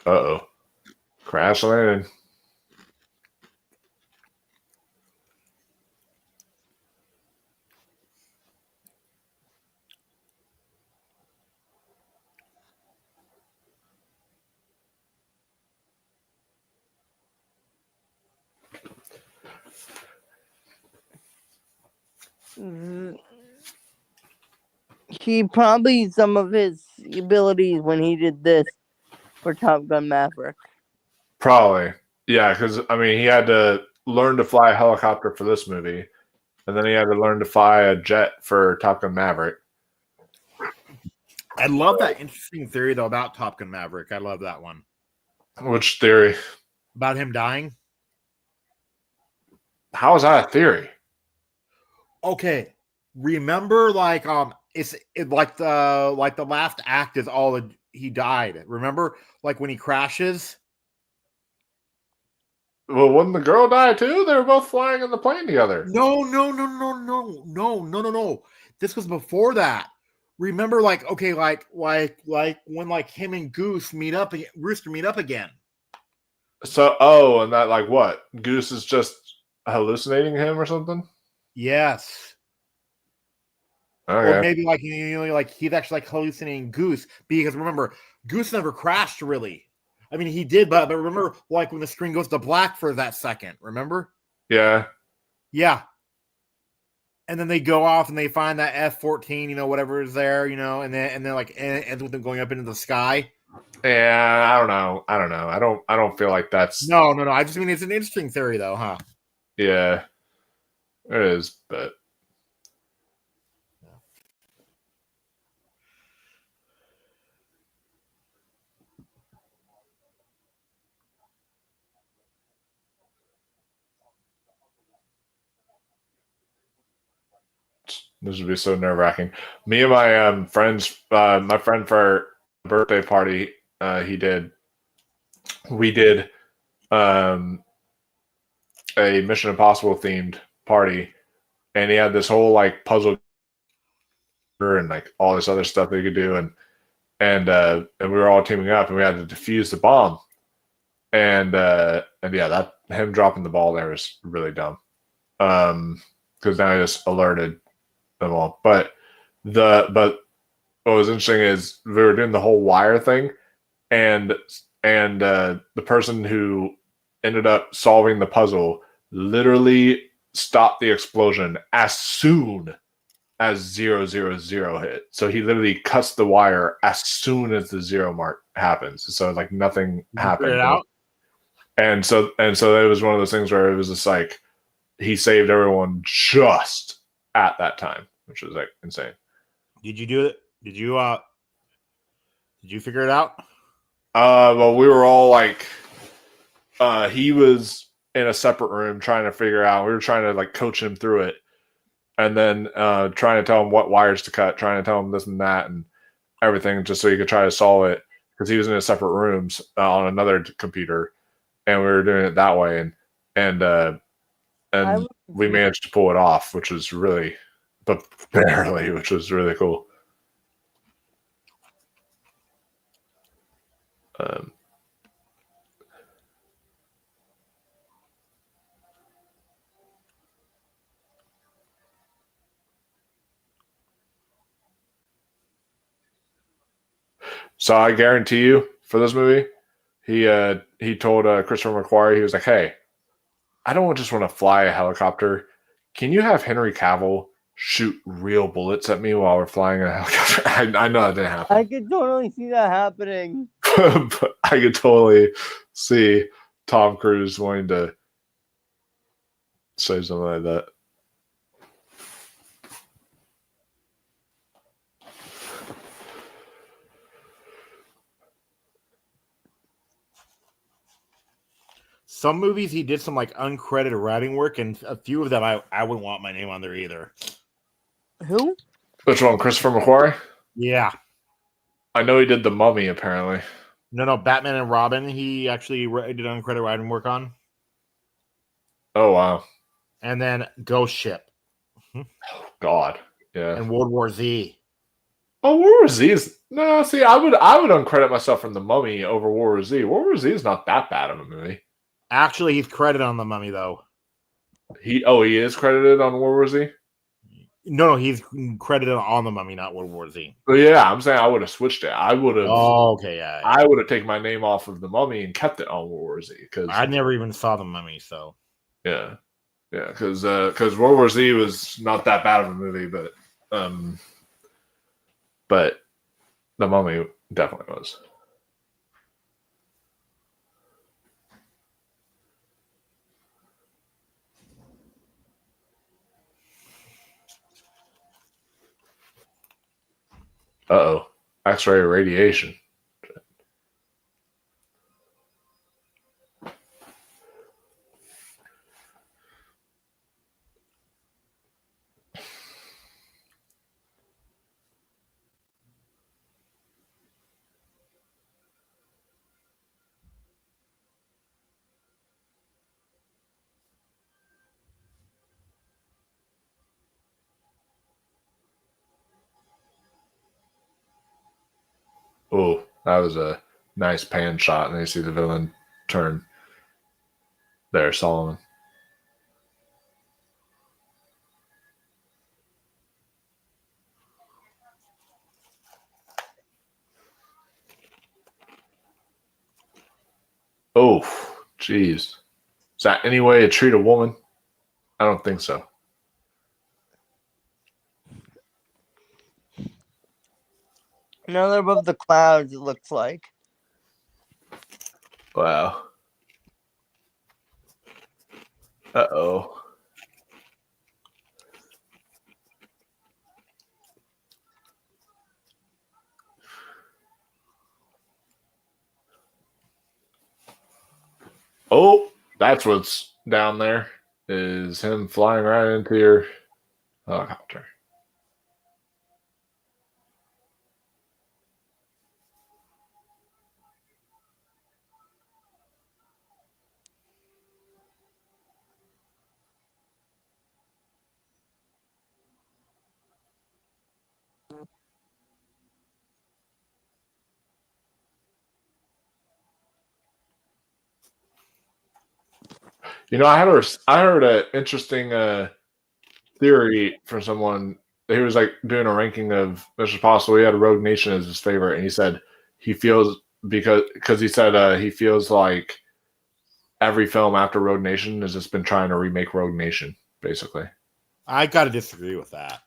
Uh-oh. Crash landed. He probably, some of his abilities when he did this for Top Gun Maverick. Probably. Yeah, because, I mean, he had to learn to fly a helicopter for this movie, and then he had to learn to fly a jet for Top Gun Maverick. I love that interesting theory, though, about Top Gun Maverick. I love that one. Which theory? About him dying? How is that a theory? Okay. remember, like like the last act is all he died. Remember, like when he crashes. Well, wouldn't the girl die too? They were both flying in the plane together. No. This was before that. Remember, like, okay, like when like him and Goose meet up again, Rooster meet up again. So, and that like what? Goose is just hallucinating him or something? Yes. Okay. Or maybe like like he's actually like hallucinating Goose, because remember, Goose never crashed really. I mean, he did, but remember, like when the screen goes to black for that second, remember? Yeah. Yeah. And then they go off and they find that F-14, whatever is there, and then like ends with them going up into the sky. Yeah, I don't know. I don't feel like that's No. I just mean it's an interesting theory, though, huh? Yeah, it is, but this would be so nerve wracking. Me and my friends, my friend for a birthday party, we did a Mission Impossible themed party, and he had this whole like puzzle and like all this other stuff that you could do, and we were all teaming up, and we had to defuse the bomb, and yeah, that him dropping the ball there was really dumb, because now he just alerted them all. But what was interesting is we were doing the whole wire thing, and the person who ended up solving the puzzle literally stopped the explosion as soon as 000 hit. So he literally cuts the wire as soon as the 0 mark happens. So like nothing happened. Figure it out. And so it was one of those things where it was just like he saved everyone just at that time, which was like insane. Did you do it? Did you figure it out? Well, we were all like, he was in a separate room trying to figure out. We were trying to like coach him through it, and then trying to tell him what wires to cut, trying to tell him this and that and everything, just so he could try to solve it, because he was in a separate rooms on another computer, and we were doing it that way, and we managed to pull it off, which was really, but barely, which was really cool. So I guarantee you, for this movie, he told Christopher McQuarrie, he was like, "Hey, I don't just want to fly a helicopter. Can you have Henry Cavill shoot real bullets at me while we're flying a helicopter?" I know that didn't happen. I could totally see that happening. But I could totally see Tom Cruise wanting to say something like that. Some movies he did some like uncredited writing work, and a few of them I wouldn't want my name on there either. Who? Which one, Christopher McQuarrie? Yeah. I know he did The Mummy, apparently. No, Batman and Robin, he actually did uncredited writing work on. Oh, wow. And then Ghost Ship. God. Yeah. And World War Z. Oh, World War Z is... No, see, I would uncredit myself from The Mummy over World War Z. World War Z is not that bad of a movie. Actually, he's credited on The Mummy, though. He is credited on World War Z? No, he's credited on The Mummy, not World War Z. Well, yeah, I'm saying I would have switched it. I would have... Oh, okay, yeah. I would have taken my name off of The Mummy and kept it on World War Z. Because I never even saw The Mummy, so... Yeah. Yeah, because World War Z was not that bad of a movie, but The Mummy definitely was. Uh-oh. X-ray radiation. Oh, that was a nice pan shot, and then you see the villain turn. There, Solomon. Oh, jeez. Is that any way to treat a woman? I don't think so. Now they're above the clouds, it looks like. Wow. Uh-oh. Oh, that's what's down there, is him flying right into your helicopter. You know, I heard an interesting theory from someone. He was like doing a ranking of Mission Impossible. He had Rogue Nation as his favorite, and he said he feels because he said he feels like every film after Rogue Nation has just been trying to remake Rogue Nation, basically. I gotta disagree with that.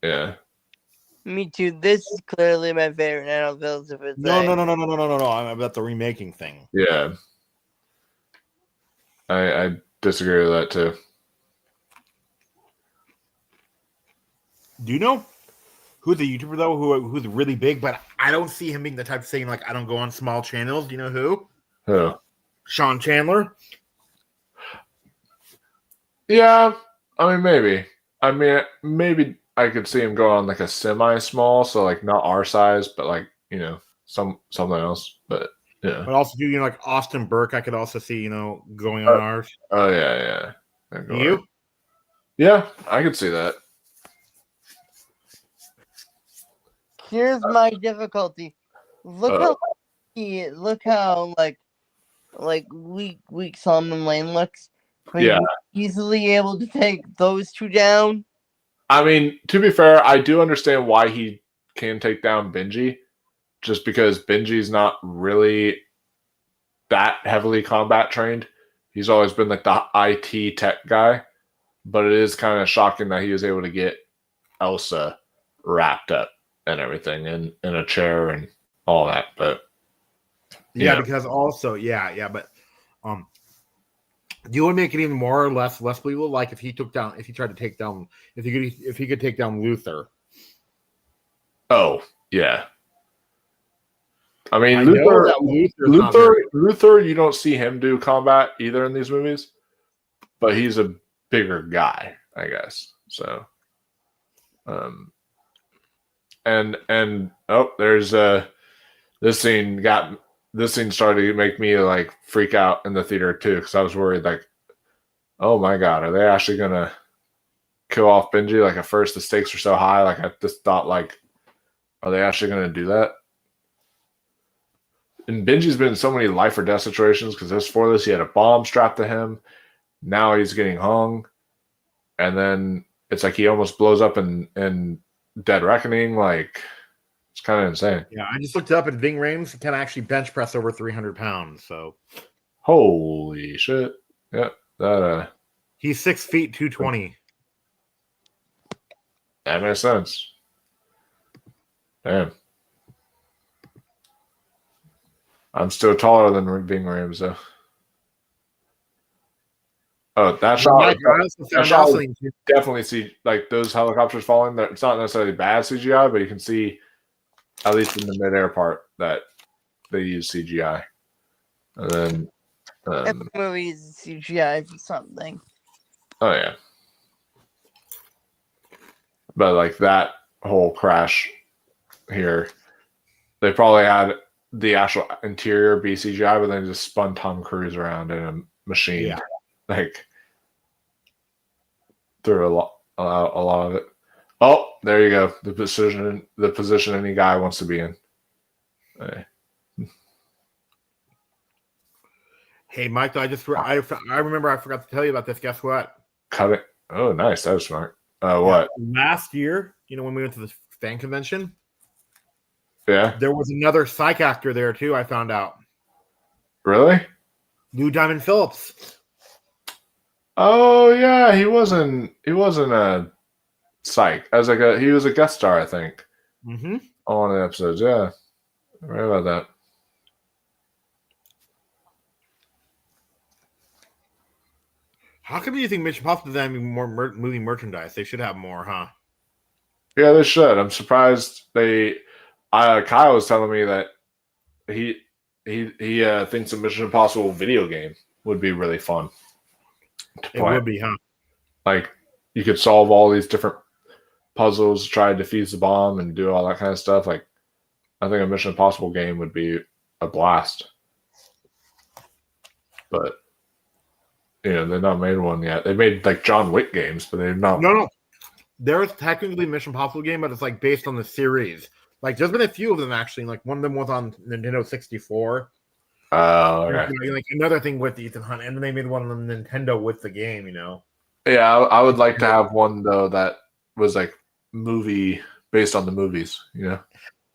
Yeah. Me too. This is clearly my favorite. And I don't feel as if it's No. I'm about the remaking thing. Yeah. I disagree with that too. Do you know who's the YouTuber though who's really big? But I don't see him being the type of saying like I don't go on small channels. Do you know who? Who? Sean Chandler. Yeah, I mean maybe. I mean maybe I could see him go on like a semi-small, so like not our size, but like something else. But yeah. But also, like Austin Burke, I could also see going on ours. Oh yeah. You? Yeah, I could see that. Here's my difficulty. Look how weak Solomon Lane looks. Are you easily able to take those two down? I mean, to be fair, I do understand why he can take down Benji, just because Benji's not really that heavily combat trained. He's always been like the IT tech guy, but it is kind of shocking that he was able to get Elsa wrapped up and everything in a chair and all that. But because also but do you want to make it even more or less believable? Like if he could take down Luther. Oh yeah. I mean, Luther, you don't see him do combat either in these movies, but he's a bigger guy, I guess. So, and there's this scene started to make me like freak out in the theater too, because I was worried like, oh my god, are they actually gonna kill off Benji? Like at first the stakes were so high, like I just thought like, are they actually gonna do that? And Benji's been in so many life or death situations because before this he had a bomb strapped to him. Now he's getting hung, and then it's like he almost blows up in Dead Reckoning. Like it's kind of insane. Yeah, I just looked it up, and Ving Rhames can actually bench press over 300 pounds. So, holy shit! Yeah, that he's 6 feet 220. That makes sense. Damn. I'm still taller than Ving Rhames, though. Oh, that shot definitely see like those helicopters falling. It's not necessarily bad CGI, but you can see at least in the midair part that they use CGI. And then every movie is CGI for something. Oh yeah, but like that whole crash here, they probably had the actual interior be CGI, but then just spun Tom Cruise around in a machine. Yeah. Like through a lot of it. Oh, there you go. The position any guy wants to be in. Hey. Hey, Mike, I remember I forgot to tell you about this. Guess what? Cut it. Oh, nice. That was smart. What? Last year, when we went to the fan convention, Yeah. there was another psych actor there too. I found out. Really? Lou Diamond Phillips. Oh yeah, he wasn't a psych. As like he was a guest star, I think, Mm-hmm. on one of the episodes. Yeah, right about that. How come you think Mission Impossible doesn't have more movie merchandise? They should have more, huh? Yeah, they should. I'm surprised they. Kyle was telling me that he thinks a Mission Impossible video game would be really fun to It play. would be, huh? Like you could solve all these different puzzles, try to defuse the bomb, and do all that kind of stuff. Like I think a Mission Impossible game would be a blast. But they've not made one yet. They made like John Wick games, but they've not. No. There's technically a Mission Impossible game, but it's like based on the series. Like there's been a few of them actually. Like one of them was on Nintendo 64. Oh, okay. Like another thing with Ethan Hunt, and then they made one on Nintendo with the game. Yeah, I would like to have one though that was like movie based on the movies.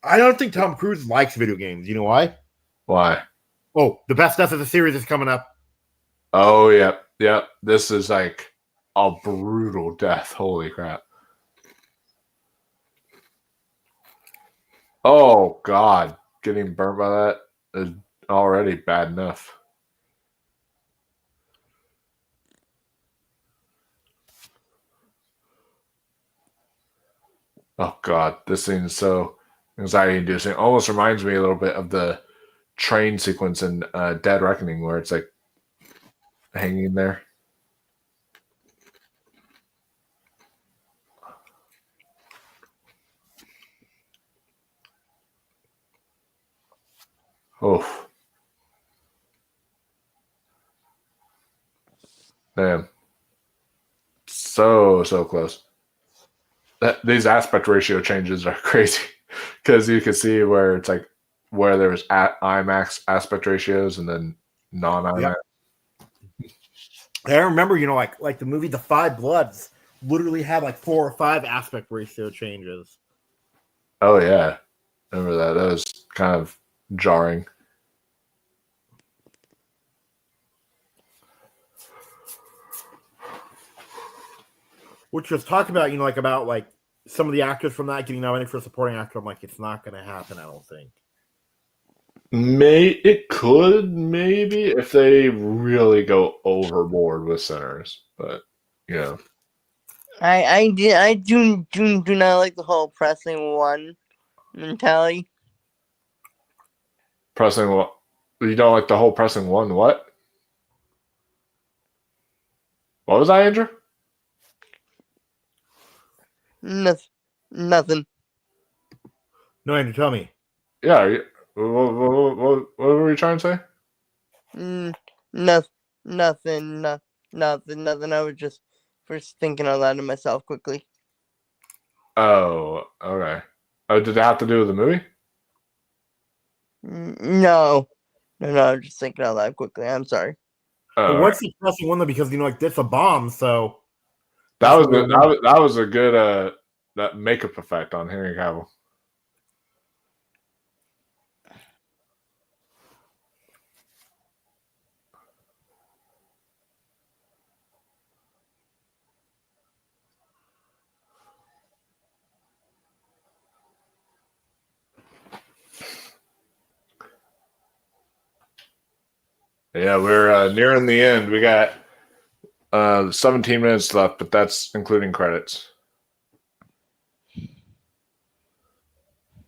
I don't think Tom Cruise likes video games. You know why? Why? Oh, the best death of the series is coming up. Oh, yeah. This is like a brutal death. Holy crap. Oh, God. Getting burnt by that is already bad enough. Oh, God. This thing is so anxiety-inducing. Almost reminds me a little bit of the train sequence in Dead Reckoning where it's like hanging there. Oh. Damn. So close. These aspect ratio changes are crazy because you can see where it's like where there was IMAX aspect ratios and then non-IMAX. Yep. I remember, like the movie The Five Bloods literally had like 4 or 5 aspect ratio changes. Oh yeah, remember that? That was kind of jarring. Which was talking about, about some of the actors from that getting nominated for supporting actor. I'm like, it's not going to happen. I don't think. It could maybe if they really go overboard with Sinners, but I do not like the whole pressing one mentality. Pressing what? You don't like the whole pressing one? What? What was that, Andrew? Nothing. No, Andrew, tell me. Yeah. What were you trying to say? Nothing. I was just first thinking out loud to myself quickly. Oh, okay. Oh, did it have to do with the movie? No. I'm just thinking out loud quickly. I'm sorry. But what's the pressing one though? Because it's a bomb, so that was a good that makeup effect on Henry Cavill. Yeah, we're nearing the end. We got 17 minutes left, but that's including credits.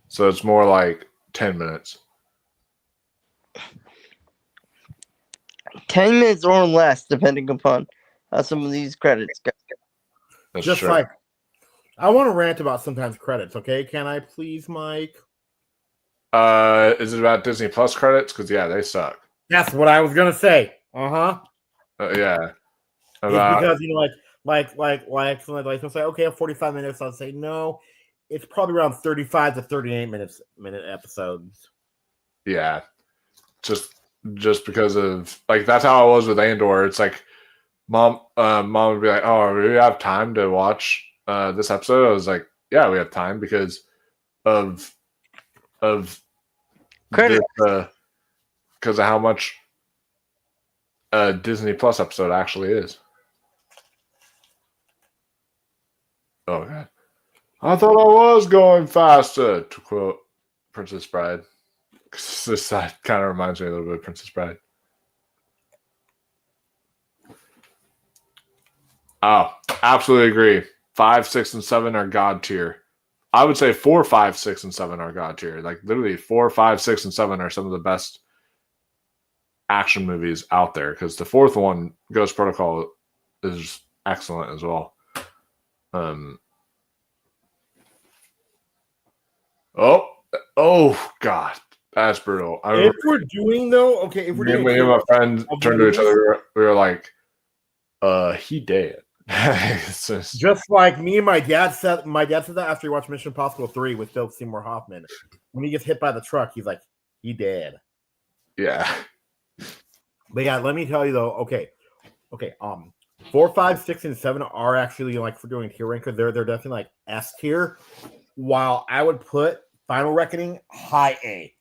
So it's more like 10 minutes. 10 minutes or less, depending upon how some of these credits go. That's just true. like I want to rant about sometimes credits. Okay, can I please, Mike? Is it about Disney Plus credits? Because yeah, they suck. That's what I was gonna say. Yeah. It's because like something say, okay, 45 minutes. I'll say no. It's probably around 35 to 38 minute episodes. yeah, just because of like that's how I was with Andor. It's like mom would be like, "Oh, we have time to watch this episode." I was like, "Yeah, we have time because of Credit. because of how much a Disney Plus episode actually is." Oh god, I thought I was going faster. To quote Princess Bride, 'cause this side kind of reminds me a little bit of Princess Bride. Oh, absolutely agree. 5, 6, and 7 are God tier. I would say 4, 5, 6, and 7 are God tier. Like literally 4, 5, 6, and 7 are some of the best action movies out there. Because the fourth one, Ghost Protocol, is excellent as well. Oh God, that's brutal. If we're doing though, okay, if we're me doing and my friend turned to each other. We were like, he dead. It's just like me and my dad said that after he watched Mission Impossible 3 with Philip Seymour Hoffman. When he gets hit by the truck, he's like, he dead. Yeah. But yeah, let me tell you though, okay. 4, 5, 6, and 7 are actually like for doing tier ranker. They're definitely like S tier. While I would put Final Reckoning high A.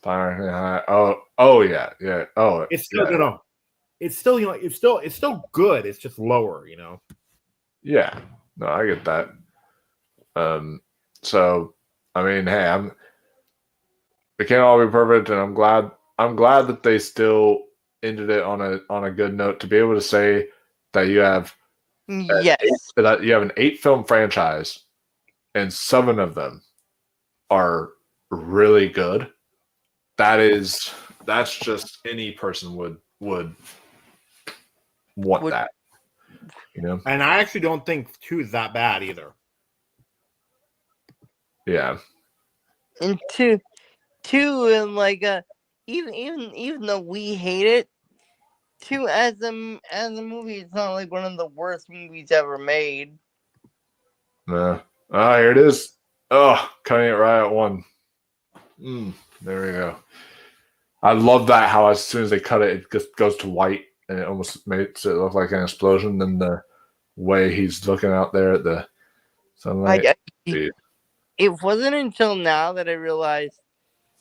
Oh yeah. Oh, it's still no. It's still it's still good. It's just lower, you know. Yeah, no, I get that. So I mean, hey, we can't all be perfect, and I'm glad that they still ended it on a good note to be able to say that you have that you have an 8-film franchise and 7 of them are really good. That's just any person would want that, you know. And I actually don't think 2 is that bad either. Yeah. And two and like even though we hate it, 2 as a movie, it's not like one of the worst movies ever made. No. Here it is. Oh, cutting it right at 1. There we go. I love that how as soon as they cut it, it just goes to white and it almost makes it look like an explosion. Then the way he's looking out there at the sunlight. It wasn't until now that I realized.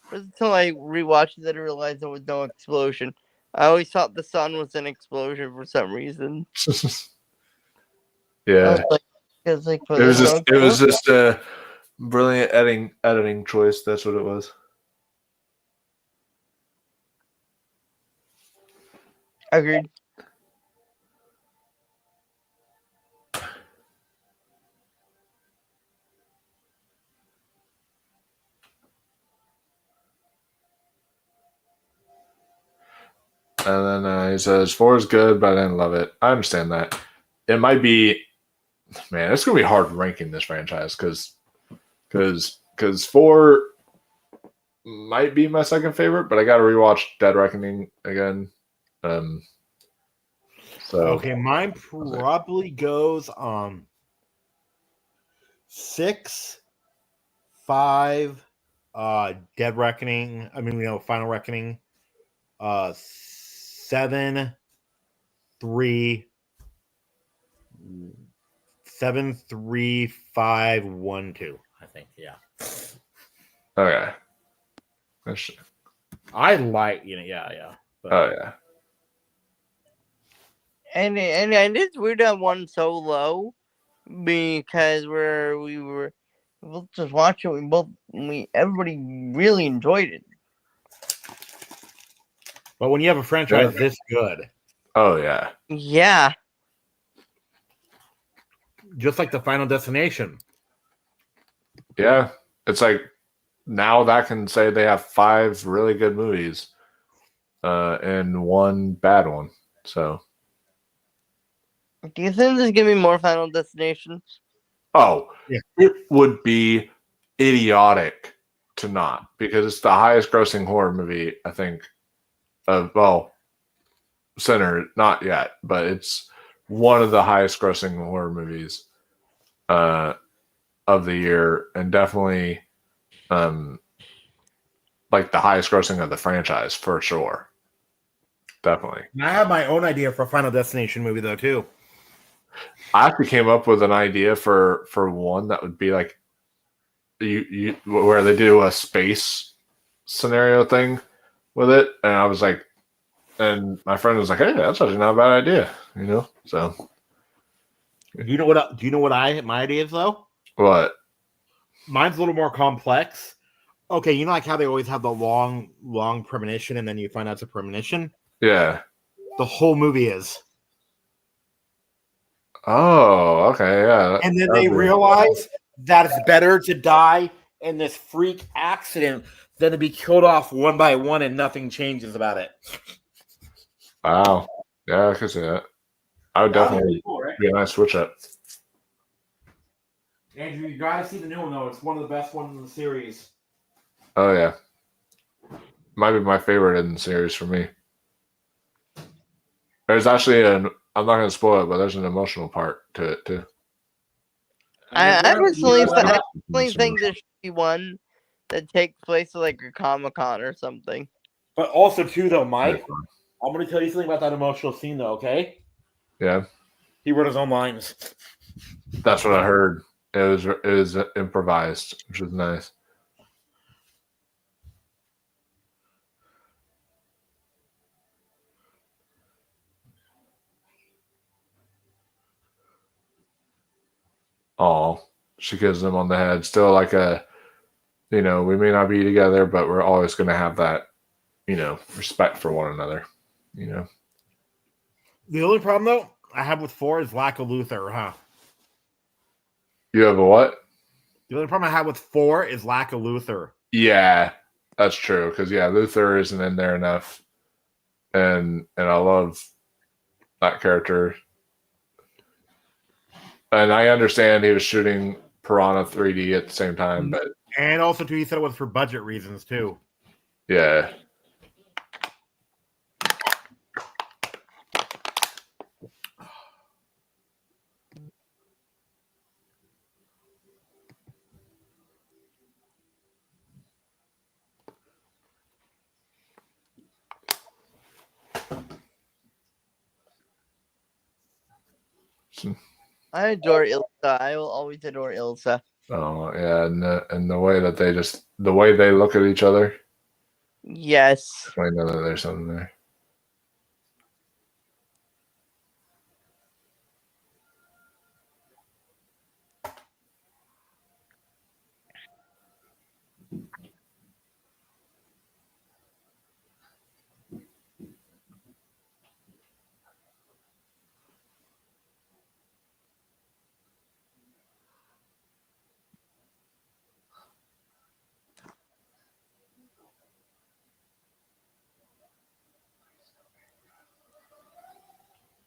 It wasn't until I rewatched it that I realized there was no explosion. I always thought the sun was an explosion for some reason. Yeah. It was just a brilliant editing choice. That's what it was. Agreed. And then he says 4 is good, but I didn't love it. I understand that. It might be, man, it's gonna be hard ranking this franchise because 4 might be my second favorite, but I got to rewatch Dead Reckoning again. So okay, mine probably goes 6, 5, Dead Reckoning. I mean, Final Reckoning. 7, 3, 7, 3, 5, 1, 2. I think, yeah. Okay. I like, yeah. But, oh yeah. And it's weird that 1 so low because we were just watching. Everybody really enjoyed it. But when you have a franchise this good, oh yeah, yeah, just like the Final Destination. Yeah, it's like now that can say they have 5 really good movies, and 1 bad one. So, do you think there's gonna be more Final Destinations? Oh, yeah. It would be idiotic to not, because it's the highest grossing horror movie, I think. Center, not yet, but it's one of the highest grossing horror movies of the year, and definitely like the highest grossing of the franchise for sure. Definitely. And I have my own idea for a Final Destination movie though too. I actually came up with an idea for one that would be like you where they do a space scenario thing with it, and I was like, and my friend was like, "Hey, that's actually not a bad idea," you know. So, Do you know what my idea is though? what? Mine's a little more complex. Okay, you know like how they always have the long premonition, and then you find out it's a premonition. Yeah. The whole movie is. Oh, okay, yeah. And then they realize that it's better to die in this freak accident than to be killed off one by one and nothing changes about it. Wow. Yeah, I could see that. I would definitely be a nice switch up. Andrew, you gotta see the new one though. It's one of the best ones in the series. Oh yeah. Might be my favorite in the series for me. There's actually I'm not gonna spoil it, but there's an emotional part to it too. I personally think there should be one that takes place at like a Comic-Con or something. But also too though, Mike, I'm gonna tell you something about that emotional scene though, okay? Yeah. He wrote his own lines. That's what I heard. It was improvised, which was nice. Oh, she kisses him on the head. Still like we may not be together, but we're always going to have that, respect for one another, The only problem though I have with 4 is lack of Luther, huh? You have a what? The only problem I have with 4 is lack of Luther. Yeah, that's true. Because Luther isn't in there enough, and I love that character. And I understand he was shooting Piranha 3D at the same time, but and also too, he said it was for budget reasons too. Yeah. I adore Ilsa. I will always adore Ilsa. Oh yeah, and the way that the way they look at each other. Yes. I know that there's something there.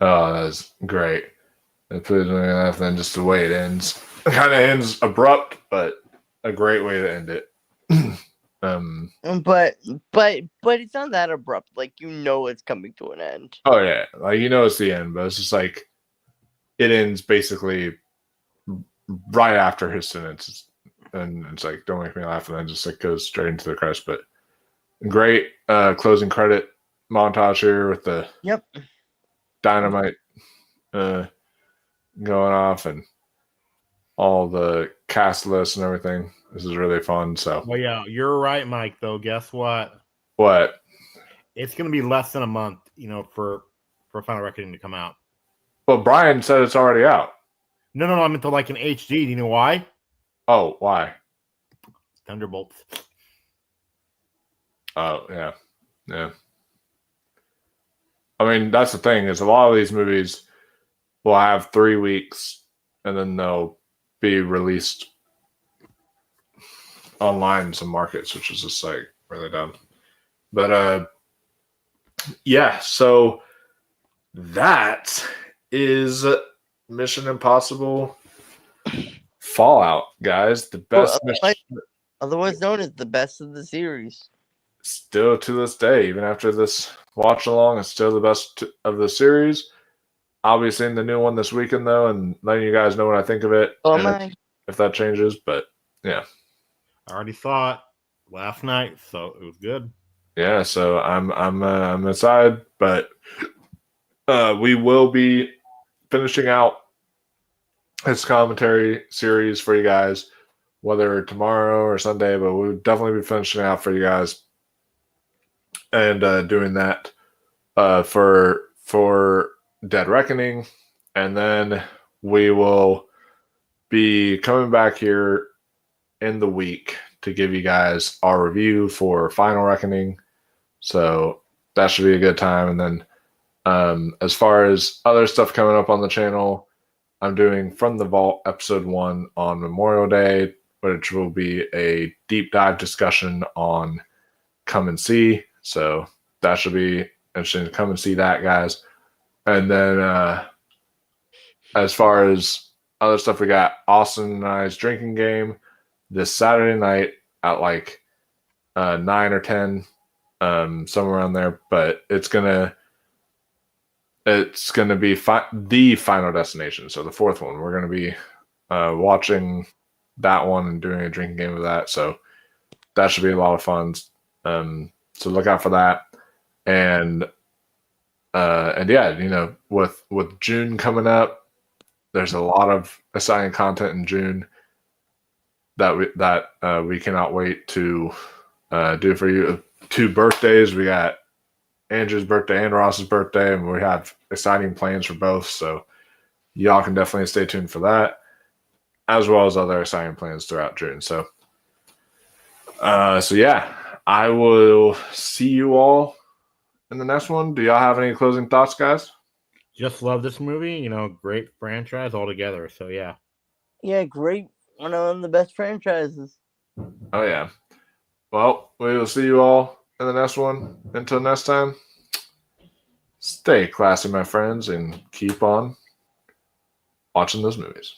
Oh, that's great. It puts me enough, then just the way it ends. It kind of ends abrupt, but a great way to end it. But it's not that abrupt. Like it's coming to an end. Oh yeah, like it's the end, but it's just like it ends basically right after his sentence, and it's like don't make me laugh, and then just like goes straight into the credits. But great closing credit montage here with the dynamite going off and all the cast lists and everything. This is really fun. So, well, yeah, you're right, Mike. Though, guess what? What? It's going to be less than a month, for Final Reckoning to come out. Well, Brian said it's already out. No, I meant to like an HD. Do you know why? Oh, why? Thunderbolts. Oh, yeah. I mean, that's the thing is a lot of these movies will have 3 weeks and then they'll be released online in some markets, which is just like really dumb. But yeah, so that is Mission Impossible Fallout, guys. The best otherwise known as the best of the series. Still to this day, even after this watch along, it's still the best of the series. I'll be seeing the new one this weekend though, and letting you guys know what I think of it. Oh my! If that changes, but yeah, I already saw it. last night, so it was good. Yeah, so I'm excited, but we will be finishing out this commentary series for you guys, whether tomorrow or Sunday, but we'll definitely be finishing out for you guys and doing that for Dead Reckoning, and then we will be coming back here in the week to give you guys our review for Final Reckoning. So that should be a good time. And then as far as other stuff coming up on the channel, I'm doing From the Vault episode 1 on Memorial Day, which will be a deep dive discussion on Come and See. So that should be interesting to come and see that, guys. And then as far as other stuff, we got Austin and I's drinking game this Saturday night at like 9 or 10, somewhere around there. But it's gonna be the Final Destination, so the 4th one. We're gonna be watching that one and doing a drinking game of that. So that should be a lot of fun. So look out for that. And yeah, you know, with June coming up, there's a lot of exciting content in June that we cannot wait to do for you. 2 birthdays. We got Andrew's birthday and Ross's birthday, and we have exciting plans for both. So y'all can definitely stay tuned for that, as well as other exciting plans throughout June. So yeah, I will see you all in the next one. Do y'all have any closing thoughts, guys? Just love this movie. You know, great franchise altogether. So yeah. Yeah, great. One of the best franchises. Oh yeah. Well, we will see you all in the next one. Until next time, stay classy, my friends, and keep on watching those movies.